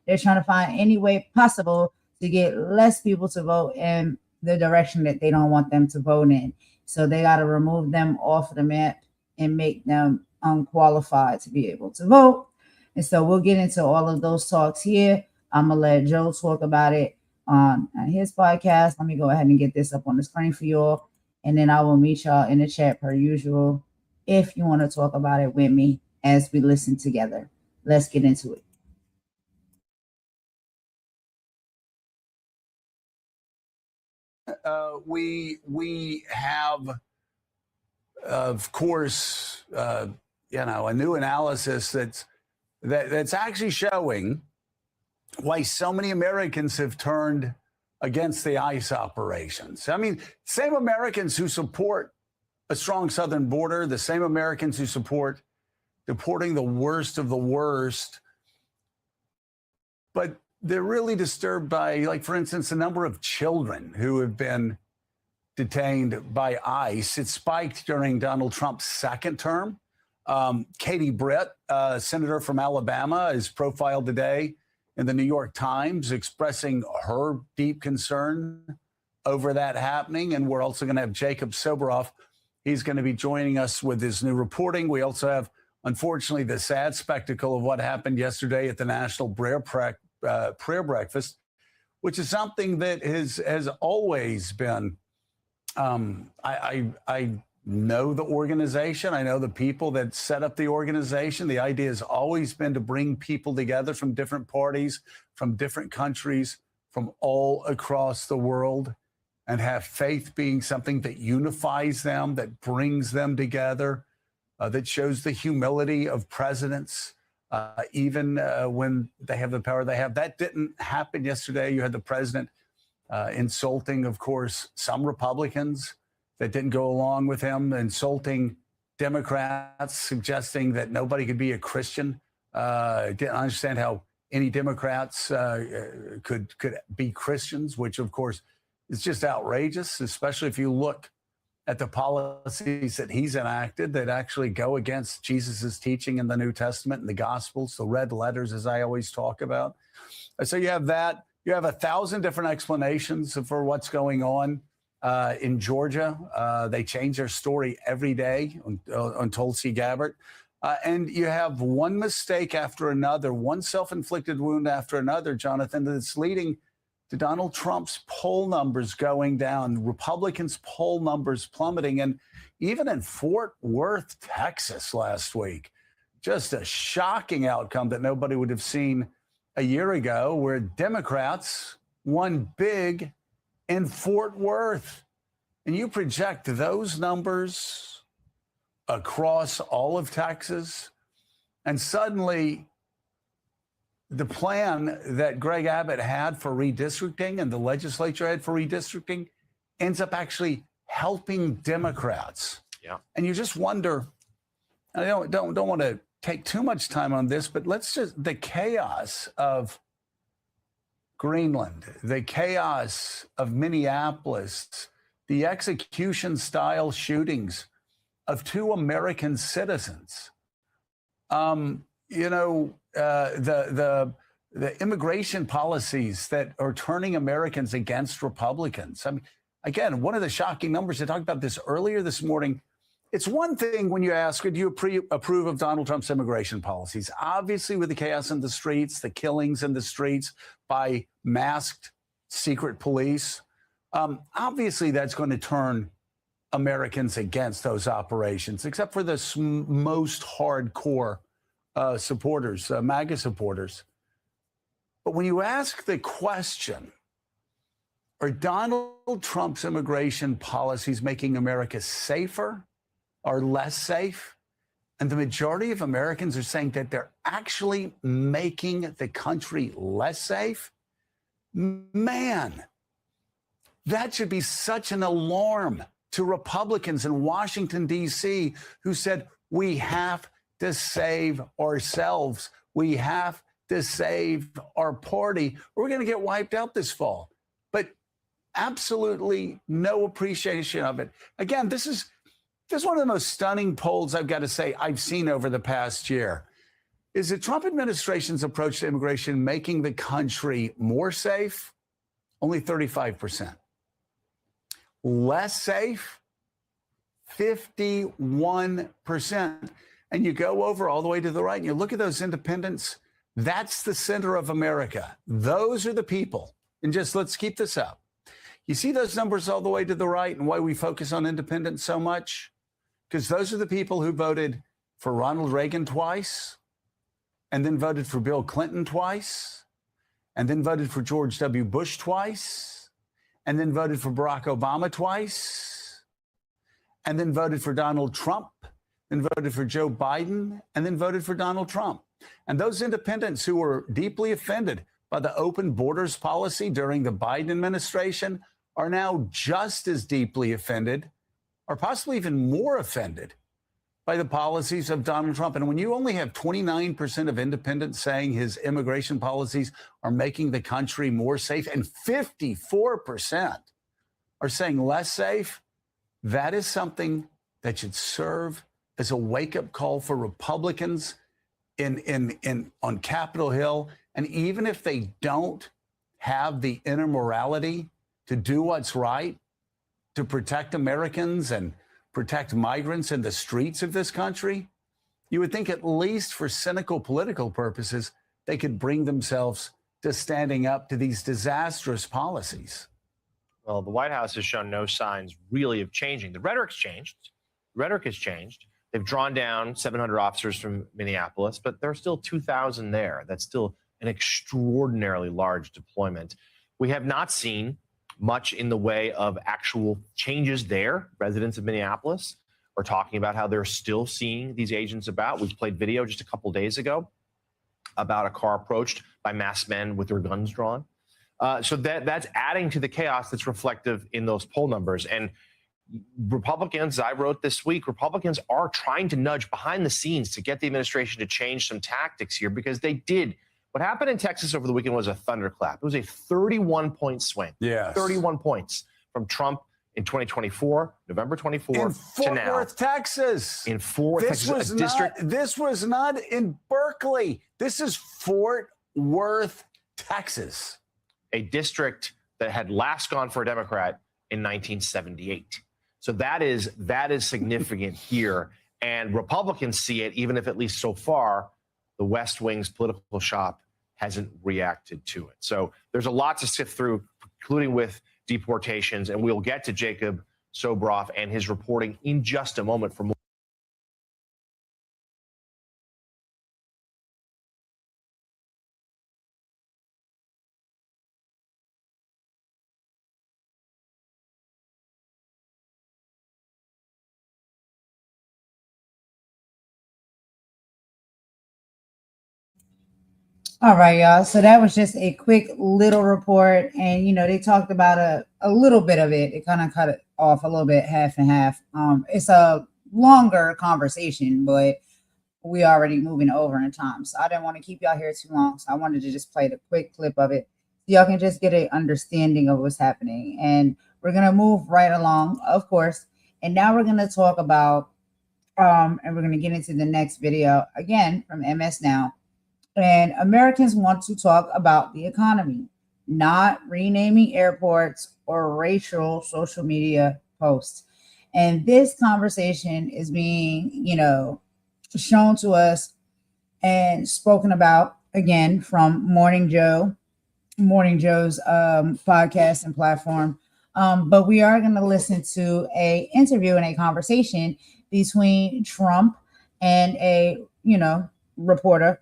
they're trying to find any way possible to get less people to vote in the direction that they don't want them to vote in. So they got to remove them off the map and make them unqualified to be able to vote. And so we'll get into all of those talks here. I'm going to let Joe talk about it on his podcast. Let me go ahead and get this up on the screen for you all. And then I will meet y'all in the chat per usual if you want to talk about it with me as we listen together. Let's get into it. We have, of course, you know, a new analysis that's actually showing why so many Americans have turned against the ICE operations. I mean, same Americans who support a strong southern border, the same Americans who support deporting the worst of the worst, but they're really disturbed by, like, for instance, the number of children who have been detained by ICE. It spiked during Donald Trump's second term. Katie Britt, senator from Alabama, is profiled today in the New York Times, expressing her deep concern over that happening. And we're also going to have Jacob Soboroff. He's going to be joining us with his new reporting. We also have, unfortunately, the sad spectacle of what happened yesterday at the National Prayer Breakfast, which is something that has always been. I know the organization. I know the people that set up the organization. The idea has always been to bring people together from different parties, from different countries, from all across the world, and have faith being something that unifies them, that brings them together, that shows the humility of presidents, even when they have the power they have. That didn't happen yesterday. You had the president insulting, of course, some Republicans that didn't go along with him, insulting Democrats, suggesting that nobody could be a Christian. Didn't understand how any Democrats could be Christians, which, of course, is just outrageous, especially if you look at the policies that he's enacted that actually go against Jesus's teaching in the New Testament and the Gospels, the red letters, as I always talk about. So you have that. You have 1,000 different explanations for what's going on in Georgia. They change their story every day on Tulsi Gabbard. And you have one mistake after another, one self-inflicted wound after another, Jonathan, that's leading to Donald Trump's poll numbers going down, Republicans' poll numbers plummeting. And even in Fort Worth, Texas last week, just a shocking outcome that nobody would have seen a year ago, where Democrats won big in Fort Worth. And you project those numbers across all of Texas, and suddenly the plan that Greg Abbott had for redistricting and the legislature had for redistricting ends up actually helping Democrats. Yeah. And you just wonder, I don't want to take too much time on this, but the chaos of Greenland, the chaos of Minneapolis, the execution style shootings of 2 American citizens, the immigration policies that are turning Americans against Republicans. I mean, again, one of the shocking numbers, I talked about this earlier this morning. It's one thing when you ask, do you approve of Donald Trump's immigration policies? Obviously, with the chaos in the streets, the killings in the streets by masked secret police, obviously that's going to turn Americans against those operations, except for the most hardcore supporters, MAGA supporters. But when you ask the question, are Donald Trump's immigration policies making America safer or less safe? And the majority of Americans are saying that they're actually making the country less safe. Man, that should be such an alarm to Republicans in Washington, D.C., who said, we have to save ourselves. We have to save our party. We're going to get wiped out this fall. But absolutely no appreciation of it. Again, this is one of the most stunning polls, I've got to say, I've seen over the past year. Is the Trump administration's approach to immigration making the country more safe? Only 35%. Less safe? 51%. And you go over all the way to the right and you look at those independents. That's the center of America. Those are the people. And just let's keep this up. You see those numbers all the way to the right and why we focus on independents so much? Because those are the people who voted for Ronald Reagan twice, and then voted for Bill Clinton twice, and then voted for George W. Bush twice, and then voted for Barack Obama twice, and then voted for Donald Trump, then voted for Joe Biden, and then voted for Donald Trump. And those independents who were deeply offended by the open borders policy during the Biden administration are now just as deeply offended, or possibly even more offended, by the policies of Donald Trump. And when you only have 29% of independents saying his immigration policies are making the country more safe, and 54% are saying less safe, that is something that should serve as a wake-up call for Republicans on Capitol Hill. And even if they don't have the inner morality to do what's right, to protect Americans and protect migrants in the streets of this country, you would think at least for cynical political purposes, they could bring themselves to standing up to these disastrous policies. Well, the White House has shown no signs really of changing. The rhetoric's changed. Rhetoric has changed. They've drawn down 700 officers from Minneapolis, but there are still 2,000 there. That's still an extraordinarily large deployment. We have not seen much in the way of actual changes there. Residents of Minneapolis are talking about how they're still seeing these agents about. We played video just a couple days ago about a car approached by masked men with their guns drawn. So that's adding to the chaos that's reflective in those poll numbers. And Republicans, I wrote this week, Republicans are trying to nudge behind the scenes to get the administration to change some tactics here, because they did. What happened in Texas over the weekend was a thunderclap. It was a 31-point swing. Yes. 31 points from Trump in 2024, November 24 in to now. Fort Worth, Texas. In Fort Worth, Texas, a district. This was not in Berkeley. This is Fort Worth, Texas. A district that had last gone for a Democrat in 1978. So that is significant here. And Republicans see it, even if at least so far, the West Wing's political shop hasn't reacted to it. So there's a lot to sift through, including with deportations. And we'll get to Jacob Sobroff and his reporting in just a moment for more. All right, y'all. So that was just a quick little report. And, they talked about a little bit of it. It kind of cut it off a little bit, half and half. It's a longer conversation, but we already moving over in time. So I didn't want to keep y'all here too long. So I wanted to just play the quick clip of it. So y'all can just get an understanding of what's happening. And we're going to move right along, of course. And now we're going to talk about, and we're going to get into the next video, again, from MS Now. And Americans want to talk about the economy, not renaming airports or racial social media posts. And this conversation is being, shown to us and spoken about, again, from Morning Joe's podcast and platform. But we are going to listen to a interview and a conversation between Trump and a, reporter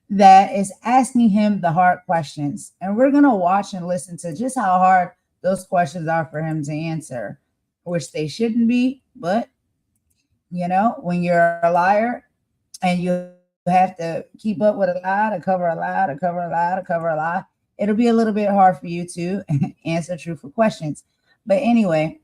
that is asking him the hard questions. And we're going to watch and listen to just how hard those questions are for him to answer, which they shouldn't be. But, when you're a liar, and you have to keep up with a lie to cover a lie to cover a lie to cover a lie, it'll be a little bit hard for you to answer truthful questions. But anyway,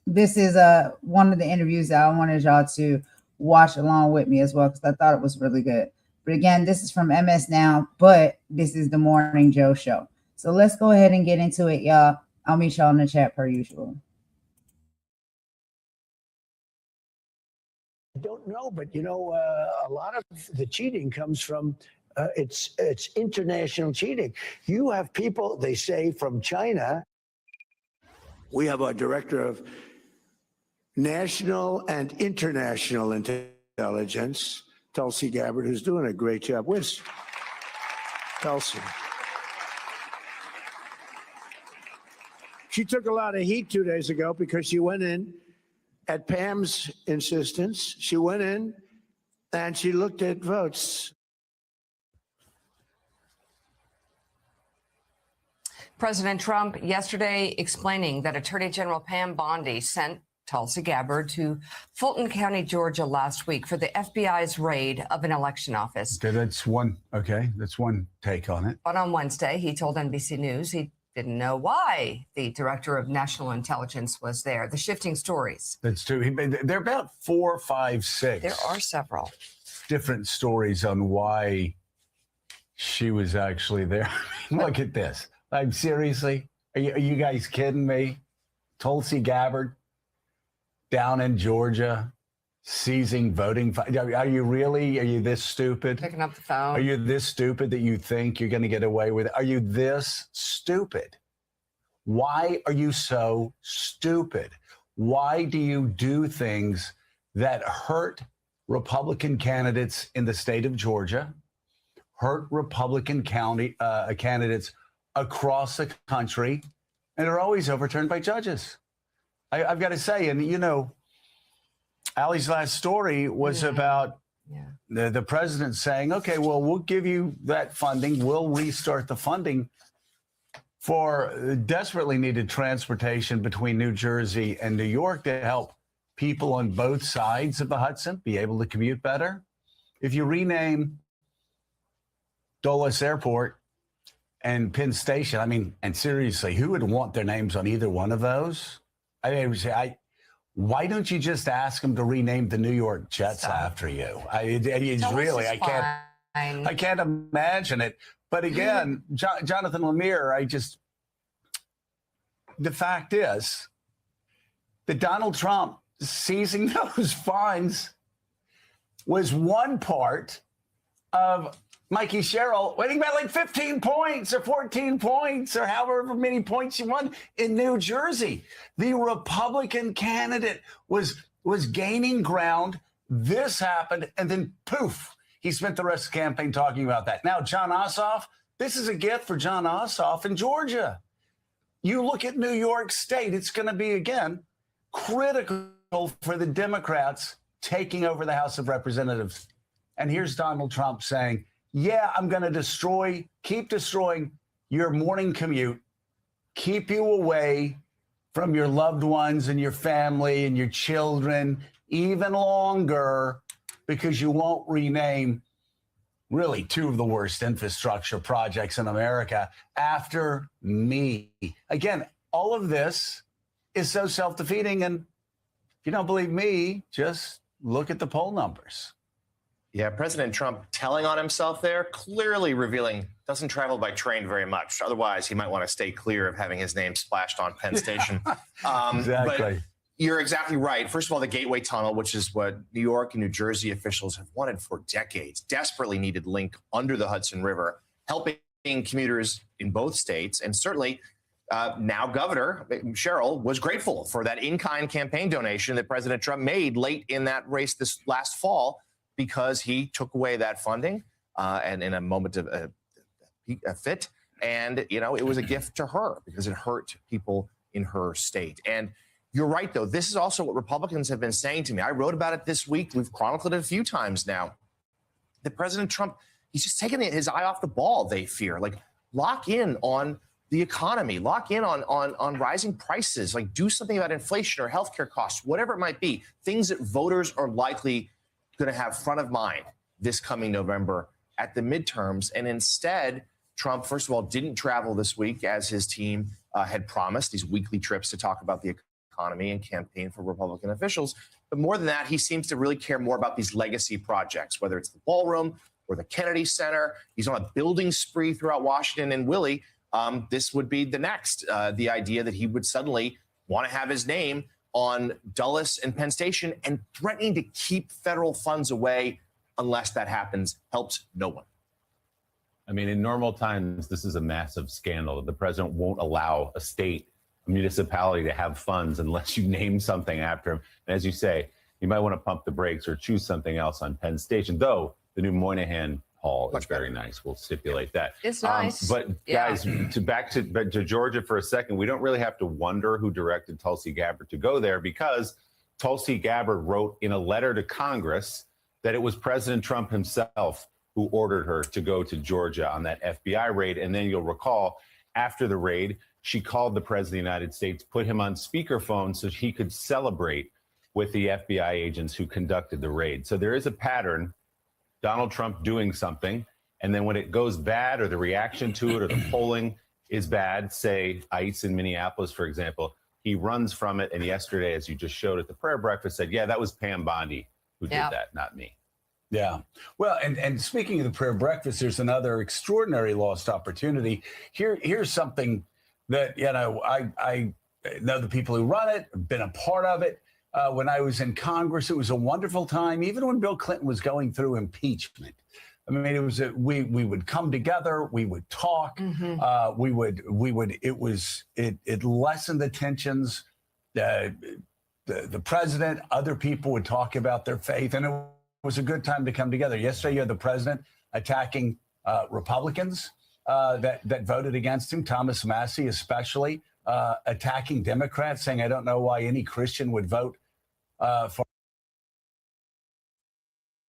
this is one of the interviews that I wanted y'all to watch along with me as well, because I thought it was really good. But again, this is from MS Now, but this is the Morning Joe Show. So let's go ahead and get into it, y'all. I'll meet y'all in the chat per usual. I don't know, but you know, a lot of the cheating comes from it's international cheating. You have people, they say, from China. We have our director of national and international intelligence, Tulsi Gabbard, who's doing a great job. Where's Tulsi? She took a lot of heat 2 days ago because she went in at Pam's insistence. She went in and she looked at votes. President Trump yesterday explaining that Attorney General Pam Bondi sent Tulsi Gabbard to Fulton County, Georgia last week for the FBI's raid of an election office. Okay, that's one take on it. But on Wednesday, he told NBC News he didn't know why the director of national intelligence was there. The shifting stories. That's true. There are about 4, 5, 6. There are several different stories on why she was actually there. Look at this. I'm seriously, are you guys kidding me? Tulsi Gabbard down in Georgia, seizing voting. Are you this stupid? Picking up the phone. Are you this stupid that you think you're going to get away with it? Are you this stupid? Why are you so stupid? Why do you do things that hurt Republican candidates in the state of Georgia, hurt Republican candidates across the country, and are always overturned by judges? I've got to say, and you know, Allie's last story was about the president saying, okay, well, we'll give you that funding. We'll restart the funding for desperately needed transportation between New Jersey and New York to help people on both sides of the Hudson be able to commute better. If you rename Dulles Airport and Penn Station, I mean, and seriously, who would want their names on either one of those? Why don't you just ask them to rename the New York Jets after you? I can't imagine it. But again, Jonathan Lemire, the fact is that Donald Trump seizing those funds was one part of Mikey Sherrill winning by like 15 points or 14 points or however many points he won in New Jersey. The Republican candidate was gaining ground. This happened, and then poof, he spent the rest of the campaign talking about that. Now, John Ossoff, this is a gift for John Ossoff in Georgia. You look at New York State, it's going to be, again, critical for the Democrats taking over the House of Representatives. And here's Donald Trump saying, yeah, I'm going to keep destroying your morning commute, keep you away from your loved ones and your family and your children even longer because you won't rename really two of the worst infrastructure projects in America after me. Again, all of this is so self-defeating. And if you don't believe me, just look at the poll numbers. Yeah, President Trump telling on himself there, clearly revealing doesn't travel by train very much. Otherwise, he might want to stay clear of having his name splashed on Penn Station. Exactly. But you're exactly right. First of all, the Gateway Tunnel, which is what New York and New Jersey officials have wanted for decades, desperately needed link under the Hudson River, helping commuters in both states. And certainly now Governor Sherrill was grateful for that in-kind campaign donation that President Trump made late in that race this last fall, because he took away that funding and in a moment of a fit. And, you know, it was a gift to her because it hurt people in her state. And you're right, though. This is also what Republicans have been saying to me. I wrote about it this week. We've chronicled it a few times now. That President Trump, he's just taking his eye off the ball, they fear. Like, lock in on the economy, lock in on rising prices, like do something about inflation or healthcare costs, whatever it might be, things that voters are likely going to have front of mind this coming November at the midterms. And instead, Trump, first of all, didn't travel this week as his team had promised, these weekly trips to talk about the economy and campaign for Republican officials. But more than that, he seems to really care more about these legacy projects, whether it's the ballroom or the Kennedy Center. He's on a building spree throughout Washington. And Willie, this would be the next, the idea that he would suddenly want to have his name on Dulles and Penn Station, and threatening to keep federal funds away unless that happens helps no one. I mean, in normal times, this is a massive scandal. The president won't allow a state, a municipality to have funds unless you name something after him. And as you say, you might want to pump the brakes or choose something else on Penn Station, though the new Moynihan Hall is very nice. We'll stipulate that. It's nice. But guys, back to Georgia for a second, we don't really have to wonder who directed Tulsi Gabbard to go there, because Tulsi Gabbard wrote in a letter to Congress that it was President Trump himself who ordered her to go to Georgia on that FBI raid. And then you'll recall, after the raid, she called the President of the United States, put him on speakerphone so he could celebrate with the FBI agents who conducted the raid. So there is a pattern. Donald Trump doing something, and then when it goes bad, or the reaction to it, or the polling is bad, say ICE in Minneapolis, for example, he runs from it. And yesterday, as you just showed at the prayer breakfast, said, yeah, that was Pam Bondi who did that, not me. Yeah. Well, and speaking of the prayer breakfast, there's another extraordinary lost opportunity. Here's something that, I know the people who run it, been a part of it. When I was in Congress, it was a wonderful time. Even when Bill Clinton was going through impeachment, I mean, it was we would come together, we would talk, it lessened the tensions. The president, other people would talk about their faith, and it was a good time to come together. Yesterday, you had the president attacking Republicans that voted against him, Thomas Massie especially, attacking Democrats, saying, I don't know why any Christian would vote for.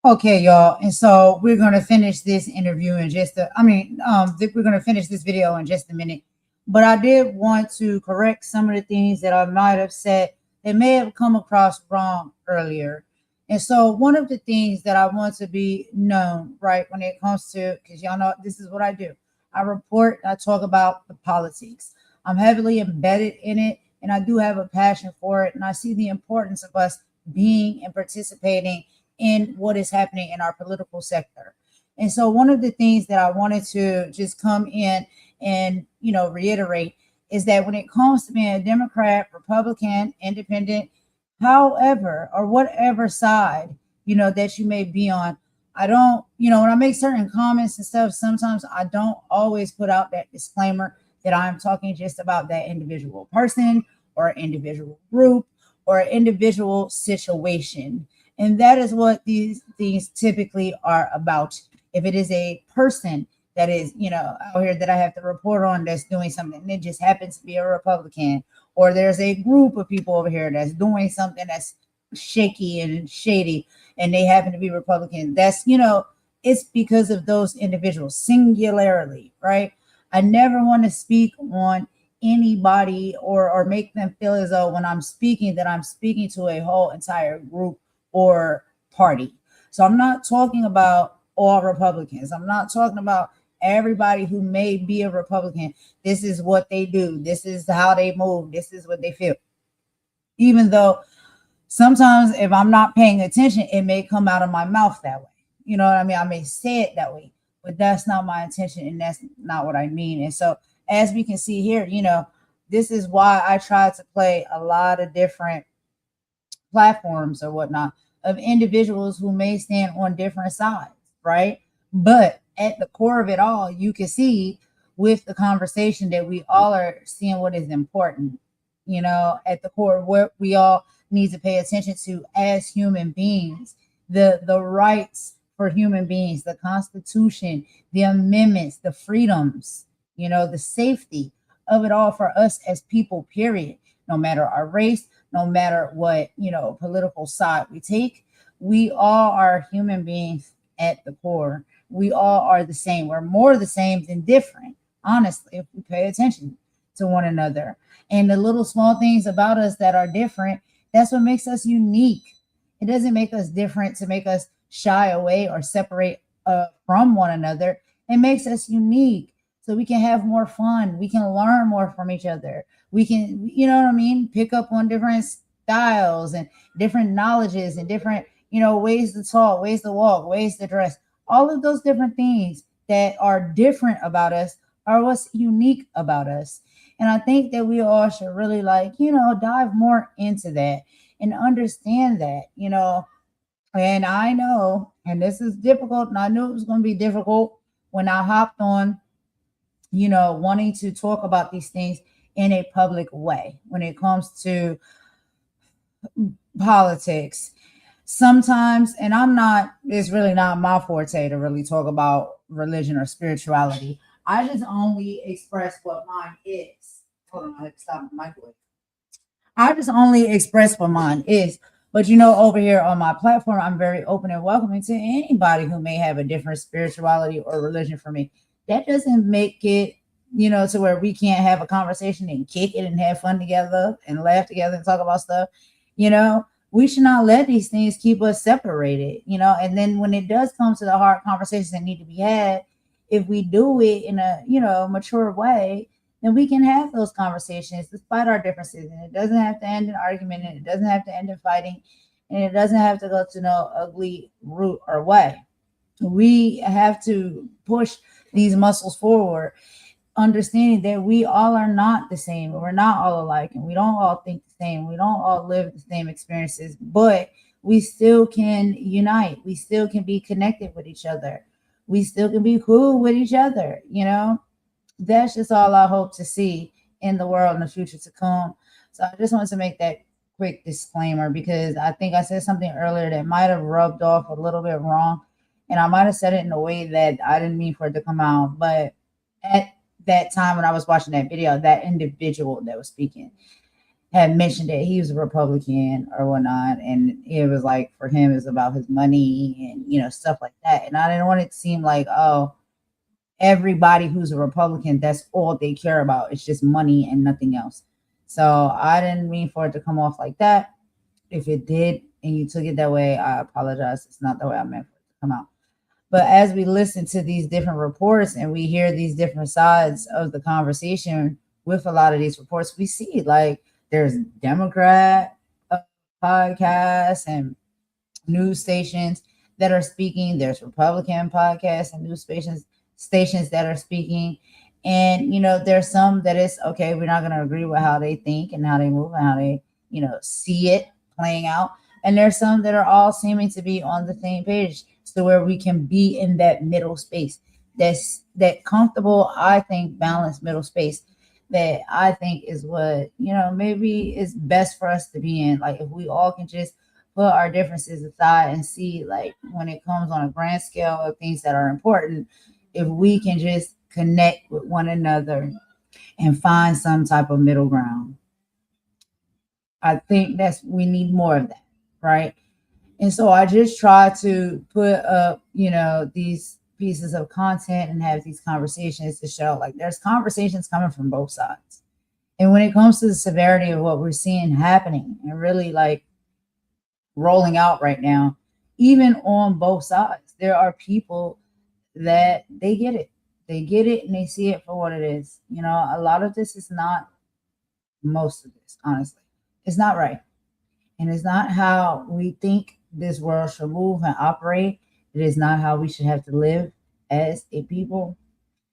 Okay, y'all. And so we're going to finish this interview in just we're going to finish this video in just a minute. But I did want to correct some of the things that I might have said that may have come across wrong earlier. And so one of the things that I want to be known, right, when it comes to, because y'all know this is what I do. I report, I talk about the politics. I'm heavily embedded in it, and I do have a passion for it. And I see the importance of us being and participating in what is happening in our political sector. And so one of the things that I wanted to just come in and, reiterate is that when it comes to being a Democrat, Republican, independent, however, or whatever side, that you may be on, I don't, when I make certain comments and stuff, sometimes I don't always put out that disclaimer that I'm talking just about that individual person or individual group or individual situation. And that is what these things typically are about. If it is a person that is, out here that I have to report on that's doing something, and it just happens to be a Republican, or there's a group of people over here that's doing something that's shaky and shady, and they happen to be Republican, that's, it's because of those individuals singularly, right? I never want to speak on anybody or make them feel as though when I'm speaking that I'm speaking to a whole entire group or party. So I'm not talking about all Republicans. I'm not talking about everybody who may be a Republican. This is what they do. This is how they move. This is what they feel. Even though sometimes if I'm not paying attention, it may come out of my mouth that way. You know what I mean? I may say it that way, but that's not my intention, and that's not what I mean. And so as we can see here, this is why I try to play a lot of different platforms or whatnot of individuals who may stand on different sides, right? But at the core of it all, you can see with the conversation that we all are seeing what is important, at the core of what we all need to pay attention to as human beings, the rights for human beings, the Constitution, the amendments, the freedoms, the safety of it all for us as people, period. No matter our race, no matter what, political side we take, we all are human beings at the core. We all are the same. We're more the same than different, honestly, if we pay attention to one another. And the little small things about us that are different, that's what makes us unique. It doesn't make us different to make us shy away or separate from one another. It makes us unique, so we can have more fun. We can learn more from each other. We can, you know what I mean, pick up on different styles and different knowledges and different, ways to talk, ways to walk, ways to dress. All of those different things that are different about us are what's unique about us. And I think that we all should really dive more into that and understand that, and I know, and this is difficult, and I knew it was going to be difficult when I hopped on, wanting to talk about these things in a public way when it comes to politics. Sometimes, and it's really not my forte to really talk about religion or spirituality. I just only express what mine is. Hold on, I have to stop the microwave. I just only express what mine is. But over here on my platform, I'm very open and welcoming to anybody who may have a different spirituality or religion from me. That doesn't make it, to where we can't have a conversation and kick it and have fun together and laugh together and talk about stuff. We should not let these things keep us separated, and then when it does come to the hard conversations that need to be had, if we do it in a, mature way, then we can have those conversations despite our differences. And it doesn't have to end in argument, and it doesn't have to end in fighting, and it doesn't have to go to no ugly route or way. We have to push these muscles forward, understanding that we all are not the same. We're not all alike, and we don't all think the same. We don't all live the same experiences, but we still can unite. We still can be connected with each other. We still can be cool with each other, That's just all I hope to see in the world in the future to come. So I just wanted to make that quick disclaimer, because I think I said something earlier that might have rubbed off a little bit wrong, and I might have said it in a way that I didn't mean for it to come out. But at that time when I was watching that video, that individual that was speaking had mentioned that he was a Republican or whatnot, and it was like, for him, it was about his money and stuff like that. And I didn't want it to seem like, oh, everybody who's a Republican, that's all they care about. It's just money and nothing else. So I didn't mean for it to come off like that. If it did and you took it that way, I apologize. It's not the way I meant for it to come out. But as we listen to these different reports and we hear these different sides of the conversation with a lot of these reports, we see like there's Democrat podcasts and news stations that are speaking. There's Republican podcasts and news stations that are speaking. And, there's some that is, okay, we're not going to agree with how they think and how they move and how they, see it playing out. And there's some that are all seeming to be on the same page, so where we can be in that middle space. That's that comfortable, I think, balanced middle space that I think is what, maybe is best for us to be in. Like, if we all can just put our differences aside and see, like, when it comes on a grand scale of things that are important, if we can just connect with one another and find some type of middle ground. I think we need more of that, right? And so I just try to put up, these pieces of content and have these conversations to show like there's conversations coming from both sides. And when it comes to the severity of what we're seeing happening and really like rolling out right now, even on both sides, there are people that they get it. They get it and they see it for what it is. A lot of this is not, most of this, honestly, it's not right. And it's not how we think this world should move and operate. It is not how we should have to live as a people.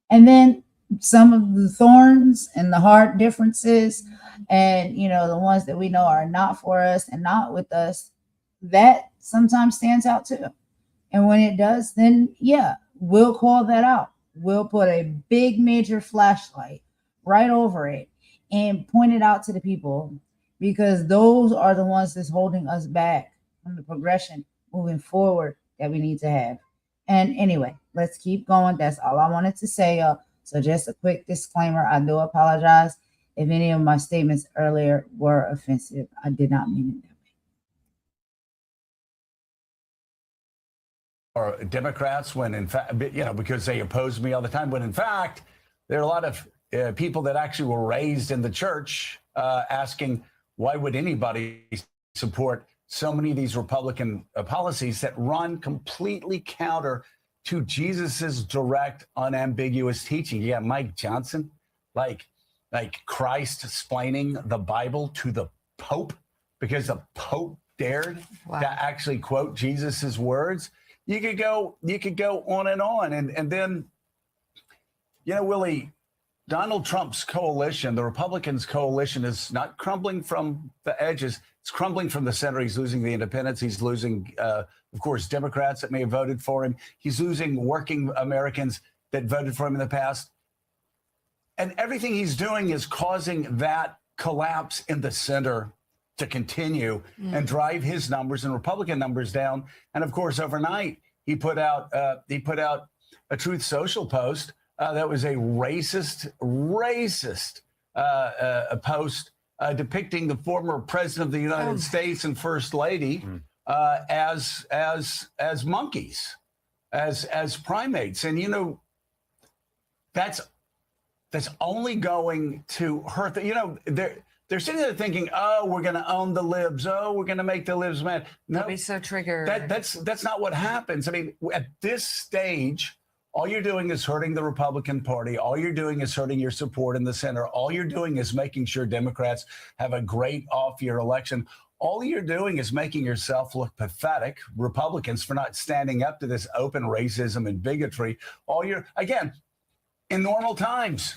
And then some of the thorns and the hard differences and, the ones that we know are not for us and not with us, that sometimes stands out too. And when it does, then yeah, we'll call that out. We'll put a big major flashlight right over it and point it out to the people, because those are the ones that's holding us back from the progression moving forward that we need to have. And anyway, let's keep going. That's all I wanted to say. So just a quick disclaimer. I do apologize if any of my statements earlier were offensive. I did not mean it that way. Or Democrats, when in fact, because they oppose me all the time, when in fact, there are a lot of people that actually were raised in the church asking, why would anybody support so many of these Republican policies that run completely counter to Jesus's direct, unambiguous teaching. You got Mike Johnson, like Christ explaining the Bible to the Pope because the Pope dared to actually quote Jesus's words. You could go on, and then, you know, Willie, Donald Trump's coalition, the Republicans' coalition, is not crumbling from the edges. It's crumbling from the center. He's losing the independents. He's losing, of course, Democrats that may have voted for him. He's losing working Americans that voted for him in the past. And everything he's doing is causing that collapse in the center to continue and drive his numbers and Republican numbers down. And of course, overnight, he put out a Truth Social post that was a racist post depicting the former president of the United States and First Lady as monkeys, as primates. And, you know, that's only going to hurt the, you know, they're sitting there thinking, oh, we're going to own the libs. Oh, we're going to make the libs mad. No, I'll be so triggered. That's not what happens. I mean, at this stage, all you're doing is hurting the Republican Party. All you're doing is hurting your support in the center. All you're doing is making sure Democrats have a great off-year election. All you're doing is making yourself look pathetic, Republicans, for not standing up to this open racism and bigotry. Again, in normal times,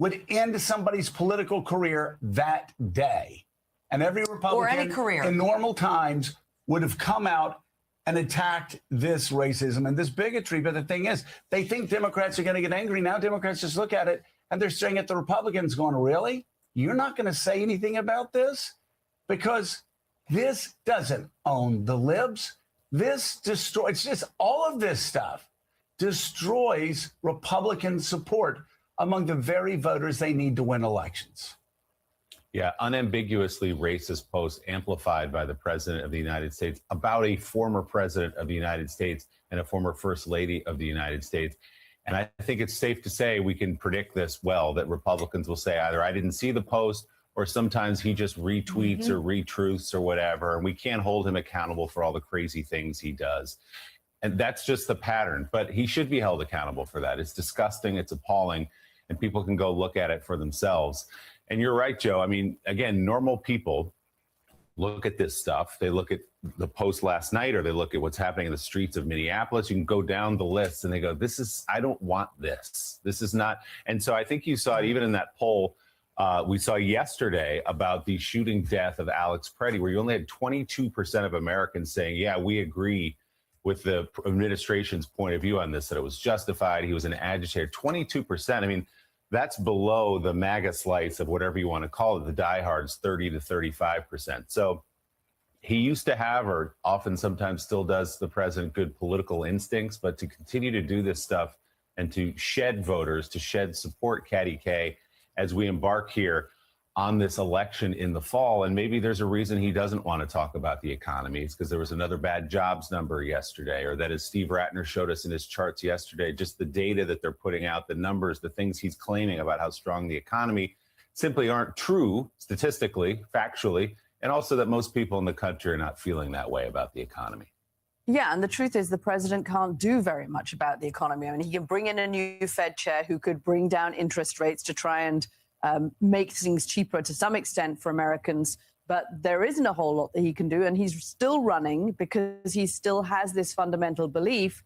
would end somebody's political career that day. And every Republican or any career in normal times would have come out and attacked this racism and this bigotry. But the thing is, they think Democrats are going to get angry. Now Democrats just look at it and they're staring at the Republicans going, really? You're not going to say anything about this? Because this doesn't own the libs. This destroys, just all of this stuff destroys Republican support among the very voters they need to win elections. Yeah, unambiguously racist posts amplified by the president of the United States about a former president of the United States and a former first lady of the United States. And I think it's safe to say we can predict this well, that Republicans will say either I didn't see the post or sometimes he just retweets or retruths or whatever. And we can't hold him accountable for all the crazy things he does. And that's just the pattern. But he should be held accountable for that. It's disgusting. It's appalling. And people can go look at it for themselves. And you're right, Joe. I mean, again, normal people look at this stuff. They look at the post last night or they look at what's happening in the streets of Minneapolis. You can go down the list and they go, I don't want this. This is not. And so I think you saw it even in that poll we saw yesterday about the shooting death of Alex Preddy, where you only had 22% of Americans saying, yeah, we agree with the administration's point of view on this, that it was justified. He was an agitator. 22%. I mean, that's below the MAGA slice of whatever you want to call it, the diehards, 30 to 35%. So he used to have, or often sometimes still does, the president, good political instincts, but to continue to do this stuff and to shed voters, to shed support, Caddy K, as we embark here on this election in the fall. And maybe there's a reason he doesn't want to talk about the economy. It's because there was another bad jobs number yesterday, or that, as Steve Ratner showed us in his charts yesterday, just the data that they're putting out, the numbers, the things he's claiming about how strong the economy simply aren't true statistically, factually, and also that most people in the country are not feeling that way about the economy. Yeah, and the truth is the president can't do very much about the economy. I mean, he can bring in a new Fed chair who could bring down interest rates to try and make things cheaper to some extent for Americans. But there isn't a whole lot that he can do. And he's still running because he still has this fundamental belief,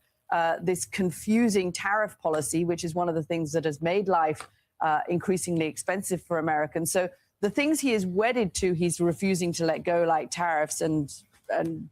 this confusing tariff policy, which is one of the things that has made life increasingly expensive for Americans. So the things he is wedded to, he's refusing to let go, like tariffs and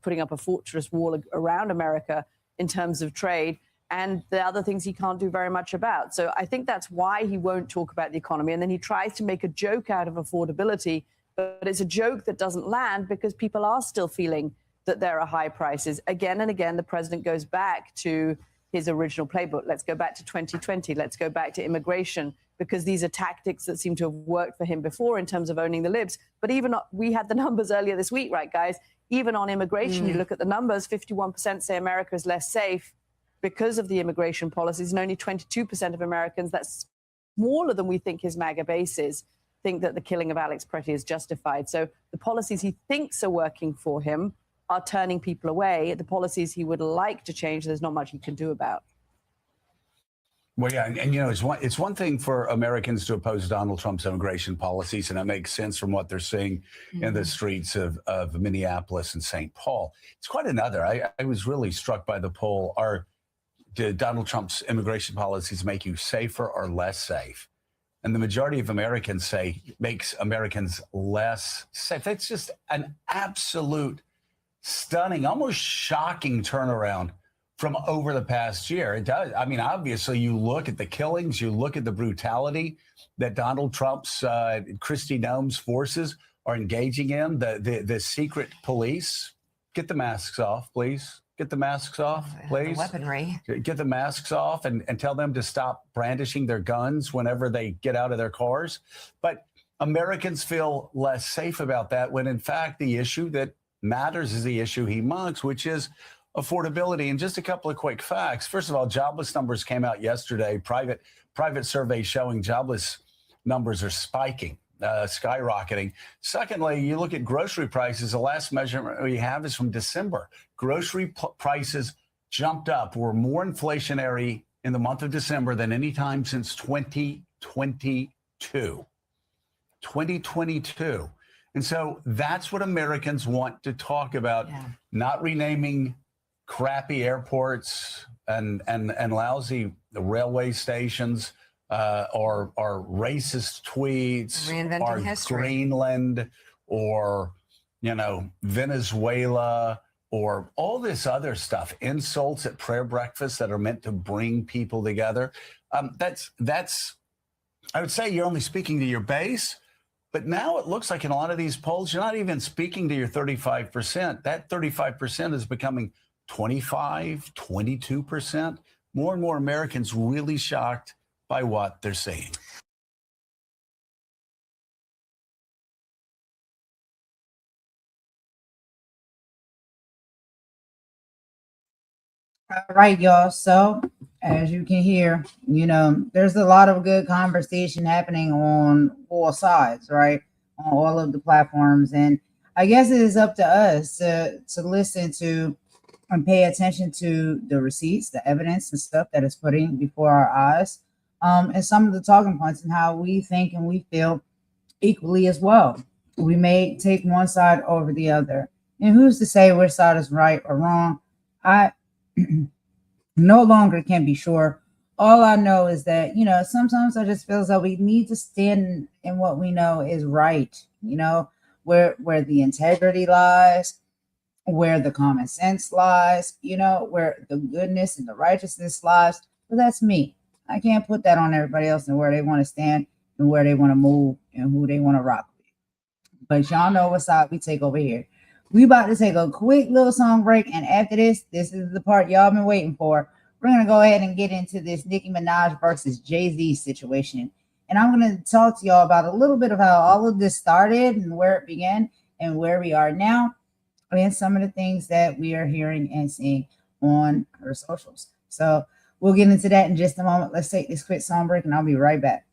putting up a fortress wall around America in terms of trade, and the other things he can't do very much about. So I think that's why he won't talk about the economy. And then he tries to make a joke out of affordability, but it's a joke that doesn't land because people are still feeling that there are high prices. Again and again, the president goes back to his original playbook. Let's go back to 2020. Let's go back to immigration, because these are tactics that seem to have worked for him before in terms of owning the libs. But even we had the numbers earlier this week, right, guys? Even on immigration, you look at the numbers, 51% say America is less safe because of the immigration policies, and only 22% of Americans, that's smaller than we think his MAGA base is, think that the killing of Alex Pretty is justified. So the policies he thinks are working for him are turning people away. The policies he would like to change, there's not much he can do about. Well, yeah, and you know, it's one thing for Americans to oppose Donald Trump's immigration policies, and that makes sense from what they're seeing in the streets of Minneapolis and St. Paul. It's quite another. I was really struck by the poll. Did Donald Trump's immigration policies make you safer or less safe? And the majority of Americans say it makes Americans less safe. That's just an absolute stunning, almost shocking turnaround from over the past year. It does. I mean, obviously, you look at the killings, you look at the brutality that Donald Trump's Kristi Noem's forces are engaging in, the secret police. Get the masks off, please. Get the masks off, please. The weaponry. Get the masks off and tell them to stop brandishing their guns whenever they get out of their cars. But Americans feel less safe about that when, in fact, the issue that matters is the issue he mugs, which is affordability. And just a couple of quick facts. First of all, jobless numbers came out yesterday. Private surveys showing jobless numbers are spiking, skyrocketing. Secondly, you look at grocery prices. The last measurement we have is from December. Grocery prices jumped up. We're more inflationary in the month of December than any time since 2022. 2022. And so that's what Americans want to talk about, not renaming crappy airports and lousy railway stations or racist tweets or Greenland or, you know, Venezuela or all this other stuff, insults at prayer breakfast that are meant to bring people together. That's I would say you're only speaking to your base. But now it looks like in a lot of these polls, you're not even speaking to your 35%. That 35% is becoming 25, 22%. More and more Americans really shocked by what they're seeing. All right, y'all. So as you can hear, you know, there's a lot of good conversation happening on all sides, right? On all of the platforms. And I guess it is up to us to listen to and pay attention to the receipts, the evidence and stuff that is putting before our eyes, and some of the talking points and how we think and we feel equally as well. We may take one side over the other. And who's to say which side is right or wrong? I no longer can be sure. All I know is that, you know, sometimes I just feel as though we need to stand in what we know is right, you know, where the integrity lies, where the common sense lies, you know, where the goodness and the righteousness lies. But that's me. I can't put that on everybody else and where they want to stand and where they want to move and who they want to rock with. But y'all know what side we take over here. We about to take a quick little song break, and after this is the part y'all been waiting for. We're going to go ahead and get into this Nicki Minaj versus Jay-Z situation. And I'm going to talk to y'all about a little bit of how all of this started and where it began and where we are now, and some of the things that we are hearing and seeing on her socials. So we'll get into that in just a moment. Let's take this quick song break, and I'll be right back.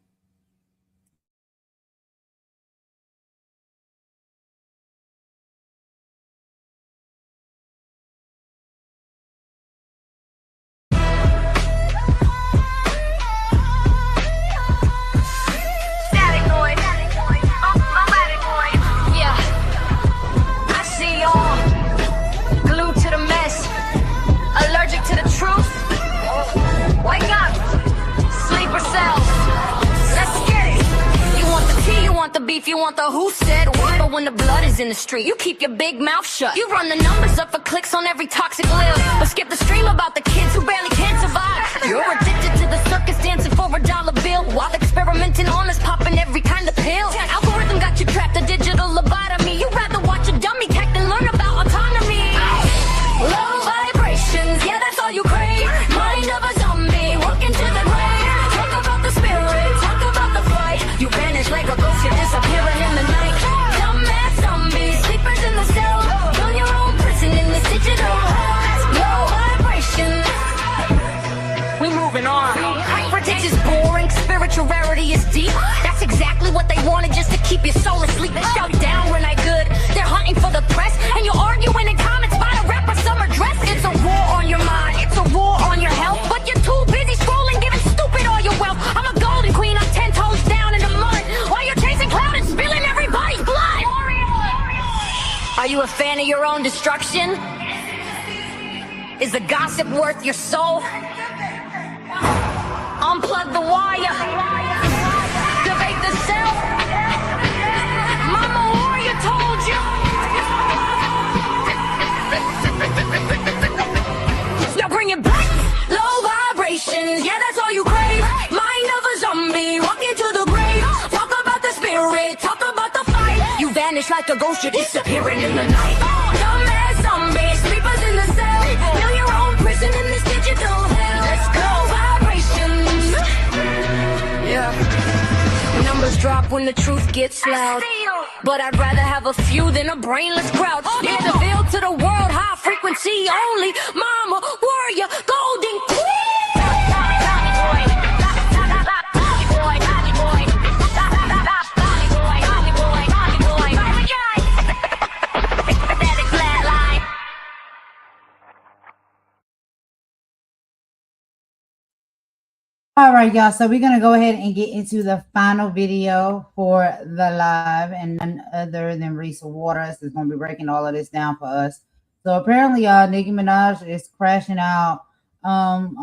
Beef, you want the who said what, but when the blood is in the street, you keep your big mouth shut. You run the numbers up for clicks on every toxic lil, but skip the stream about the kids who barely can survive. You're addicted to the circus dancing for $1 bill, while experimenting on us popping every kind of pill. Algorithm got you trapped, a digital lobotomy. You'd rather watch a dummy tech than learn about autonomy. Low vibrations, yeah, that's all you crave. Mind of a zombie, walking to the grave. Talk about the spirit, talk about the fight. You vanish like a ghost, you're disappearing in the night. Dumbass zombies, sleepers in the cell. Build your own prison in this digital hell. Low vibration. We moving on. Politics is boring, spiritual rarity is deep. That's exactly what they wanted, just to keep your soul asleep. They shout down when I good, they're hunting for the press, and you're arguing in comments about a rapper summer dress. It's a war on your mind, it's a war on your health, but you're too busy scrolling, giving stupid all your wealth. I'm a golden queen, I'm 10 toes down in the mud, while you're chasing cloud and spilling everybody's blood. Are you a fan of your own destruction? Is the gossip worth your soul? Unplug the wire. Debate the self. Mama Warrior told you. Now bring it back. Low vibrations. Yeah, that's all you crave. Mind of a zombie. Walking to the grave. Talk about the spirit. Talk about the fight. You vanish like a ghost. You're disappearing in the night. Dumbass zombies. Sleepers in the cell. Feel your own prison in this digital hell. Let's go. Vibrations. Yeah. Numbers drop when the truth gets loud. But I'd rather have a few than a brainless crowd. Yeah, the veil to the world, high frequency only. Mama, warrior, golden queen. All right, y'all. So we're going to go ahead and get into the final video for the live, and none other than Reese Waters is going to be breaking all of this down for us. So apparently, Nicki Minaj is crashing out on,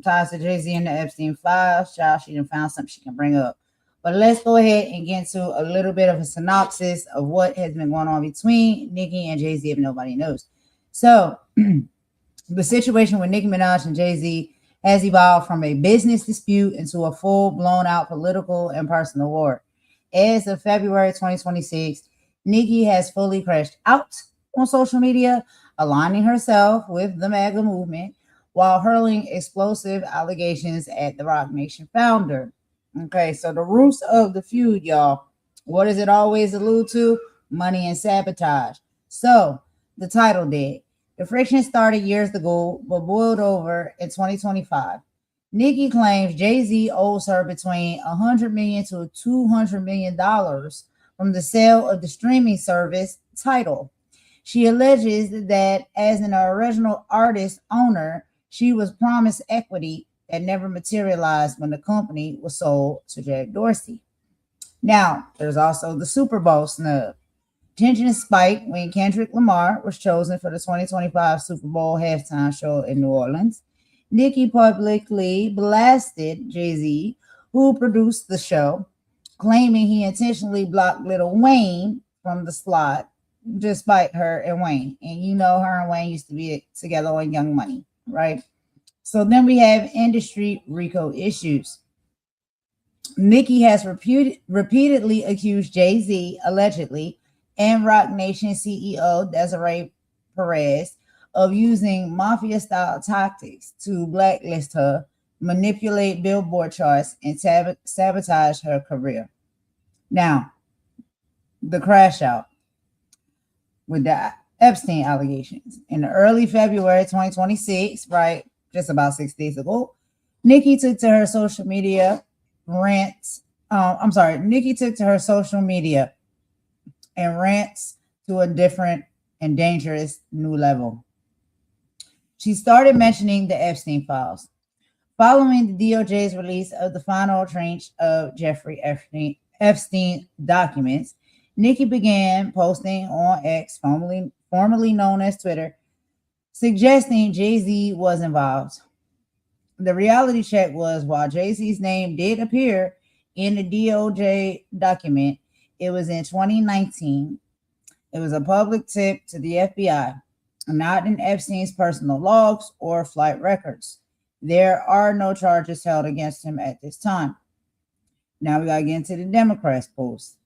ties to Jay-Z and the Epstein files. She done found something she can bring up. But let's go ahead and get into a little bit of a synopsis of what has been going on between Nicki and Jay-Z if nobody knows. So the situation with Nicki Minaj and Jay-Z has evolved from a business dispute into a full blown out political and personal war. As of February 2026, Nicki has fully crashed out on social media, aligning herself with the MAGA movement while hurling explosive allegations at the Roc Nation founder. Okay, so the roots of the feud, y'all, what does it always allude to? Money and sabotage. So the title did. The friction started years ago, but boiled over in 2025. Nicki claims Jay-Z owes her between $100 million to $200 million from the sale of the streaming service Tidal. She alleges that as an original artist owner, she was promised equity that never materialized when the company was sold to Jack Dorsey. Now, there's also the Super Bowl snub. Tension spiked when Kendrick Lamar was chosen for the 2025 Super Bowl halftime show in New Orleans. Nicki publicly blasted Jay-Z, who produced the show, claiming he intentionally blocked Lil Wayne from the slot, despite her and Wayne. And her and Wayne used to be together on Young Money, right? So then we have industry RICO issues. Nicki has repeatedly accused Jay-Z, allegedly, and Roc Nation CEO Desiree Perez of using mafia-style tactics to blacklist her, manipulate Billboard charts, and sabotage her career. Now, the crash out with the Epstein allegations. In early February 2026, right, just about 6 days ago, Nicki took to her social media Nicki took to her social media and rants to a different and dangerous new level. She started mentioning the Epstein files. Following the DOJ's release of the final tranche of Jeffrey Epstein documents, Nicki began posting on X, formerly known as Twitter, suggesting Jay-Z was involved. The reality check was, while Jay-Z's name did appear in the DOJ document, it was in 2019. It was a public tip to the FBI, not in Epstein's personal logs or flight records. There are no charges held against him at this time. Now we gotta get into the Democrats post.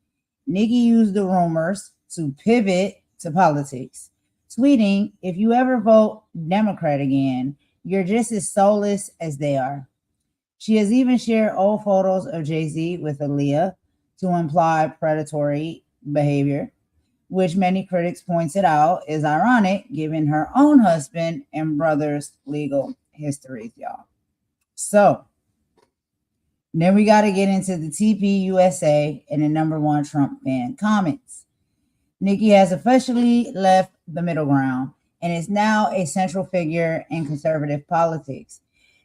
Nicki used the rumors to pivot to politics, tweeting, "If you ever vote Democrat again, you're just as soulless as they are." She has even shared old photos of Jay-Z with Aaliyah to imply predatory behavior, which many critics pointed out is ironic given her own husband and brother's legal histories, y'all. So then we got to get into the TPUSA and the #1 Trump fan comments. Nicki has officially left the middle ground and is now a central figure in conservative politics.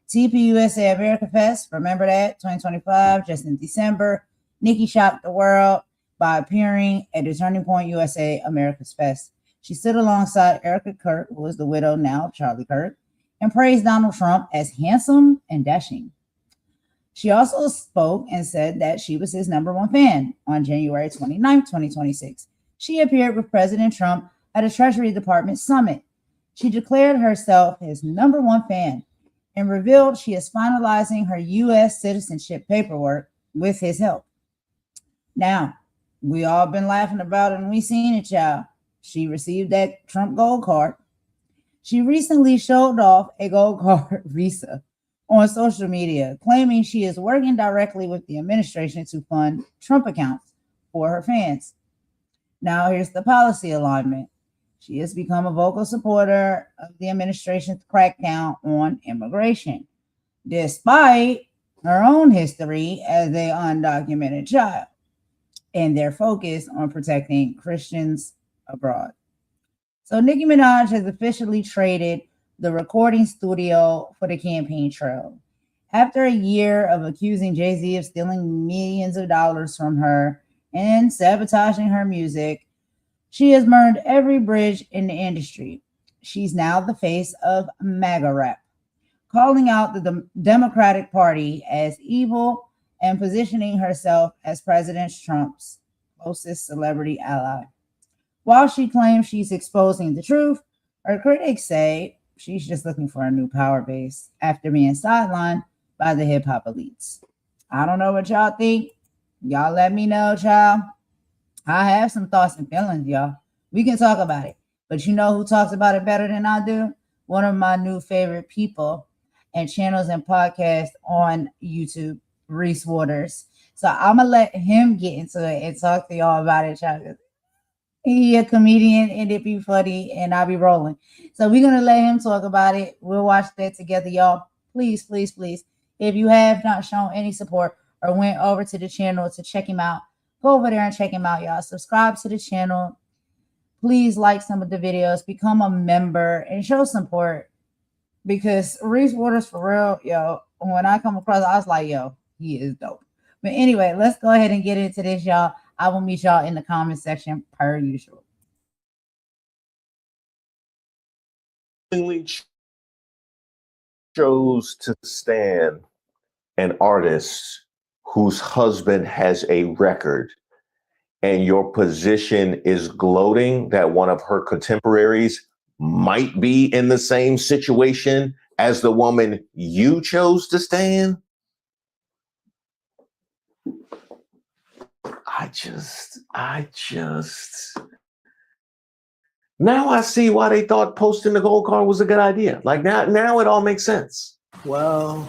TPUSA America Fest, remember that, 2025, just in December. Nicki shocked the world by appearing at the Turning Point USA America's Fest. She stood alongside Erica Kirk, who is the widow now of Charlie Kirk, and praised Donald Trump as handsome and dashing. She also spoke and said that she was his #1 fan on January 29, 2026. She appeared with President Trump at a Treasury Department summit. She declared herself his #1 fan and revealed she is finalizing her U.S. citizenship paperwork with his help. Now, we all been laughing about it and we seen it, y'all. She received that Trump gold card. She recently showed off a gold card visa on social media, claiming she is working directly with the administration to fund Trump accounts for her fans. Now, here's the policy alignment. She has become a vocal supporter of the administration's crackdown on immigration, despite her own history as an undocumented child and their focus on protecting Christians abroad. So Nicki Minaj has officially traded the recording studio for the campaign trail. After a year of accusing Jay-Z of stealing millions of dollars from her and sabotaging her music, she has burned every bridge in the industry. She's now the face of MAGA rap, calling out the Democratic Party as evil and positioning herself as President Trump's closest celebrity ally. While she claims she's exposing the truth, her critics say she's just looking for a new power base after being sidelined by the hip-hop elites. I don't know what y'all think. Y'all let me know, child. I have some thoughts and feelings, y'all. We can talk about it. But you know who talks about it better than I do? One of my new favorite people and channels and podcasts on YouTube, Reese Waters. So I'm going to let him get into it and talk to y'all about it, child. He a comedian and it be funny and I'll be rolling. So we're going to let him talk about it. We'll watch that together, y'all. Please, please, please. If you have not shown any support or went over to the channel to check him out, go over there and check him out, y'all. Subscribe to the channel. Please like some of the videos. Become a member and show support. Because Reese Waters, for real, yo, when I come across, I was like, yo, he is dope. But anyway, let's go ahead and get into this, y'all. I will meet y'all in the comment section per usual. Chose to stand an artist whose husband has a record, and your position is gloating that one of her contemporaries might be in the same situation as the woman you chose to stand. I just now I see why they thought posting the gold card was a good idea. Like now it all makes sense. Well,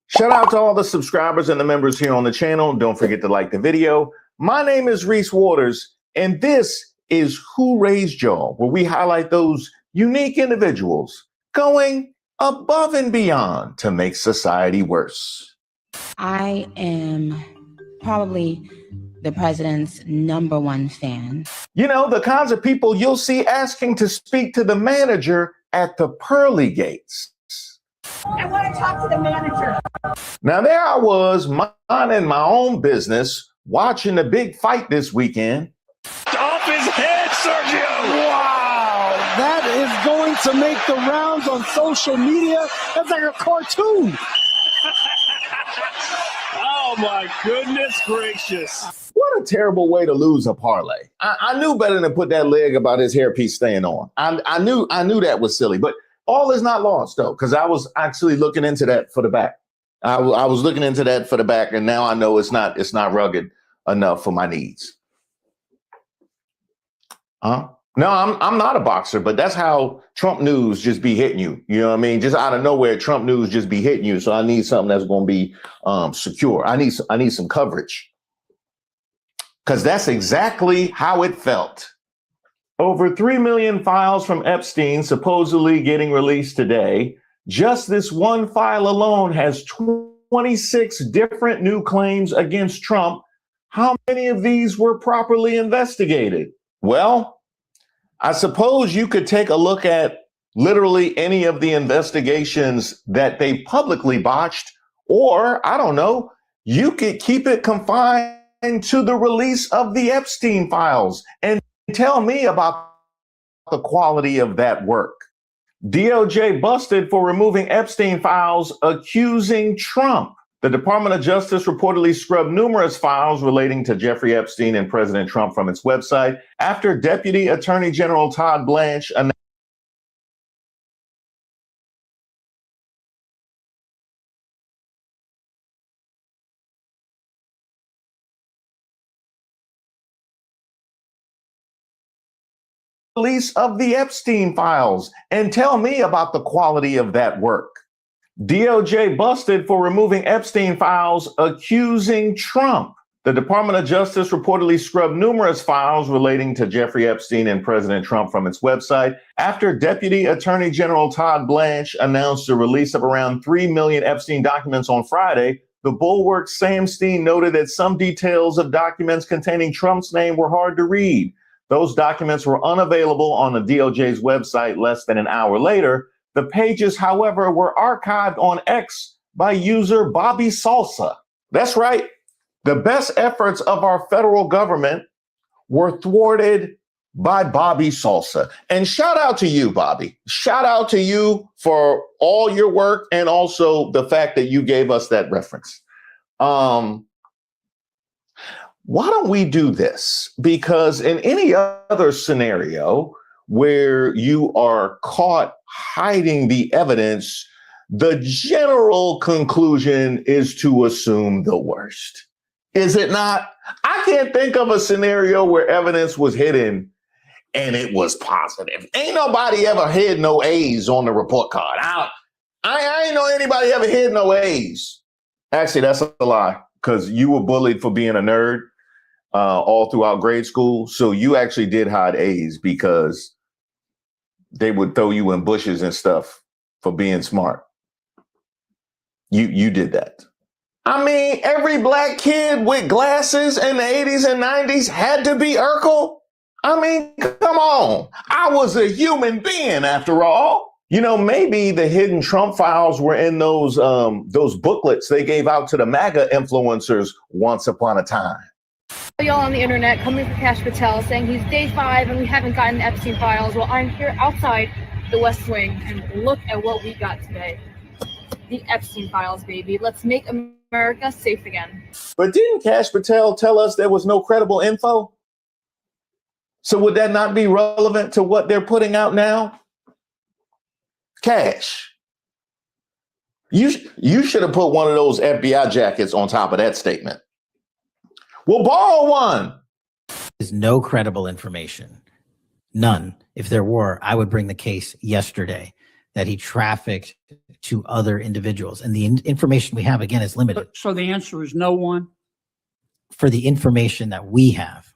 shout out to all the subscribers and the members here on the channel. Don't forget to like the video. My name is Reese Waters, and this is Who Raised Y'all, where we highlight those unique individuals going above and beyond to make society worse. I am probably the president's #1 fan. You know, the kinds of people you'll see asking to speak to the manager at the pearly gates. I want to talk to the manager. Now, there I was, minding my own business, watching the big fight this weekend. Off his head, Sergio! Wow! That is going to make the rounds on social media. That's like a cartoon. Oh, my goodness gracious. What a terrible way to lose a parlay. I knew better than put that leg about his hairpiece staying on. I knew that was silly, but all is not lost, though, because I was actually looking into that for the back. I was looking into that for the back, and now I know it's not rugged enough for my needs. Huh? No, I'm not a boxer, but that's how Trump news just be hitting you. You know what I mean? Just out of nowhere, Trump news just be hitting you. So I need something that's going to be secure. I need some coverage, because that's exactly how it felt. Over 3 million files from Epstein supposedly getting released today. Just this one file alone has 26 different new claims against Trump. How many of these were properly investigated? Well, I suppose you could take a look at literally any of the investigations that they publicly botched, or I don't know, you could keep it confined to the release of the Epstein files and tell me about the quality of that work. DOJ busted for removing Epstein files accusing Trump. The Department of Justice reportedly scrubbed numerous files relating to Jeffrey Epstein and President Trump from its website after Deputy Attorney General Todd Blanche announced the release of the Epstein files and tell me about the quality of that work. DOJ busted for removing Epstein files accusing Trump. The Department of Justice reportedly scrubbed numerous files relating to Jeffrey Epstein and President Trump from its website after Deputy Attorney General Todd Blanche announced the release of around 3 million Epstein documents on Friday. The Bulwark Samstein noted that some details of documents containing Trump's name were hard to read. Those documents were unavailable on the DOJ's website less than an hour later. The pages, however, were archived on X by user Bobby Salsa. That's right. The best efforts of our federal government were thwarted by Bobby Salsa. And shout out to you, Bobby. Shout out to you for all your work and also the fact that you gave us that reference. Why don't we do this? Because in any other scenario where you are caught hiding the evidence, the general conclusion is to assume the worst. Is it not? I can't think of a scenario where evidence was hidden and it was positive. Ain't nobody ever hid no A's on the report card. I ain't know anybody ever hid no A's. Actually, that's a lie, because you were bullied for being a nerd all throughout grade school. So you actually did hide A's because they would throw you in bushes and stuff for being smart. You did that. I mean, every black kid with glasses in the 80s and 90s had to be Urkel. I mean, come on. I was a human being after all. You know, maybe the hidden Trump files were in those booklets they gave out to the MAGA influencers once upon a time. Y'all on the internet coming for Kash Patel saying he's day 5 and we haven't gotten the Epstein files. Well, I'm here outside the West Wing and look at what we got today. The Epstein files, baby. Let's make America safe again. But didn't Kash Patel tell us there was no credible info? So would that not be relevant to what they're putting out now? Kash, you should have put one of those FBI jackets on top of that statement. We'll borrow one. There's no credible information. None. If there were, I would bring the case yesterday that he trafficked to other individuals. And the information we have, again, is limited. So the answer is no one? For the information that we have.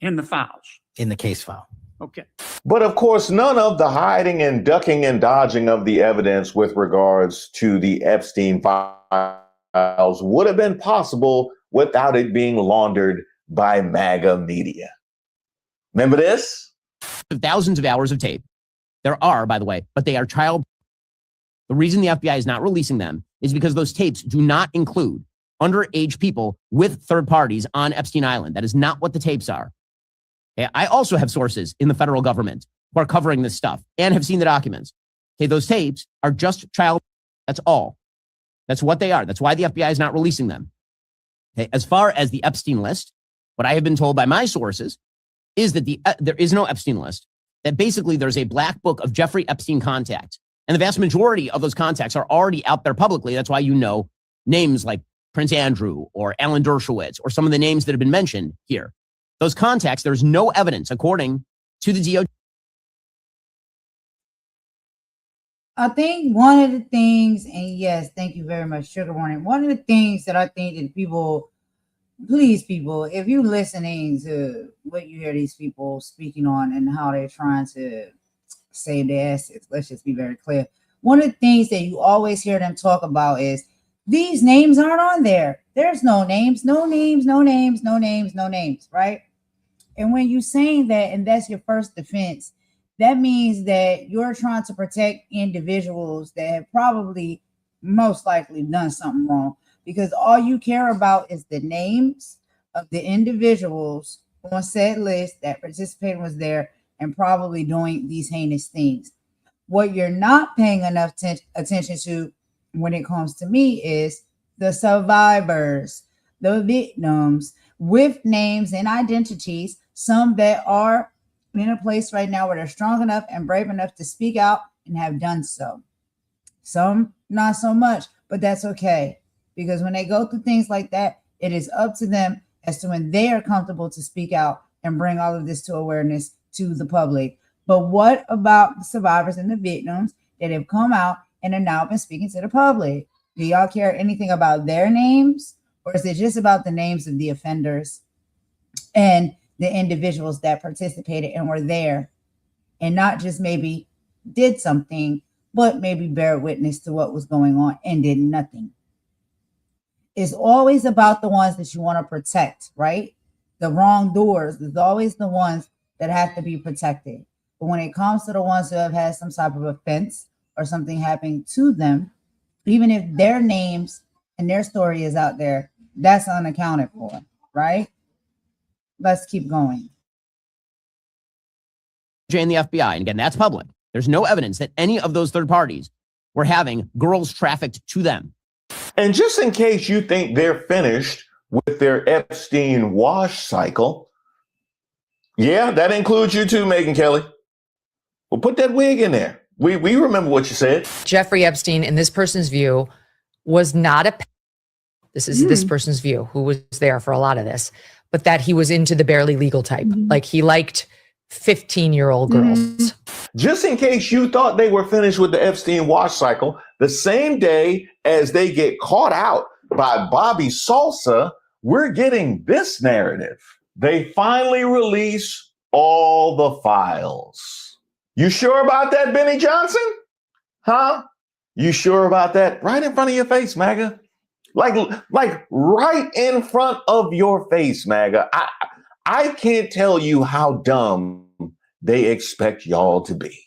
In the files? In the case file. Okay. But of course, none of the hiding and ducking and dodging of the evidence with regards to the Epstein files would have been possible without it being laundered by MAGA media. Remember this? Thousands of hours of tape. There are, by the way, but they are child. The reason the FBI is not releasing them is because those tapes do not include underage people with third parties on Epstein Island. That is not what the tapes are. Okay? I also have sources in the federal government who are covering this stuff and have seen the documents. Okay, those tapes are just child. That's all. That's what they are. That's why the FBI is not releasing them. Okay, as far as the Epstein list, what I have been told by my sources is that there is no Epstein list, that basically there's a black book of Jeffrey Epstein contacts. And the vast majority of those contacts are already out there publicly. That's why you know names like Prince Andrew or Alan Dershowitz or some of the names that have been mentioned here. Those contacts, there's no evidence, according to the DOJ. I think one of the things, and yes, thank you very much, Sugar Warning. One of the things that I think that people, please, people, if you're listening to what you hear these people speaking on and how they're trying to save their assets, let's just be very clear. One of the things that you always hear them talk about is these names aren't on there. There's no names, right? And when you're saying that, and that's your first defense, that means that you're trying to protect individuals that have probably most likely done something wrong, because all you care about is the names of the individuals on said list that participated was there and probably doing these heinous things. What you're not paying enough attention to when it comes to me is the survivors, the victims with names and identities, some that are in a place right now where they're strong enough and brave enough to speak out and have done so. Some not so much, but that's okay, because when they go through things like that, it is up to them as to when they are comfortable to speak out and bring all of this to awareness to the public. But what about the survivors and the victims that have come out and are now been speaking to the public? Do y'all care anything about their names, or is it just about the names of the offenders and the individuals that participated and were there and not just maybe did something, but maybe bear witness to what was going on and did nothing? It's always about the ones that you want to protect, right? The wrongdoers is always the ones that have to be protected. But when it comes to the ones who have had some type of offense or something happening to them, even if their names and their story is out there, that's unaccounted for, right? Let's keep going. And the FBI, and again, that's public. There's no evidence that any of those third parties were having girls trafficked to them. And just in case you think they're finished with their Epstein wash cycle, yeah, that includes you too, Megyn Kelly. Well, put that wig in there. We remember what you said. Jeffrey Epstein, in this person's view, was not a. This is this person's view, who was there for a lot of this, but that he was into the barely legal type. Like he liked 15-year-old girls. Just in case you thought they were finished with the Epstein wash cycle, the same day as they get caught out by Bobby Salsa, we're getting this narrative. They finally release all the files. You sure about that, Benny Johnson? Huh? You sure about that? Right in front of your face, MAGA. Like right in front of your face, MAGA. I can't tell you how dumb they expect y'all to be.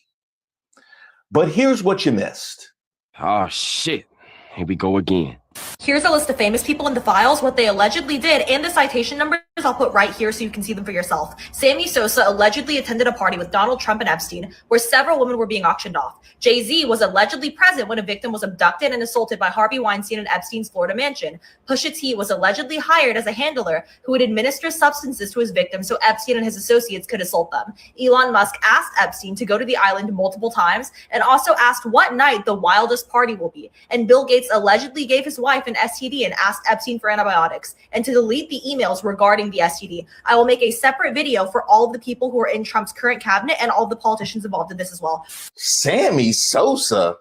But here's what you missed. Oh, shit. Here we go again. Here's a list of famous people in the files, what they allegedly did, and the citation numbers I'll put right here so you can see them for yourself. Sammy Sosa allegedly attended a party with Donald Trump and Epstein where several women were being auctioned off. Jay-Z was allegedly present when a victim was abducted and assaulted by Harvey Weinstein in Epstein's Florida mansion. Pusha T was allegedly hired as a handler who would administer substances to his victims so Epstein and his associates could assault them. Elon Musk asked Epstein to go to the island multiple times and also asked what night the wildest party will be. And Bill Gates allegedly gave his wife an STD and asked Epstein for antibiotics and to delete the emails regarding the STD. I will make a separate video for all of the people who are in Trump's current cabinet and all of the politicians involved in this as well. Sammy Sosa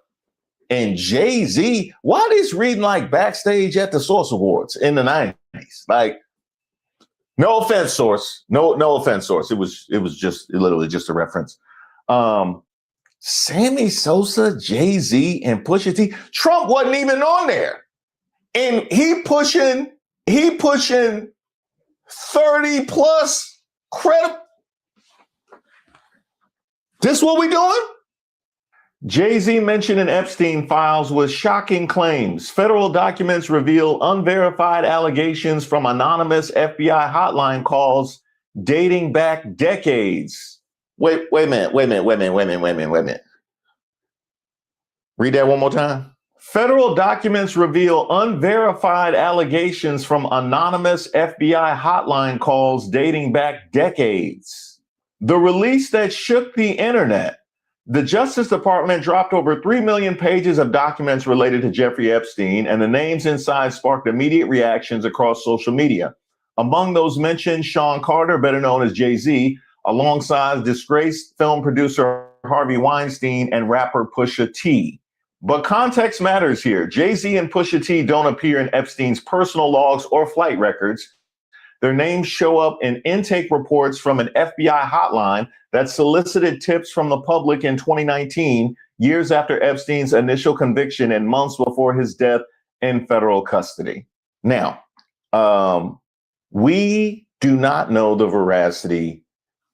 and Jay-Z, why are these reading like backstage at the Source Awards in the 90s? Like, no offense, Source. No offense, Source. It was just literally just a reference. Sammy Sosa, Jay-Z, and Pusha T. Trump wasn't even on there. And he pushing 30 plus credit. This what we doing? Jay-Z mentioned in Epstein files with shocking claims. Federal documents reveal unverified allegations from anonymous FBI hotline calls dating back decades. Wait a minute. Read that one more time. Federal documents reveal unverified allegations from anonymous FBI hotline calls dating back decades. The release that shook the internet. The Justice Department dropped over 3 million pages of documents related to Jeffrey Epstein, and the names inside sparked immediate reactions across social media. Among those mentioned, Sean Carter, better known as Jay-Z, alongside disgraced film producer Harvey Weinstein and rapper Pusha T. But context matters here. Jay-Z and Pusha T don't appear in Epstein's personal logs or flight records. Their names show up in intake reports from an FBI hotline that solicited tips from the public in 2019, years after Epstein's initial conviction and months before his death in federal custody. Now, we do not know the veracity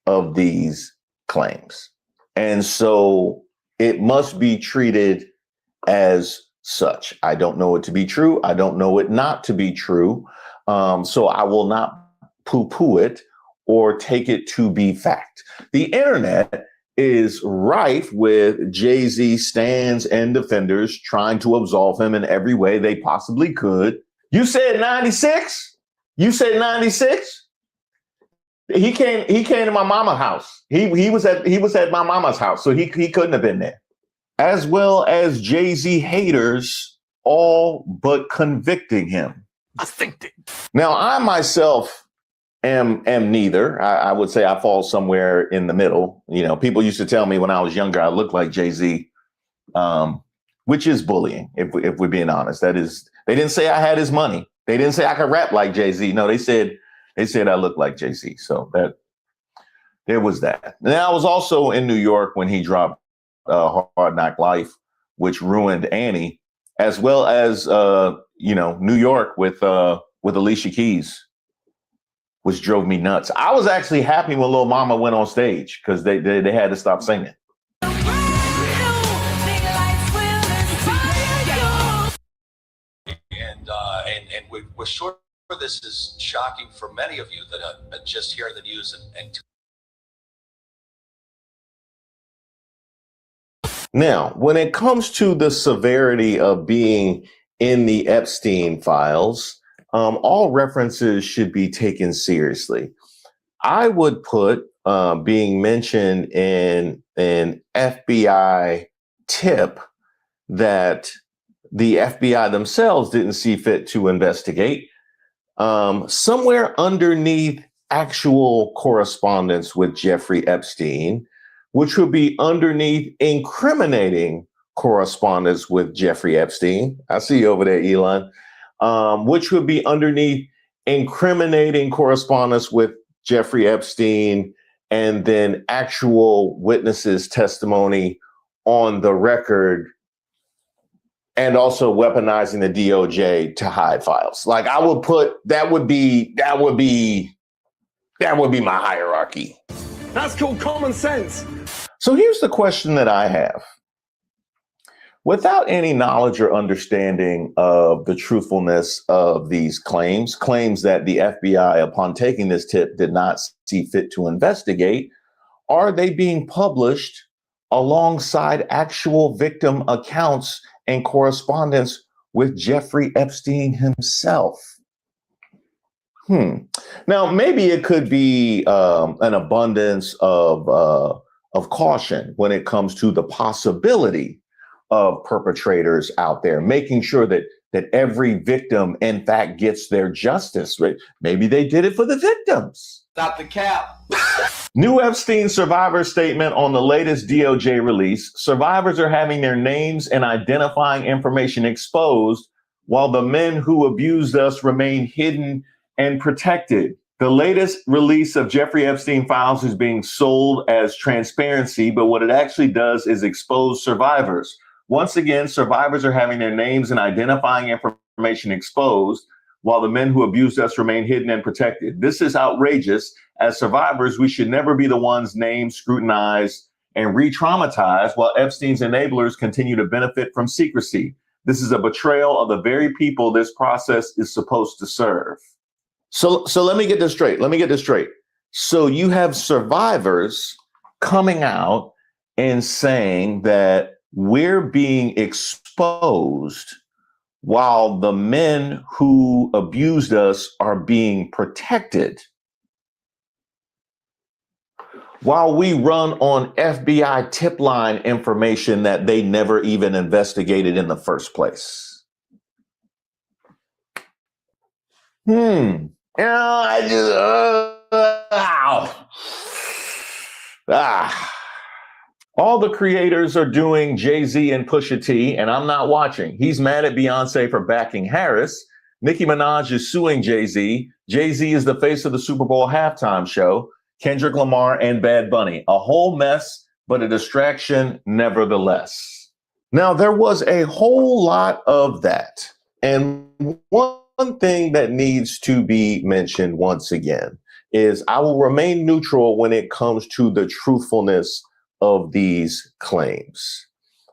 of these claims. And so it must be treated as such. I don't know it to be true. I don't know it not to be true. So I will not poo-poo it or take it to be fact. The internet is rife with Jay-Z stans and defenders trying to absolve him in every way they possibly could. You said 96? You said 96? He came to my mama's house. He was at my mama's house, so he couldn't have been there. As well as Jay-Z haters all but convicting him. I think now I myself am neither. I would say I fall somewhere in the middle. You know, people used to tell me when I was younger I looked like Jay-Z, which is bullying. If we're being honest, that is. They didn't say I had his money. They didn't say I could rap like Jay-Z. No, they said I looked like Jay-Z. So that there was that. And I was also in New York when he dropped Hard Knock Life, which ruined Annie, as well as New York with Alicia Keys, which drove me nuts. I was actually happy when Lil Mama went on stage because they had to stop singing. And we're sure this is shocking for many of you that just hear the news and Now, when it comes to the severity of being in the Epstein files, all references should be taken seriously. I would put being mentioned in an FBI tip that the FBI themselves didn't see fit to investigate, somewhere underneath actual correspondence with Jeffrey Epstein, which would be underneath incriminating correspondence with Jeffrey Epstein. I see you over there, Elon. Which would be underneath incriminating correspondence with Jeffrey Epstein, and then actual witnesses' testimony on the record, and also weaponizing the DOJ to hide files. Like I would put that would be my hierarchy. That's called common sense. So here's the question that I have. Without any knowledge or understanding of the truthfulness of these claims that the FBI, upon taking this tip, did not see fit to investigate, are they being published alongside actual victim accounts and correspondence with Jeffrey Epstein himself? Now, maybe it could be an abundance of caution when it comes to the possibility of perpetrators out there, making sure that every victim, in fact, gets their justice. Right? Maybe they did it for the victims. stop the cap. New Epstein survivor statement on the latest DOJ release. Survivors are having their names and identifying information exposed, while the men who abused us remain hidden and protected. The latest release of Jeffrey Epstein files is being sold as transparency, but what it actually does is expose survivors. Once again, survivors are having their names and identifying information exposed, while the men who abused us remain hidden and protected. This is outrageous. As survivors, we should never be the ones named, scrutinized, and re-traumatized, while Epstein's enablers continue to benefit from secrecy. This is a betrayal of the very people this process is supposed to serve. So let me get this straight. So you have survivors coming out and saying that we're being exposed while the men who abused us are being protected, while we run on FBI tip line information that they never even investigated in the first place. I just, All the creators are doing Jay-Z and Pusha T, and I'm not watching. He's mad at Beyonce for backing Harris. Nicki Minaj is suing Jay-Z. Jay-Z is the face of the Super Bowl halftime show. Kendrick Lamar and Bad Bunny. A whole mess, but a distraction nevertheless. Now, there was a whole lot of that. And one thing that needs to be mentioned once again is I will remain neutral when it comes to the truthfulness of these claims.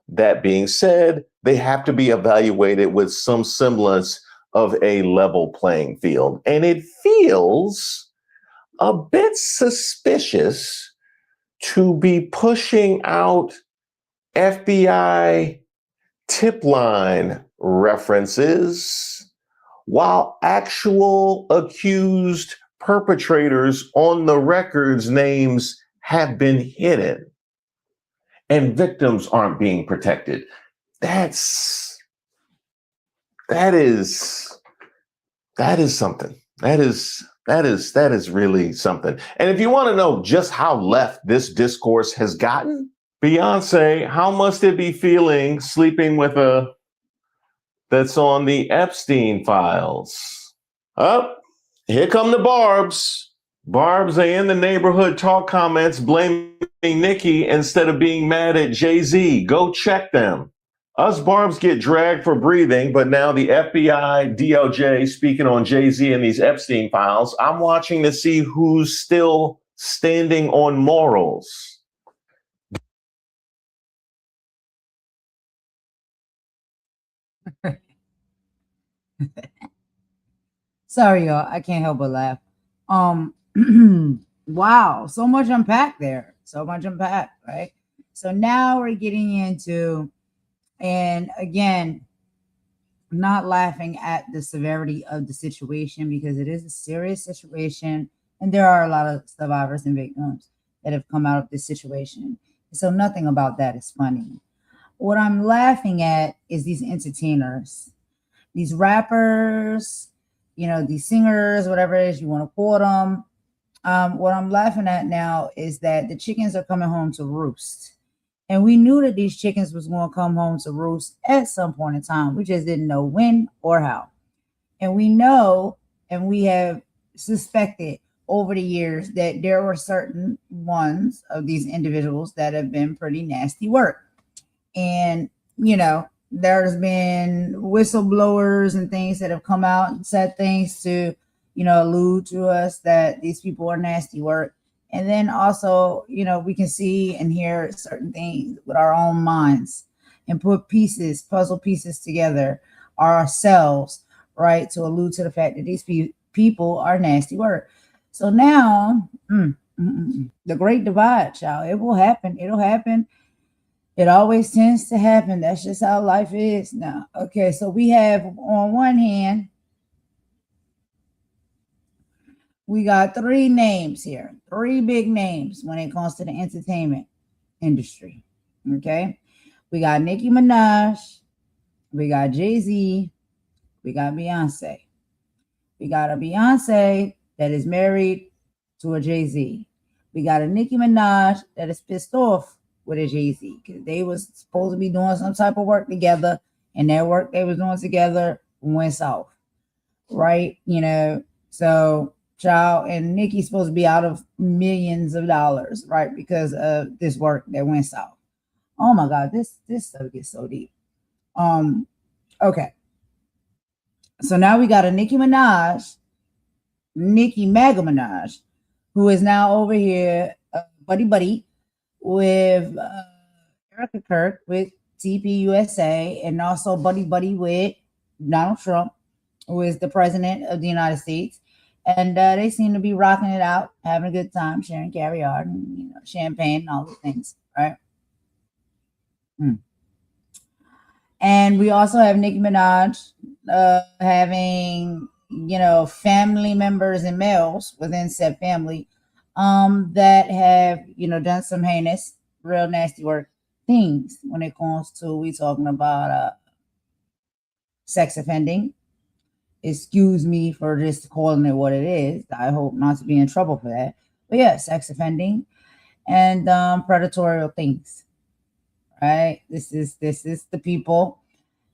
That being said, they have to be evaluated with some semblance of a level playing field. And it feels a bit suspicious to be pushing out FBI tip line references while actual accused perpetrators on the records names have been hidden and victims aren't being protected. That is something. That is really something. And if you want to know just how left this discourse has gotten, Beyonce, how must it be feeling sleeping with a that's on the Epstein files? Up, here come the Barbs. Barbs are in the neighborhood talk comments blaming Nicki instead of being mad at Jay-Z. Go check them. Us Barbs get dragged for breathing, but now the FBI, DOJ speaking on Jay-Z and these Epstein files. I'm watching to see who's still standing on morals. Sorry, y'all. I can't help but laugh. Wow, so much unpacked there. So much unpacked, right? So now we're getting into, and again, not laughing at the severity of the situation because it is a serious situation, and there are a lot of survivors and victims that have come out of this situation. So nothing about that is funny. What I'm laughing at is these entertainers, these rappers, these singers, whatever it is you want to call them. What I'm laughing at now is that the chickens are coming home to roost. And we knew that these chickens was going to come home to roost at some point in time. We just didn't know when or how. And we know, and we have suspected over the years that there were certain ones of these individuals that have been pretty nasty work. And, there's been whistleblowers and things that have come out and said things to, allude to us that these people are nasty work. And then also, we can see and hear certain things with our own minds and put puzzle pieces together ourselves, right, to allude to the fact that these people are nasty work. So now, the great divide, child, it will happen. It'll happen. It always tends to happen. That's just how life is now. Okay, so we have on one hand, we got three names here, three big names when it comes to the entertainment industry. Okay, we got Nicki Minaj, we got Jay-Z, we got Beyonce. We got a Beyonce that is married to a Jay-Z. We got a Nicki Minaj that is pissed off with a Jay-Z because they was supposed to be doing some type of work together, and that work they was doing together went south, right? So child and Nicki's supposed to be out of millions of dollars, right? Because of this work that went south. Oh my God, this stuff gets so deep. Okay. So now we got a Nicki Maga Minaj, who is now over here buddy with Erica Kirk with TPUSA, and also buddy with Donald Trump, who is the president of the United States. And they seem to be rocking it out, having a good time, sharing caviar and champagne and all the things, right? And we also have Nicki Minaj having, family members and males within said family that have, done some heinous, real nasty work things when it comes to, we talking about sex offending. Excuse me for just calling it what it is. I hope not to be in trouble for that. But yeah, sex offending. and predatory things. Right? This is the people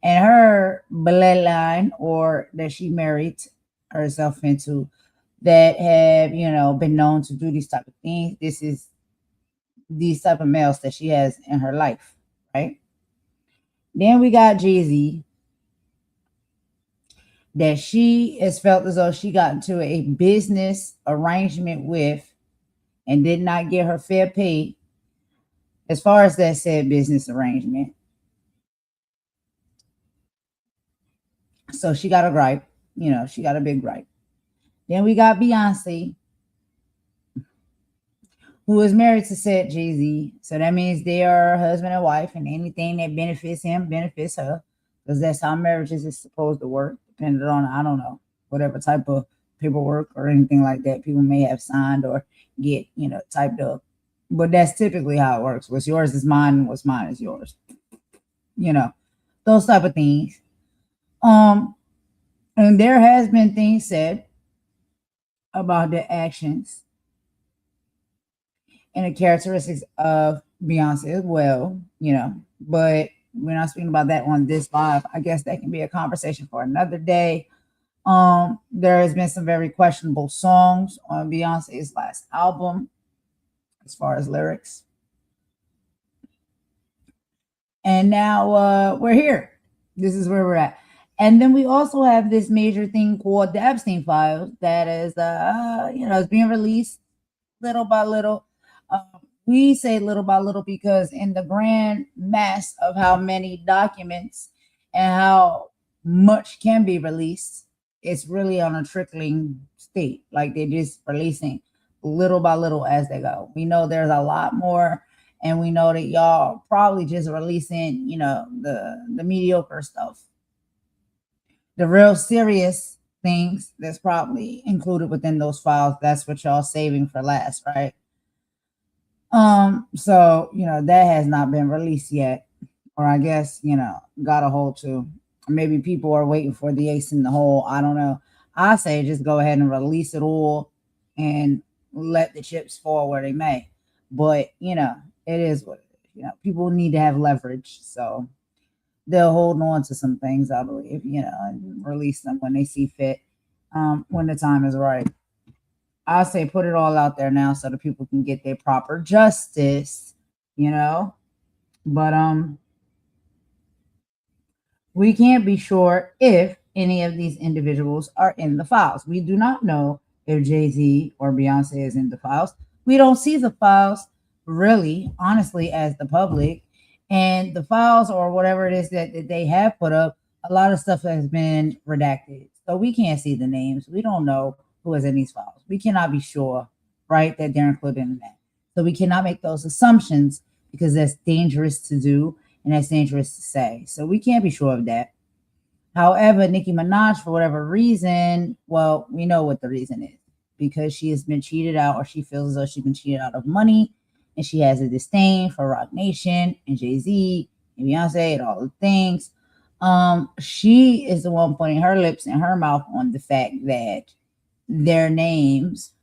and her bloodline, or that she married herself into, that have, been known to do these type of things. This is these type of males that she has in her life, right? Then we got Jay-Z, that she has felt as though she got into a business arrangement with and did not get her fair pay as far as that said business arrangement. So she got a gripe, she got a big gripe. Then we got Beyonce, who is married to said Jay-Z. So that means they are husband and wife, and anything that benefits him benefits her, because that's how marriages is supposed to work, depending on, I don't know, whatever type of paperwork or anything like that people may have signed or get, typed up. But that's typically how it works. What's yours is mine, what's mine is yours. Those type of things. And there has been things said about the actions and the characteristics of Beyonce as well, but we're not speaking about that on this live. I guess that can be a conversation for another day. There has been some very questionable songs on Beyonce's last album as far as lyrics. And now we're here. This is where we're at. And then we also have this major thing called the Epstein files that is, is being released little by little. We say little by little because in the grand mass of how many documents and how much can be released, it's really on a trickling state. Like they're just releasing little by little as they go. We know there's a lot more, and we know that y'all probably just releasing, the mediocre stuff. The real serious things that's probably included within those files, that's what y'all saving for last, right? So, that has not been released yet, or I guess, got a hold to. Maybe people are waiting for the ace in the hole. I don't know. I say just go ahead and release it all and let the chips fall where they may. But, it is what it is. People need to have leverage. So they'll hold on to some things, I believe, and release them when they see fit, when the time is right. I say put it all out there now so the people can get their proper justice, But we can't be sure if any of these individuals are in the files. We do not know if Jay-Z or Beyonce is in the files. We don't see the files really, honestly, as the public. And the files or whatever it is that they have put up, a lot of stuff has been redacted. So we can't see the names. We don't know who is in these files. We cannot be sure, right, that they're included in that. So we cannot make those assumptions because that's dangerous to do and that's dangerous to say. So we can't be sure of that. However, Nicki Minaj, for whatever reason, well, we know what the reason is, because she has been cheated out, or she feels as though she's been cheated out of money, and she has a disdain for Roc Nation and Jay-Z and Beyonce and all the things. She is the one putting her lips and her mouth on the fact that their names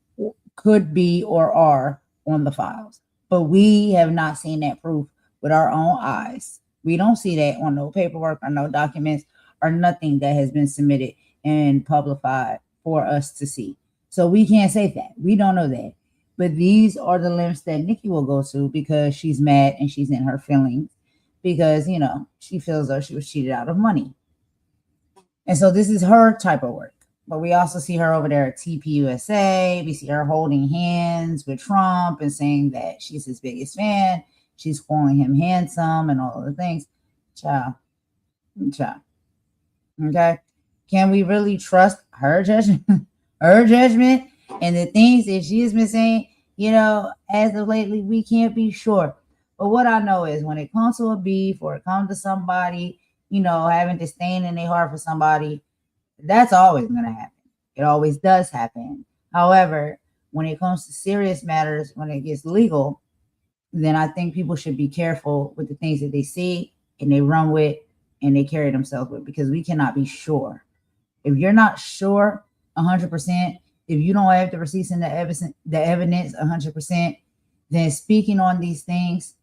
could be or are on the files. But we have not seen that proof with our own eyes. We don't see that on no paperwork or no documents or nothing that has been submitted and publicified for us to see. So we can't say that. We don't know that. But these are the lengths that Nicki will go to because she's mad and she's in her feelings because, she feels though she was cheated out of money. And so this is her type of work. But we also see her over there at TPUSA. We see her holding hands with Trump and saying that she's his biggest fan. She's calling him handsome and all of the things. Child. Okay. Can we really trust her judgment? Her judgment and the things that she's been saying, as of lately, we can't be sure. But what I know is when it comes to a beef or it comes to somebody, having disdain in their heart for somebody, that's always going to happen. It always does happen. However, when it comes to serious matters, when it gets legal, then I think people should be careful with the things that they see and they run with and they carry themselves with, because we cannot be sure. If you're not sure 100%, if you don't have the receipts and the evidence 100%, then speaking on these things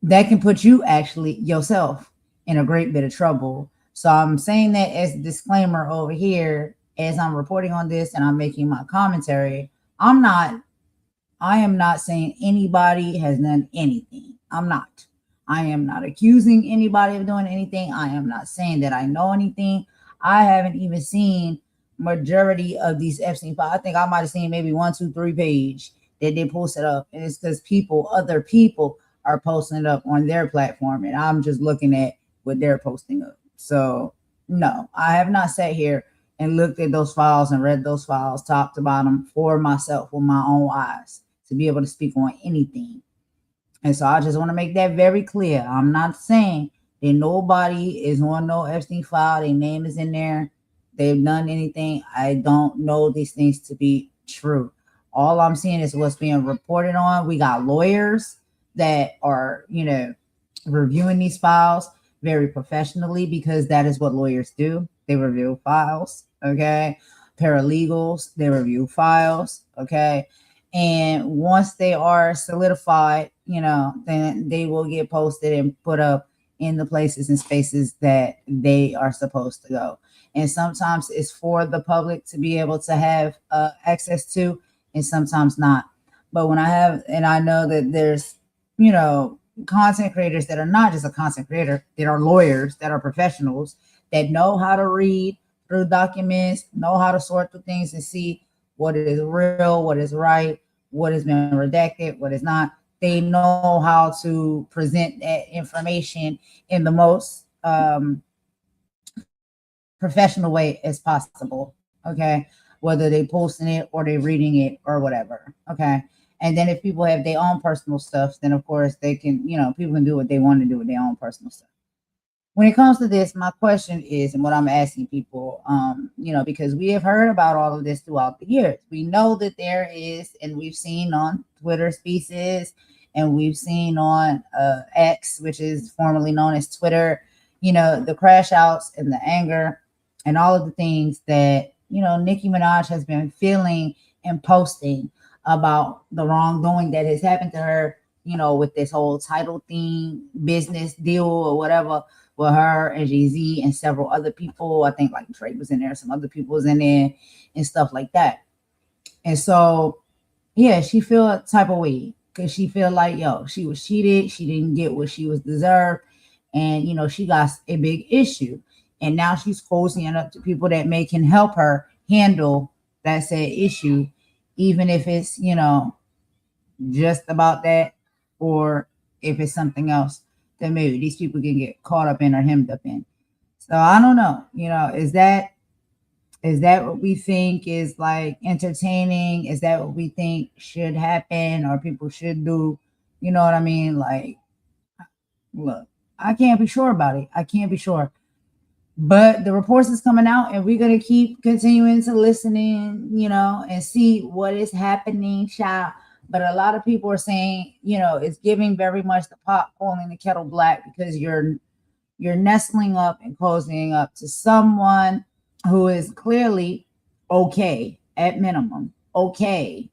that can put you actually yourself in a great bit of trouble. So I'm saying that as a disclaimer over here, as I'm reporting on this and I'm making my commentary. I am not saying anybody has done anything. I'm not. I am not accusing anybody of doing anything. I am not saying that I know anything. I haven't even seen majority of these Epstein files. I think I might have seen maybe 1, 2, 3 page that they posted up. And it's because other people are posting it up on their platform. And I'm just looking at what they're posting up. So no, I have not sat here and looked at those files and read those files top to bottom for myself with my own eyes to be able to speak on anything. And so I just want to make that very clear. I'm not saying that nobody is on no Epstein file. Their name is in there. They've done anything. I don't know these things to be true. All I'm seeing is what's being reported on. We got lawyers that are, reviewing these files very professionally because that is what lawyers do. They review files, okay? Paralegals, they review files, okay? And once they are solidified, then they will get posted and put up in the places and spaces that they are supposed to go. And sometimes it's for the public to be able to have access to, and sometimes not. But I know that there's, content creators that are not just a content creator, that are lawyers, that are professionals, that know how to read through documents, know how to sort through things and see what is real, what is right, what has been redacted, what is not. They know how to present that information in the most professional way as possible, okay? Whether they posting it or they reading it or whatever, okay? And then if people have their own personal stuff, then of course they can, people can do what they want to do with their own personal stuff. When it comes to this, my question is, and what I'm asking people, because we have heard about all of this throughout the years. We know that there is, and we've seen on Twitter Spaces, and we've seen on X, which is formerly known as Twitter, the crash outs and the anger and all of the things that, Nicki Minaj has been feeling and posting about the wrongdoing that has happened to her, with this whole title thing, business deal or whatever, with her and Jay-Z and several other people. I think like Drake was in there, some other people was in there and stuff like that. And so, yeah, she feel a type of way because she feel like, she was cheated. She didn't get what she was deserved. And, she got a big issue. And now she's cozying up to people that can help her handle that said issue, even if it's, just about that, or if it's something else that maybe these people can get caught up in or hemmed up in. So I don't know, is that what we think is like entertaining? Is that what we think should happen or people should do? You know what I mean? Like, look, I can't be sure about it. I can't be sure. But the reports is coming out and we're going to keep continuing to listen in, and see what is happening, child. But a lot of people are saying, it's giving very much the pot calling the kettle black because you're nestling up and cozying up to someone who is clearly okay, at minimum, okay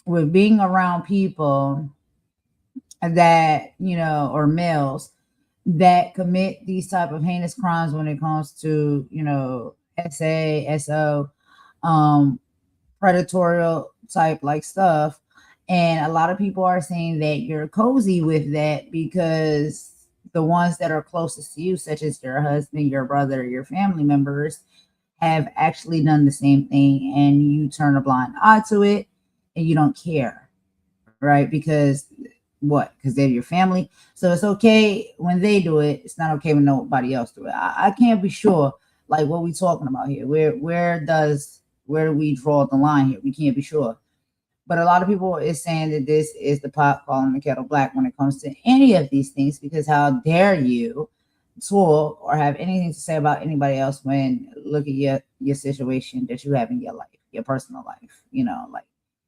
with being around people that, or males that commit these type of heinous crimes when it comes to, SO, predatorial type like stuff. And a lot of people are saying that you're cozy with that because the ones that are closest to you, such as your husband, your brother, your family members, have actually done the same thing, and you turn a blind eye to it and you don't care, right? Because they're your family. So it's okay when they do it. It's not okay when nobody else do it. I can't be sure, like, what we talking about here. Where do we draw the line here? We can't be sure. But a lot of people is saying that this is the pot calling the kettle black when it comes to any of these things, because how dare you talk or have anything to say about anybody else when look at your situation that you have in your life, your personal life, like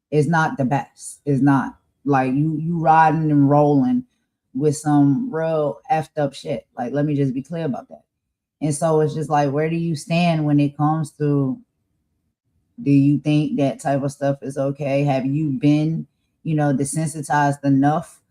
it's not the best. It's not like you riding and rolling with some real effed up shit. Like, let me just be clear about that. And so it's just like, where do you stand when it comes to, do you think that type of stuff is okay? Have you been desensitized enough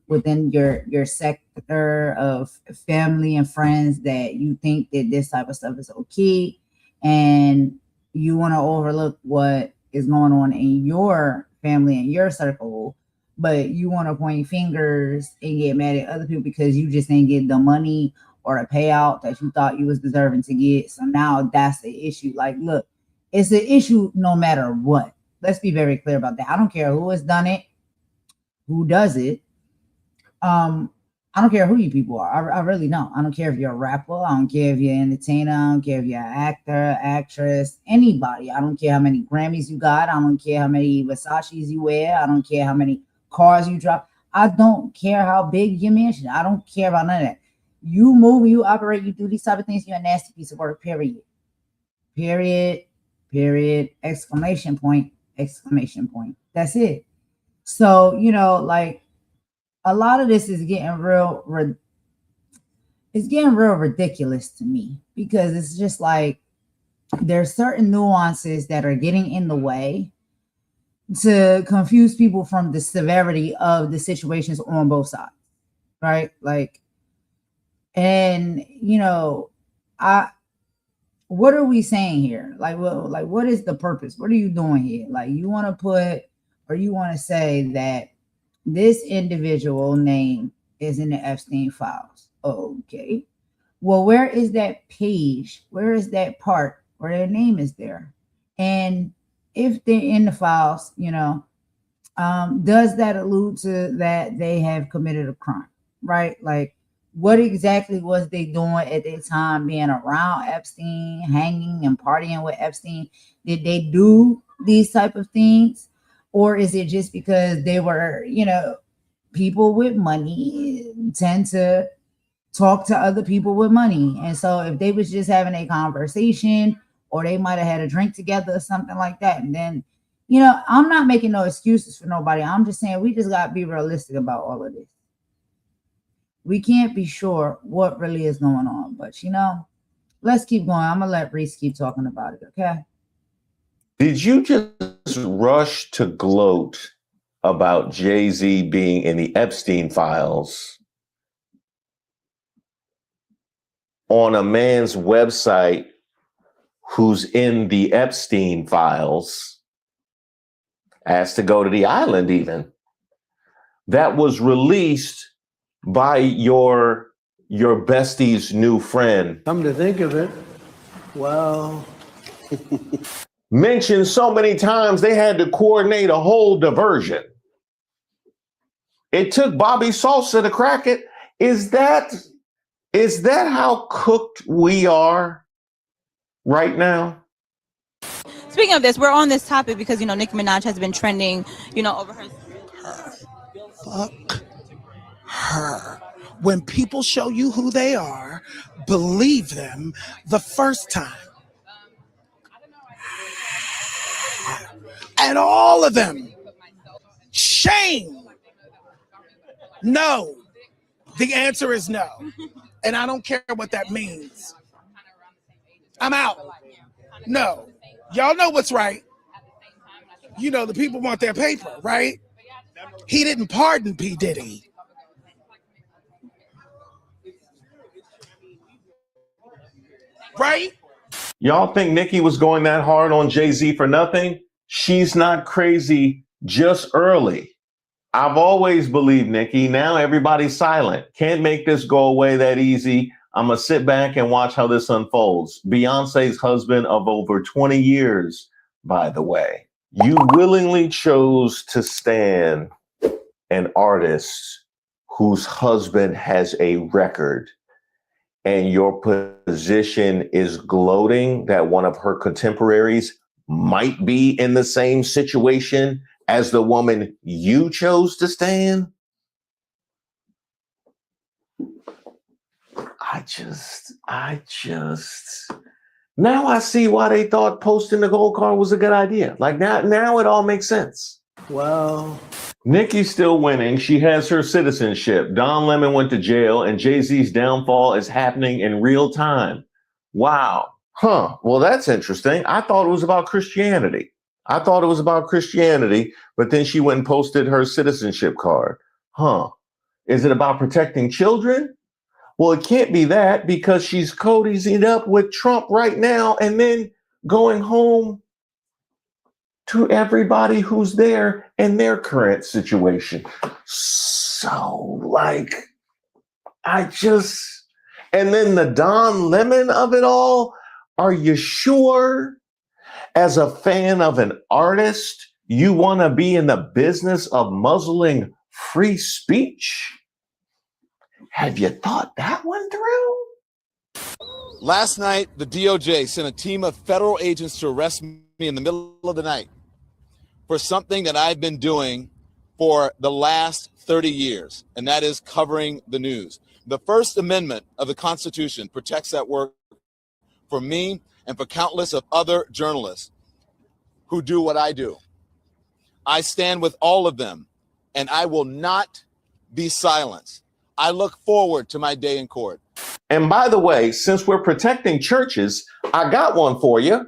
within your sector of family and friends that you think that this type of stuff is okay, and you want to overlook what is going on in your family and your circle, but you want to point fingers and get mad at other people because you just didn't get the money or a payout that you thought you was deserving to get. So now that's the issue. Like, look, it's an issue no matter what. Let's be very clear about that. I don't care who has done it, who does it. I don't care who you people are. I really don't. I don't care if you're a rapper. I don't care if you're an entertainer. I don't care if you're an actor, actress, anybody. I don't care how many Grammys you got. I don't care how many Versace's you wear. I don't care how many cars you drive. I don't care how big your mansion. I don't care about none of that. You move, you operate, you do these type of things, you're a nasty piece of work, period. Period. Period. Exclamation point. Exclamation point. That's it. So, like, a lot of this is getting real ridiculous to me, because it's just like there's certain nuances that are getting in the way to confuse people from the severity of the situations on both sides, right? Like, and what are we saying here? Like, what is the purpose? What are you doing here? Like, you want to put, or you want to say that this individual name is in the Epstein files. Okay. Well, where is that page? Where is that part where their name is there? And if they're in the files, does that allude to that they have committed a crime, right? Like, what exactly was they doing at that time being around Epstein, hanging and partying with Epstein? Did they do these type of things? Or is it just because they were, people with money tend to talk to other people with money. And so if they was just having a conversation, or they might have had a drink together or something like that. And then, I'm not making no excuses for nobody. I'm just saying we just got to be realistic about all of this. We can't be sure what really is going on. But, let's keep going. I'm going to let Reese keep talking about it, okay? Did you just rush to gloat about Jay-Z being in the Epstein files on a man's website who's in the Epstein files, asked to go to the island even, that was released by your bestie's new friend? Come to think of it, well... mentioned so many times they had to coordinate a whole diversion. It took Bobby Salsa to crack it. Is that how cooked we are right now? Speaking of this, we're on this topic because, Nicki Minaj has been trending, over her. Fuck her. When people show you who they are, believe them the first time. And all of them. Shame. No. The answer is no. And I don't care what that means. I'm out. No. Y'all know what's right. The people want their paper, right? He didn't pardon P. Diddy. Right? Y'all think Nicki was going that hard on Jay-Z for nothing? She's not crazy, just early. I've always believed Nicki. Now everybody's silent. Can't make this go away that easy. I'm going to sit back and watch how this unfolds. Beyonce's husband of over 20 years, by the way. You willingly chose to stand an artist whose husband has a record, and your position is gloating that one of her contemporaries might be in the same situation as the woman you chose to stand. I just now I see why they thought posting the gold card was a good idea. Like now it all makes sense. Well, Nicki's still winning. She has her citizenship. Don Lemon went to jail, and Jay-Z's downfall is happening in real time. Wow. Huh. Well, that's interesting. I thought it was about Christianity. I thought it was about Christianity, but then she went and posted her citizenship card. Huh. Is it about protecting children? Well, it can't be that because she's cozying up with Trump right now and then going home to everybody who's there in their current situation. So, like, and then the Don Lemon of it all. Are you sure, as a fan of an artist, you want to be in the business of muzzling free speech? Have you thought that one through? Last night, the DOJ sent a team of federal agents to arrest me in the middle of the night for something that I've been doing for the last 30 years, and that is covering the news. The First Amendment of the Constitution protects that work for me and for countless of other journalists who do what I do. I stand with all of them, and I will not be silenced. I look forward to my day in court. And by the way, since we're protecting churches, I got one for you.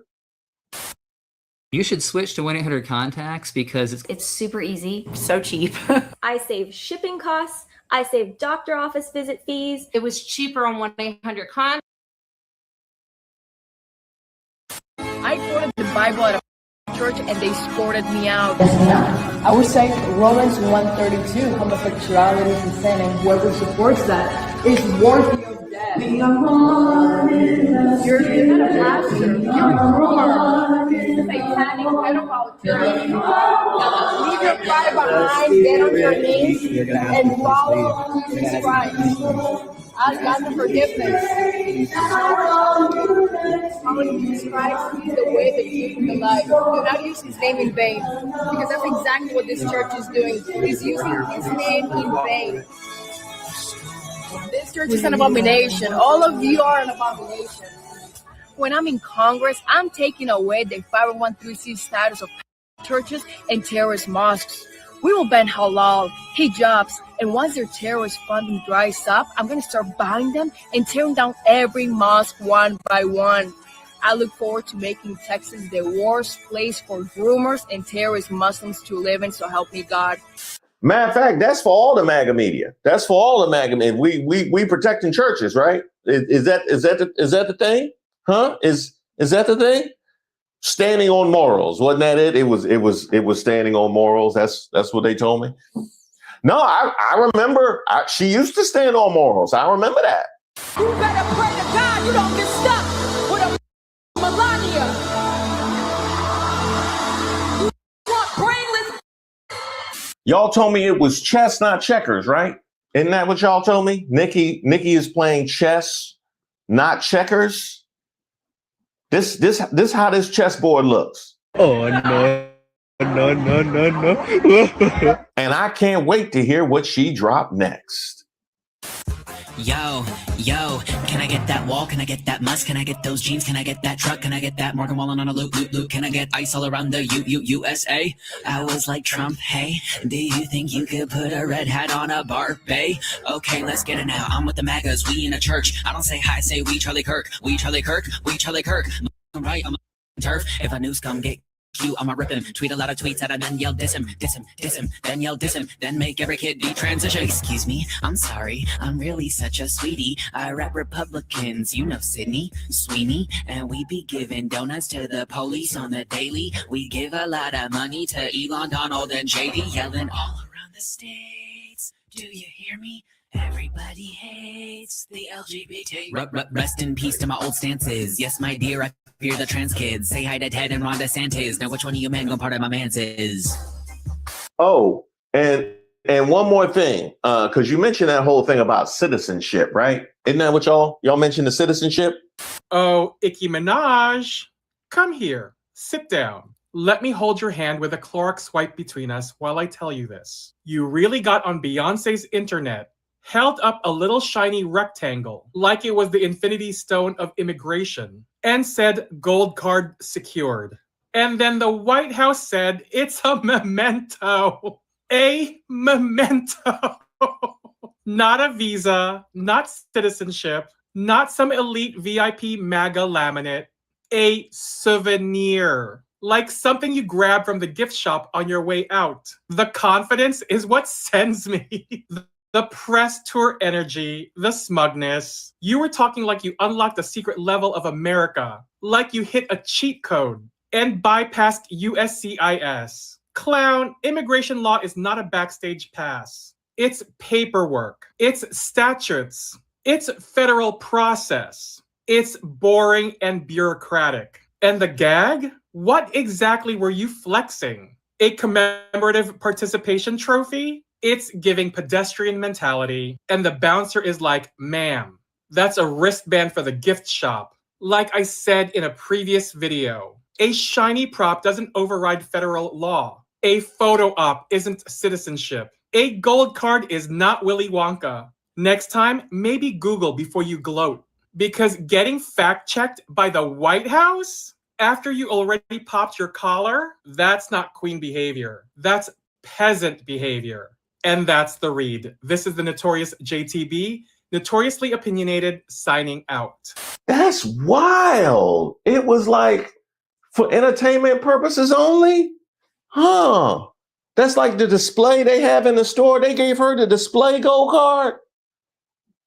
You should switch to 1-800-CONTACTS because it's super easy. So cheap. I save shipping costs. I save doctor office visit fees. It was cheaper on 1-800-CONTACTS. I quoted the Bible at a church and they escorted me out. I would say Romans 1:32, homosexuality is a sin, and whoever supports that is worthy of death. You're not a pastor. You're a satanic pedophile. Leave your pride behind, get on your knees, and follow Jesus Christ. Ask God for forgiveness. Following Jesus Christ is the way, the truth, and the life. Do not use his name in vain, because that's exactly what this church is doing. He's using his name in vain. This church is an abomination. All of you are an abomination. When I'm in Congress, I'm taking away the 501(c)(3) status of churches and terrorist mosques. We will ban halal, hijabs, and once their terrorist funding dries up, I'm going to start buying them and tearing down every mosque one by one. I look forward to making Texas the worst place for groomers and terrorist Muslims to live in, so help me God. Matter of fact, that's for all the MAGA media. That's for all the MAGA media. We protecting churches, right? Is that the thing? Huh? Is that the thing? Standing on morals, wasn't that it? It was standing on morals. That's what they told me. No, I remember. She used to stand on morals. I remember that. You better pray to God you don't get stuck with a Melania. You want brainless. Y'all told me it was chess, not checkers, right? Isn't that what y'all told me? Nicki is playing chess, not checkers. This how this chessboard looks. Oh no. And I can't wait to hear what she dropped next. Yo, can I get that wall? Can I get that must? Can I get those jeans? Can I get that truck? Can I get that Morgan Wallen on a loop? Can I get ice all around the USA? I was like Trump, hey, do you think you could put a red hat on a Barbie? Okay, let's get it now. I'm with the MAGAs, we in a church. I don't say hi, say we Charlie Kirk. We Charlie Kirk, we Charlie Kirk. I'm right, I'm a turf. If a news come get you, I'ma rip him. Tweet a lot of tweets at him, then yell diss him, then yell diss him, then make every kid detransition. Excuse me, I'm sorry, I'm really such a sweetie. I rap Republicans, you know Sydney Sweeney, and we be giving donuts to the police on the daily. We give a lot of money to Elon, Donald, and JD, yelling all around the states. Do you hear me? Everybody hates the LGBT. Rest in peace to my old stances. Yes, my dear, I fear the trans kids. Say hi to Ted and Ron DeSantis. Now, which one of you men gonna part of my mans is? Oh, and one more thing, because you mentioned that whole thing about citizenship, right? Isn't that what y'all mentioned, the citizenship? Oh, Nicki Minaj, come here. Sit down. Let me hold your hand with a Clorox swipe between us while I tell you this. You really got on Beyonce's internet, held up a little shiny rectangle like it was the infinity stone of immigration, and said gold card secured. And then the White House said it's a memento. A memento. Not a visa, not citizenship, not some elite VIP MAGA laminate. A souvenir. like something you grab from the gift shop on your way out. The confidence is what sends me. The press tour energy, the smugness. You were talking like you unlocked a secret level of America, like you hit a cheat code and bypassed USCIS. Clown, immigration law is not a backstage pass. It's paperwork. It's statutes. It's federal process. It's boring and bureaucratic. And the gag? What exactly were you flexing? A commemorative participation trophy? It's giving pedestrian mentality. And the bouncer is like, ma'am, that's a wristband for the gift shop. Like I said in a previous video, a shiny prop doesn't override federal law. A photo op isn't citizenship. A gold card is not Willy Wonka. Next time, maybe Google before you gloat. Because getting fact-checked by the White House after you already popped your collar, that's not queen behavior. That's peasant behavior. And that's the read. This is the Notorious JTB, notoriously opinionated, signing out. That's wild. It was like for entertainment purposes only? Huh. That's like the display they have in the store. They gave her the display gold card.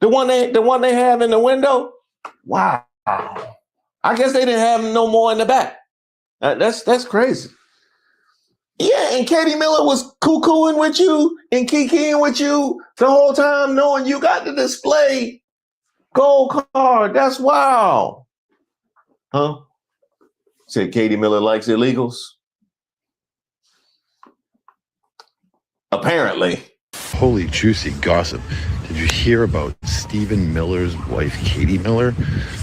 The one they have in the window. Wow. I guess they didn't have no more in the back. That's crazy. Yeah, and Katie Miller was cuckooing with you and kikiing with you the whole time, knowing you got the display gold card. That's wild. Huh? Said Katie Miller likes illegals. Apparently. Holy juicy gossip. Did you hear about Stephen Miller's wife, Katie Miller?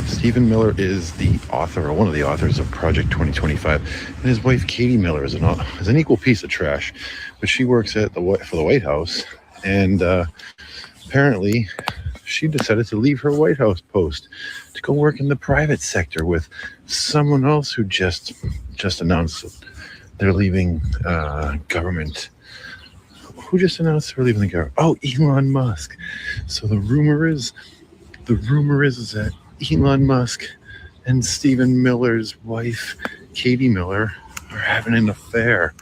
Stephen Miller is the author, or one of the authors of Project 2025, and his wife, Katie Miller, is an equal piece of trash, but she works for the White House, and apparently she decided to leave her White House post to go work in the private sector with someone else who just announced that they're leaving government. Who just announced they're leaving the government? Oh, Elon Musk. So the rumor is that Elon Musk and Stephen Miller's wife, Katie Miller, are having an affair.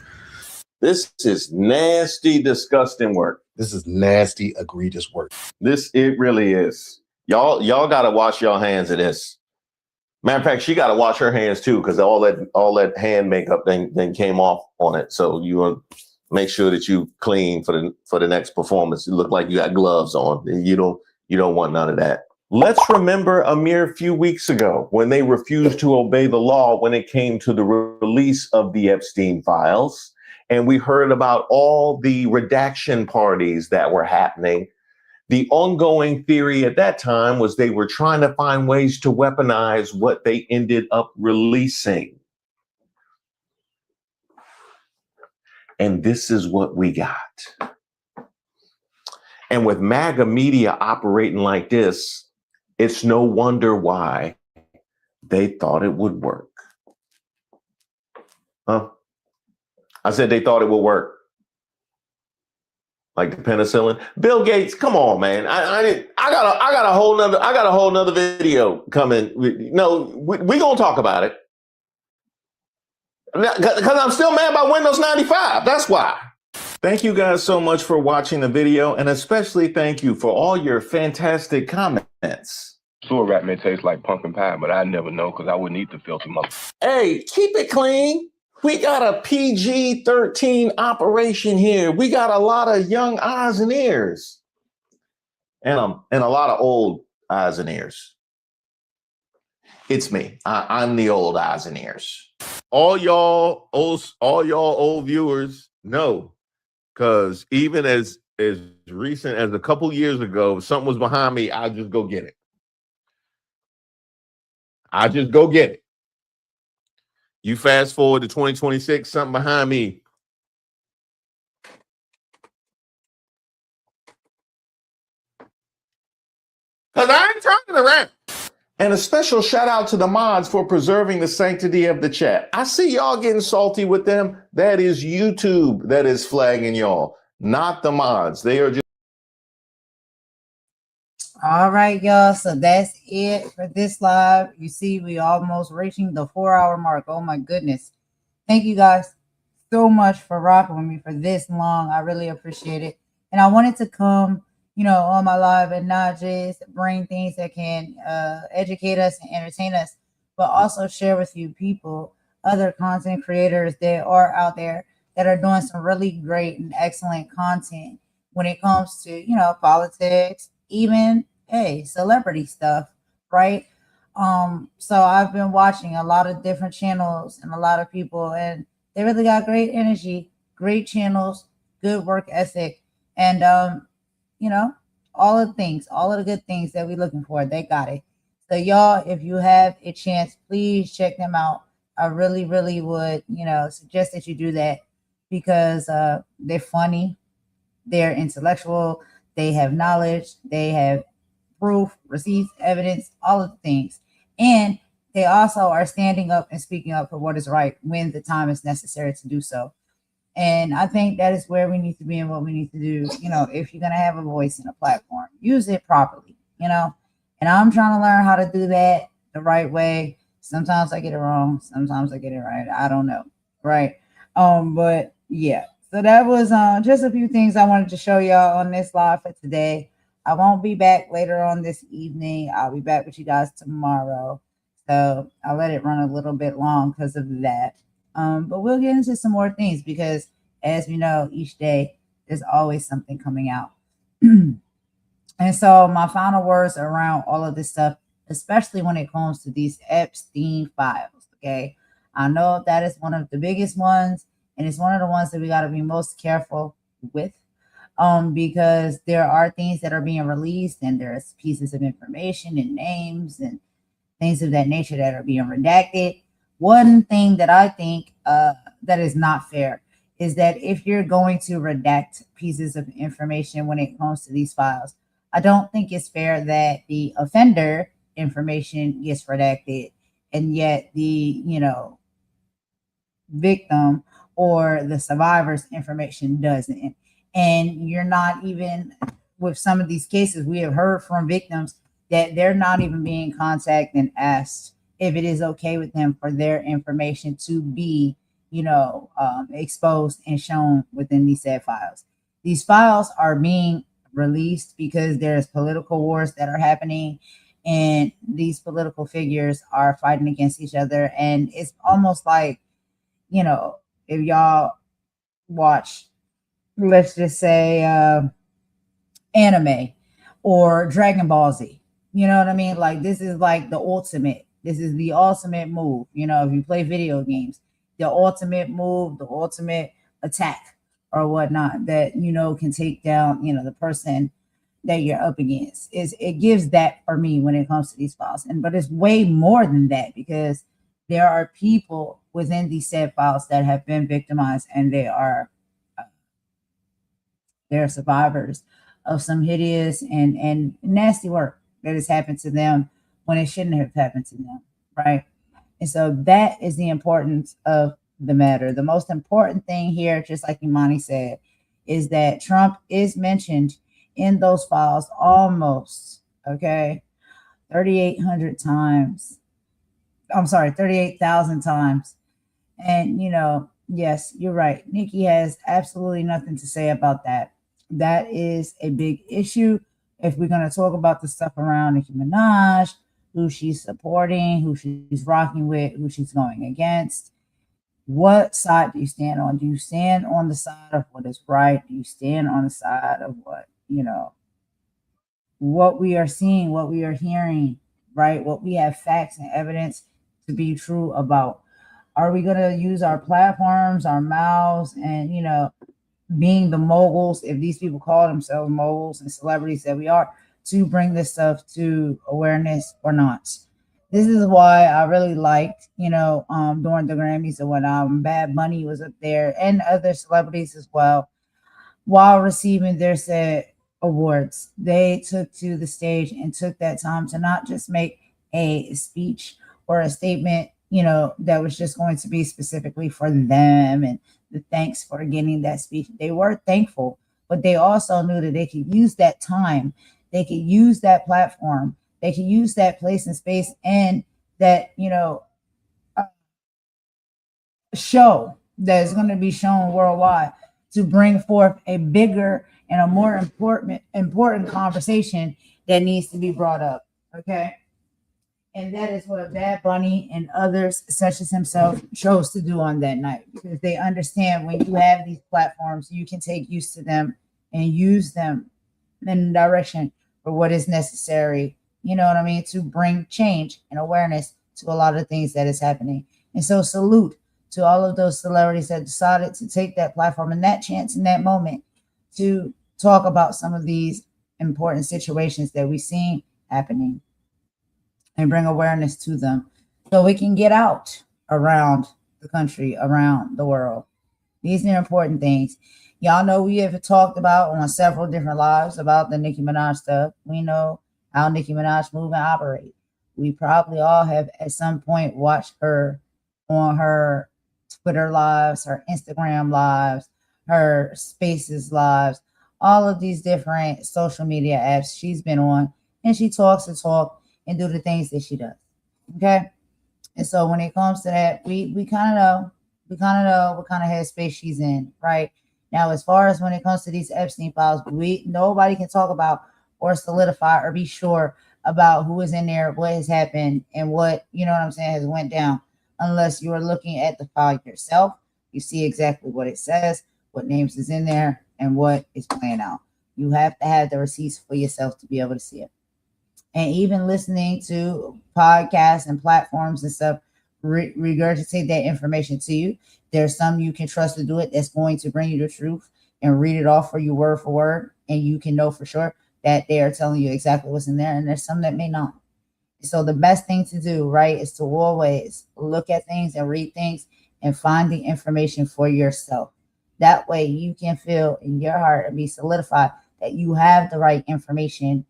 This is nasty, disgusting work. This is nasty, egregious work. It really is. Y'all gotta wash your hands of this. Matter of fact, she gotta wash her hands too, because all that hand makeup then came off on it. So you want to make sure that you clean for the next performance. You look like you got gloves on. You don't want none of that. Let's remember a mere few weeks ago when they refused to obey the law when it came to the release of the Epstein files. And we heard about all the redaction parties that were happening. The ongoing theory at that time was they were trying to find ways to weaponize what they ended up releasing. And this is what we got. And with MAGA media operating like this, it's no wonder why they thought it would work. Huh? I said they thought it would work. Like the penicillin. Bill Gates, come on, man. I got a whole nother video coming. No, we gonna talk about it. Because I'm still mad about Windows 95. That's why. Thank you guys so much for watching the video, and especially thank you for all your fantastic comments. Sewer rat may taste like pumpkin pie, but I'd never know because I wouldn't eat the filthy mother. Hey, keep it clean. We got a PG-13 operation here. We got a lot of young eyes and ears. And a lot of old eyes and ears. It's me. I'm the old eyes and ears. All y'all old viewers know, because even as recent as a couple years ago, if something was behind me, I'll just go get it. I just go get it. You fast forward to 2026, something behind me. Because I ain't turning around. And a special shout out to the mods for preserving the sanctity of the chat. I see y'all getting salty with them. That is YouTube that is flagging y'all, not the mods. They are just. All right, y'all. So that's it for this live. You see, we almost reaching the 4-hour mark. Oh my goodness. Thank you guys so much for rocking with me for this long. I really appreciate it. And I wanted to come, on my live and not just bring things that can educate us and entertain us, but also share with you people, other content creators that are out there that are doing some really great and excellent content when it comes to, politics, even, hey, celebrity stuff, right? So I've been watching a lot of different channels and a lot of people, and they really got great energy, great channels, good work ethic, and all of the things, all of the good things that we're looking for, they got it. So y'all, if you have a chance, please check them out. I really, really would, suggest that you do that because they're funny, they're intellectual, they have knowledge, they have proof, receipts, evidence, all of the things. And they also are standing up and speaking up for what is right when the time is necessary to do so. And I think that is where we need to be and what we need to do. If you're going to have a voice in a platform, use it properly, And I'm trying to learn how to do that the right way. Sometimes I get it wrong. Sometimes I get it right. I don't know. Right. But yeah. So that was just a few things I wanted to show y'all on this live for today. I won't be back later on this evening. I'll be back with you guys tomorrow. So I'll let it run a little bit long because of that. But we'll get into some more things because, as we know, each day there's always something coming out. And so my final words around all of this stuff, especially when it comes to these Epstein files, okay? I know that is one of the biggest ones, and it's one of the ones that we got to be most careful with. Because there are things that are being released and there's pieces of information and names and things of that nature that are being redacted. One thing that I think that is not fair is that if you're going to redact pieces of information when it comes to these files, I don't think it's fair that the offender information gets redacted and yet the, victim or the survivor's information doesn't. And you're not even, with some of these cases, we have heard from victims that they're not even being contacted and asked if it is okay with them for their information to be, exposed and shown within these said files. These files are being released because there's political wars that are happening and these political figures are fighting against each other. And it's almost like, if y'all watch, let's just say, anime or Dragon Ball Z, you know what I mean? Like, this is like the ultimate. This is the ultimate move. If you play video games, the ultimate move, the ultimate attack or whatnot that, can take down, the person that you're up against. It gives that for me when it comes to these files. But it's way more than that because there are people within these said files that have been victimized and they're survivors of some hideous and nasty work that has happened to them when it shouldn't have happened to them, right? And so that is the importance of the matter. The most important thing here, just like Imani said, is that Trump is mentioned in those files almost, 3,800 times. I'm sorry, 38,000 times. And, yes, you're right. Nicki has absolutely nothing to say about that. That is a big issue. If we're going to talk about the stuff around Nicki Minaj, who she's supporting, who she's rocking with, who she's going against, what side do you stand on? Do you stand on the side of what is right? Do you stand on the side of what, what we are seeing, what we are hearing, right? What we have facts and evidence to be true about? Are we going to use our platforms, our mouths, and, being the moguls, if these people call themselves moguls and celebrities that we are, to bring this stuff to awareness or not? This is why I really liked, during the Grammys and when Bad Bunny was up there and other celebrities as well, while receiving their said awards, they took to the stage and took that time to not just make a speech or a statement, that was just going to be specifically for them and the thanks for getting that speech. They were thankful, but they also knew that they could use that time, they could use that platform, they could use that place and space, and that, show that is going to be shown worldwide to bring forth a bigger and a more important conversation that needs to be brought up. Okay. And that is what Bad Bunny and others, such as himself, chose to do on that night, because they understand when you have these platforms, you can take use to them and use them in the direction for what is necessary, you know what I mean, to bring change and awareness to a lot of things that is happening. And so salute to all of those celebrities that decided to take that platform and that chance in that moment to talk about some of these important situations that we've seen happening and bring awareness to them so we can get out around the country, around the world. These are important things. Y'all know we have talked about on several different lives about the Nicki Minaj stuff. We know how Nicki Minaj move and operate. We probably all have at some point watched her on her Twitter lives, her Instagram lives, her Spaces lives, all of these different social media apps she's been on, and she talks and talk and do the things that she does. Okay. And so when it comes to that, we kind of know what kind of headspace she's in, right? Now, as far as when it comes to these Epstein files, nobody can talk about or solidify or be sure about who is in there, what has happened, and what, you know what I'm saying, has went down, unless you are looking at the file yourself. You see exactly what it says, what names is in there, and what is playing out. You have to have the receipts for yourself to be able to see it. And even listening to podcasts and platforms and stuff regurgitate that information to you. There's some you can trust to do it that's going to bring you the truth and read it off for you word for word, and you can know for sure that they are telling you exactly what's in there, and there's some that may not. So the best thing to do, right, is to always look at things and read things and find the information for yourself. That way you can feel in your heart and be solidified that you have the right information.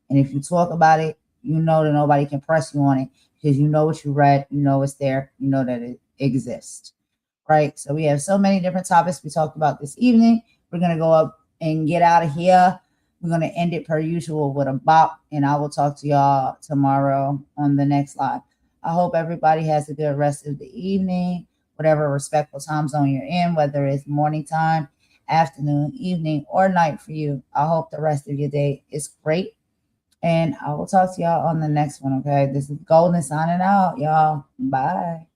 And if you talk about it, you know that nobody can press you on it because you know what you read, you know it's there, you know that it exists, right? So we have so many different topics we talked about this evening. We're going to go up and get out of here. We're going to end it per usual with a bop, and I will talk to y'all tomorrow on the next live. I hope everybody has a good rest of the evening, whatever respectful time zone you're in, whether it's morning time, afternoon, evening, or night for you. I hope the rest of your day is great. And I will talk to y'all on the next one, okay? This is Golden signing out, y'all. Bye.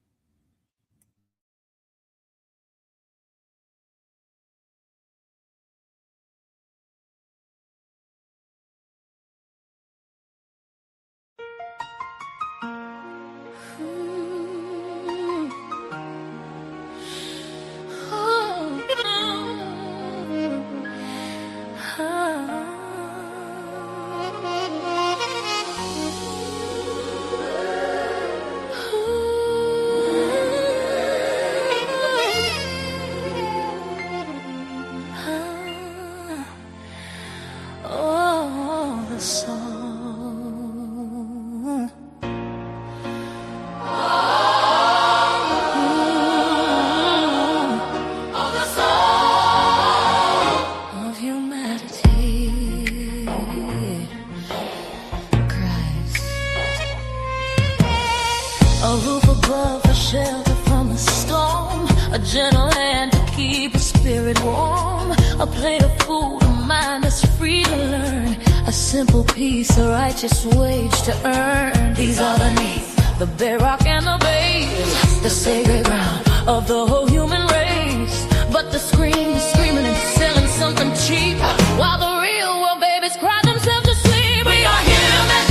A roof above, a shelter from the storm, a gentle hand to keep a spirit warm, a plate of food, a mind that's free to learn, a simple peace, a righteous wage to earn. These are the needs, the bedrock and the base, the sacred ground of the whole human race. But the screaming and selling something cheap, while the real world babies cry themselves to sleep. We are human,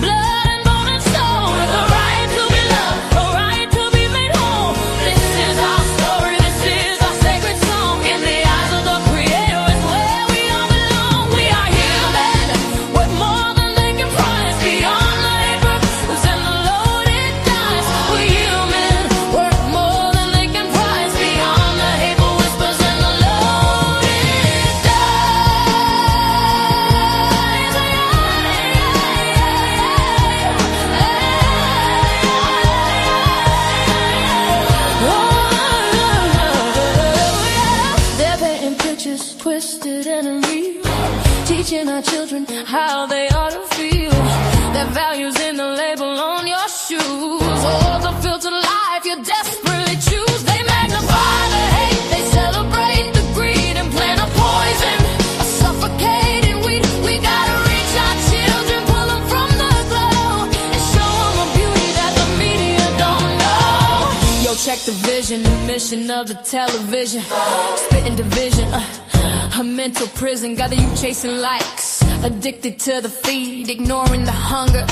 blood and bone and soul, with a right to be loved, a right to be made whole. This is our story, this is our sacred song. In the eyes of the Creator is where we all belong. We are human, worth more than they can price, beyond the hate pursuits and the loaded dice. We're human, worth more than they can price, beyond the hateful whispers and the loaded dice. They're painting pictures twisted and real, teaching our children how they ought to feel. Their values in the label on your shoes, or the filtered life you desperately choose. They protect the vision, the mission of the television. Spitting division, a mental prison. Got the youth chasing likes, addicted to the feed, ignoring the hunger,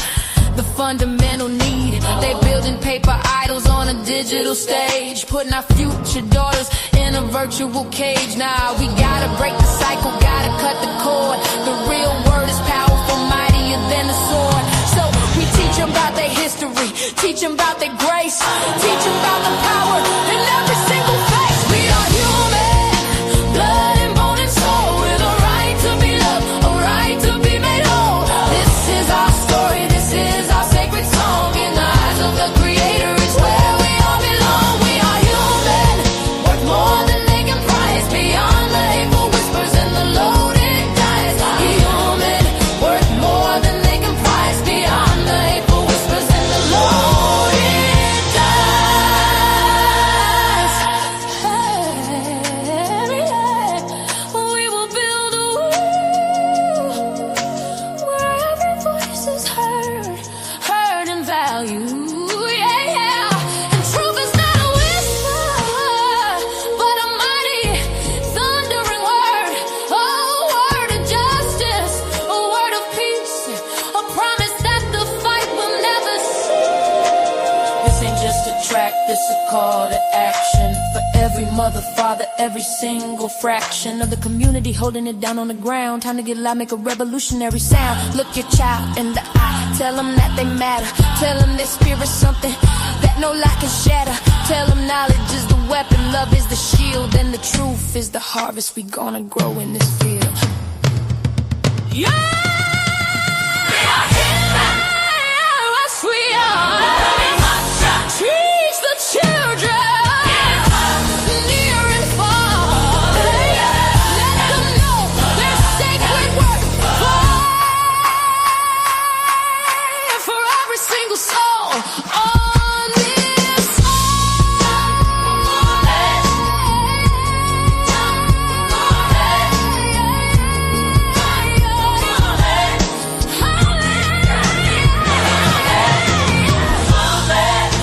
the fundamental need. They building paper idols on a digital stage, putting our future daughters in a virtual cage. Nah, we gotta break the cycle, gotta cut the cord. The real word is powerful, mightier than the sword. So we teach them about their history, teach them about their grace, teach them about the power in every single face. We are human, blood and bone and soul, with a right to be loved, a right to be made whole. This is our story, this is our sacred song. In the eyes of the Creator, it's where we all belong. We are human, worth more than they can price, beyond the hateful whispers and the loaded dice. Human, worth more than they can price, beyond the hateful whispers and the loaded dice. We will build a world where every voice is heard and valued. And truth is not a whisper, but a mighty, thundering word. A word of justice, a word of peace, a promise that the fight will never cease. This ain't just a track, this a call to action. For every mother, father, every single fraction of the community holding it down on the ground. Time to get loud, make a revolutionary sound. Look your child in the eye, tell them that they matter. Tell them their spirit's something that no lie can shatter. Tell them knowledge is the weapon, love is the shield, and the truth is the harvest we gonna grow in this field. Yeah! Yes, we are. Teach the children near and far. Let them know their sacred work for every single soul on this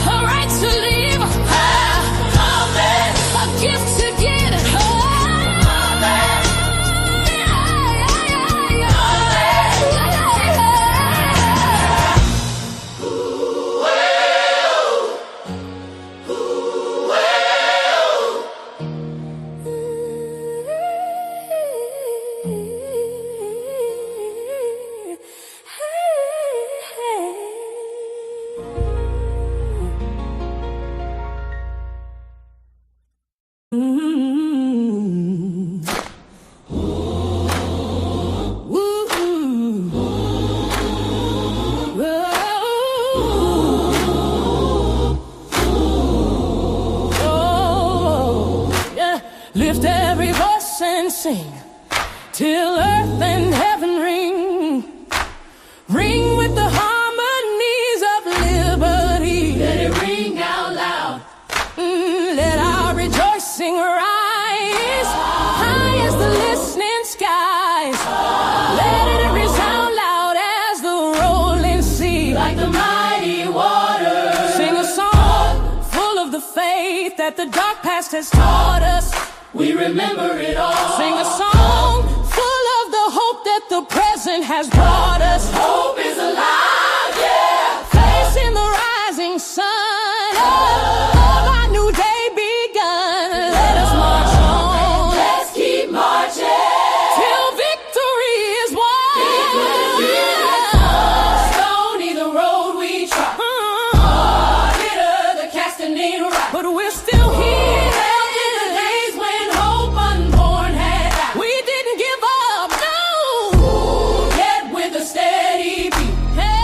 a right to live, a gift to get it. Lift every voice and sing till earth and heaven ring. Ring with the harmonies of liberty. Let it ring out loud. Let our rejoicing rise high as the listening skies. Let it resound loud as the rolling sea, like the mighty water. Sing a song full of the faith that the dark past has taught us. We remember it all. Sing a song full of the hope that the present has brought us. Hope is alive, yeah. Facing the rising sun of our new day begun. Let us march on. Let's keep marching till victory is won. Stony the road we trod, bitter the casting rock, but we're still here. We didn't give up, no. Yet with a steady beat, hey.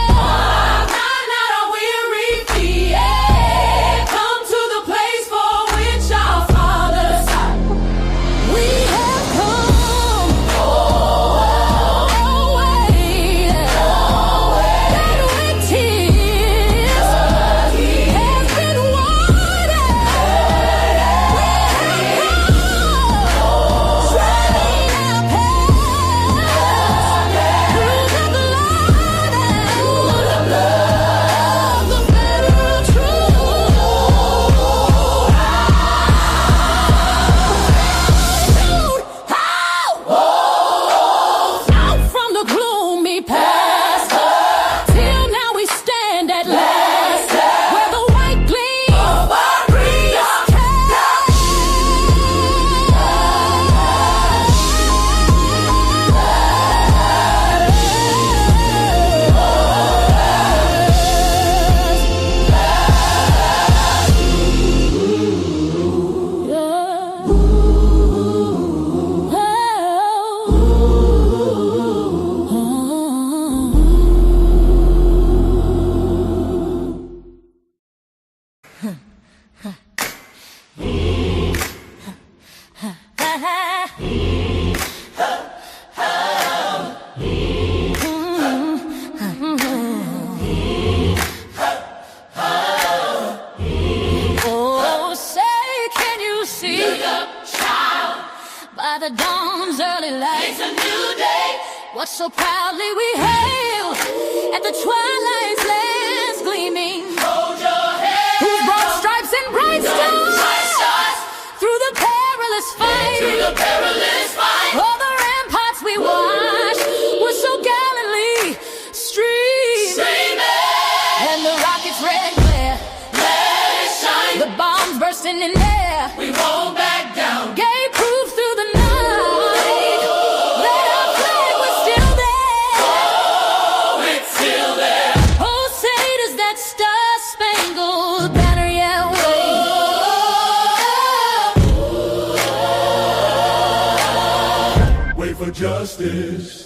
Oh, say, can you see? By the dawn's early light, it's a new day. What so proudly we hail at the twilight's last gleaming. Hold your head. Whose broad stripes and bright stars through the perilous fight. Through the perilous fight. All the ramparts we watched were so gallantly streaming. And the rocket's red glare, let it shine. The bombs bursting in air. We won't back down. Gave proof through the night that our flag was still there. Oh, it's still there. Oh, say does that star-spangled banner yet wave? Wait for justice.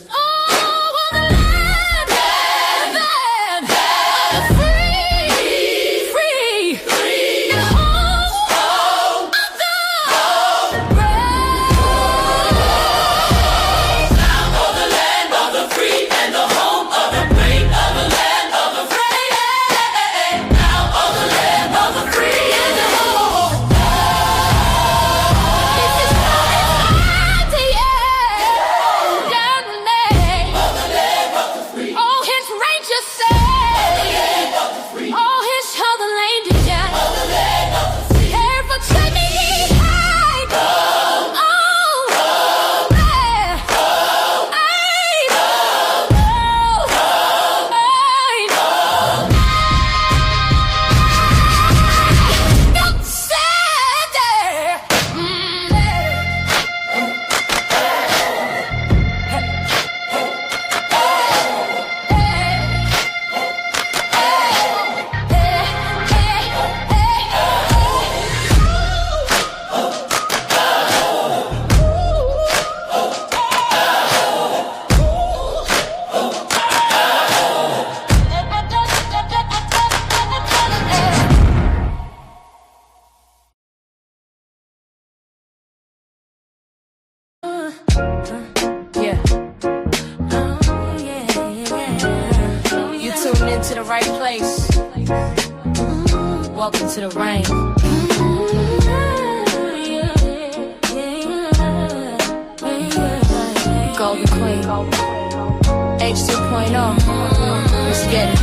To the right place. Welcome to the rain. Golden Queen. H 2.0. Let's get it.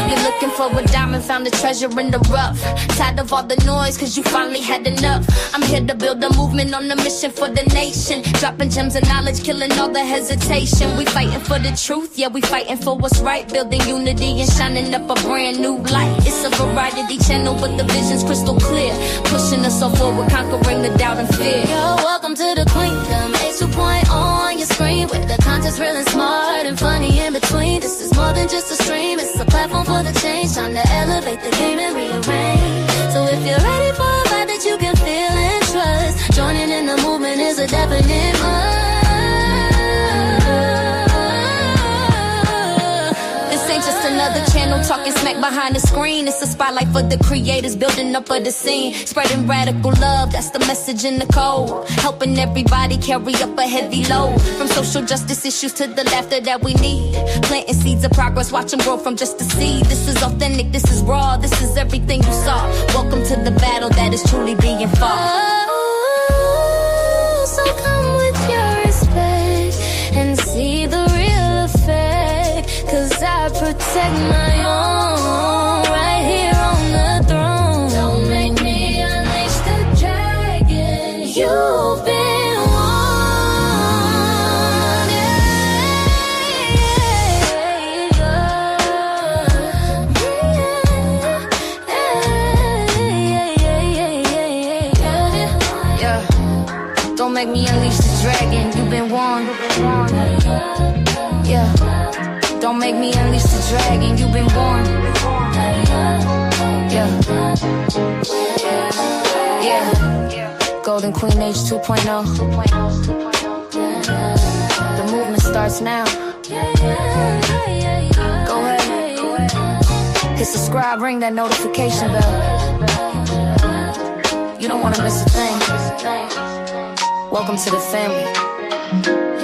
You're looking for a diamond, found a treasure in the rough. Tired of all the noise, cause you finally had enough. I'm here to build a movement on a mission for the nation. Dropping gems of knowledge, killing all the hesitation. We fighting for the truth, yeah, we fighting for what's right. Building unity and shining up a brand new light. It's a variety channel, but the vision's crystal clear. Pushing us all forward, conquering the doubt and fear. Yo, welcome to the Queendom. H 2.0 on your screen, with the content's real and smart and funny in between. This is more than just a stream, it's a platform for the change. Time to elevate the game and rearrange. So if you're ready for a vibe that you can feel and trust, joining in the movement is a definite must. This ain't just another channel talking smack behind the screen. It's a spotlight for the creators, building up of the scene. Spreading radical love, that's the message in the code. Helping everybody carry up a heavy load. From social justice issues to the laughter that we need. Planting seeds of progress, watch them grow from just a seed. This is authentic, this is raw, this is everything you saw. Welcome to the battle that is truly being fought. Oh, so come with your respect and see the real effect. Cause I protect my own right here on the throne. Don't make me unleash the dragon. You've been Don't make me unleash the dragon, you've been warned. Yeah. Don't make me unleash the dragon, you've been warned. Yeah. Yeah. Golden Queen H 2.0. The movement starts now. Go ahead. Hit subscribe, ring that notification bell. don't wanna miss a thing. Welcome to the family.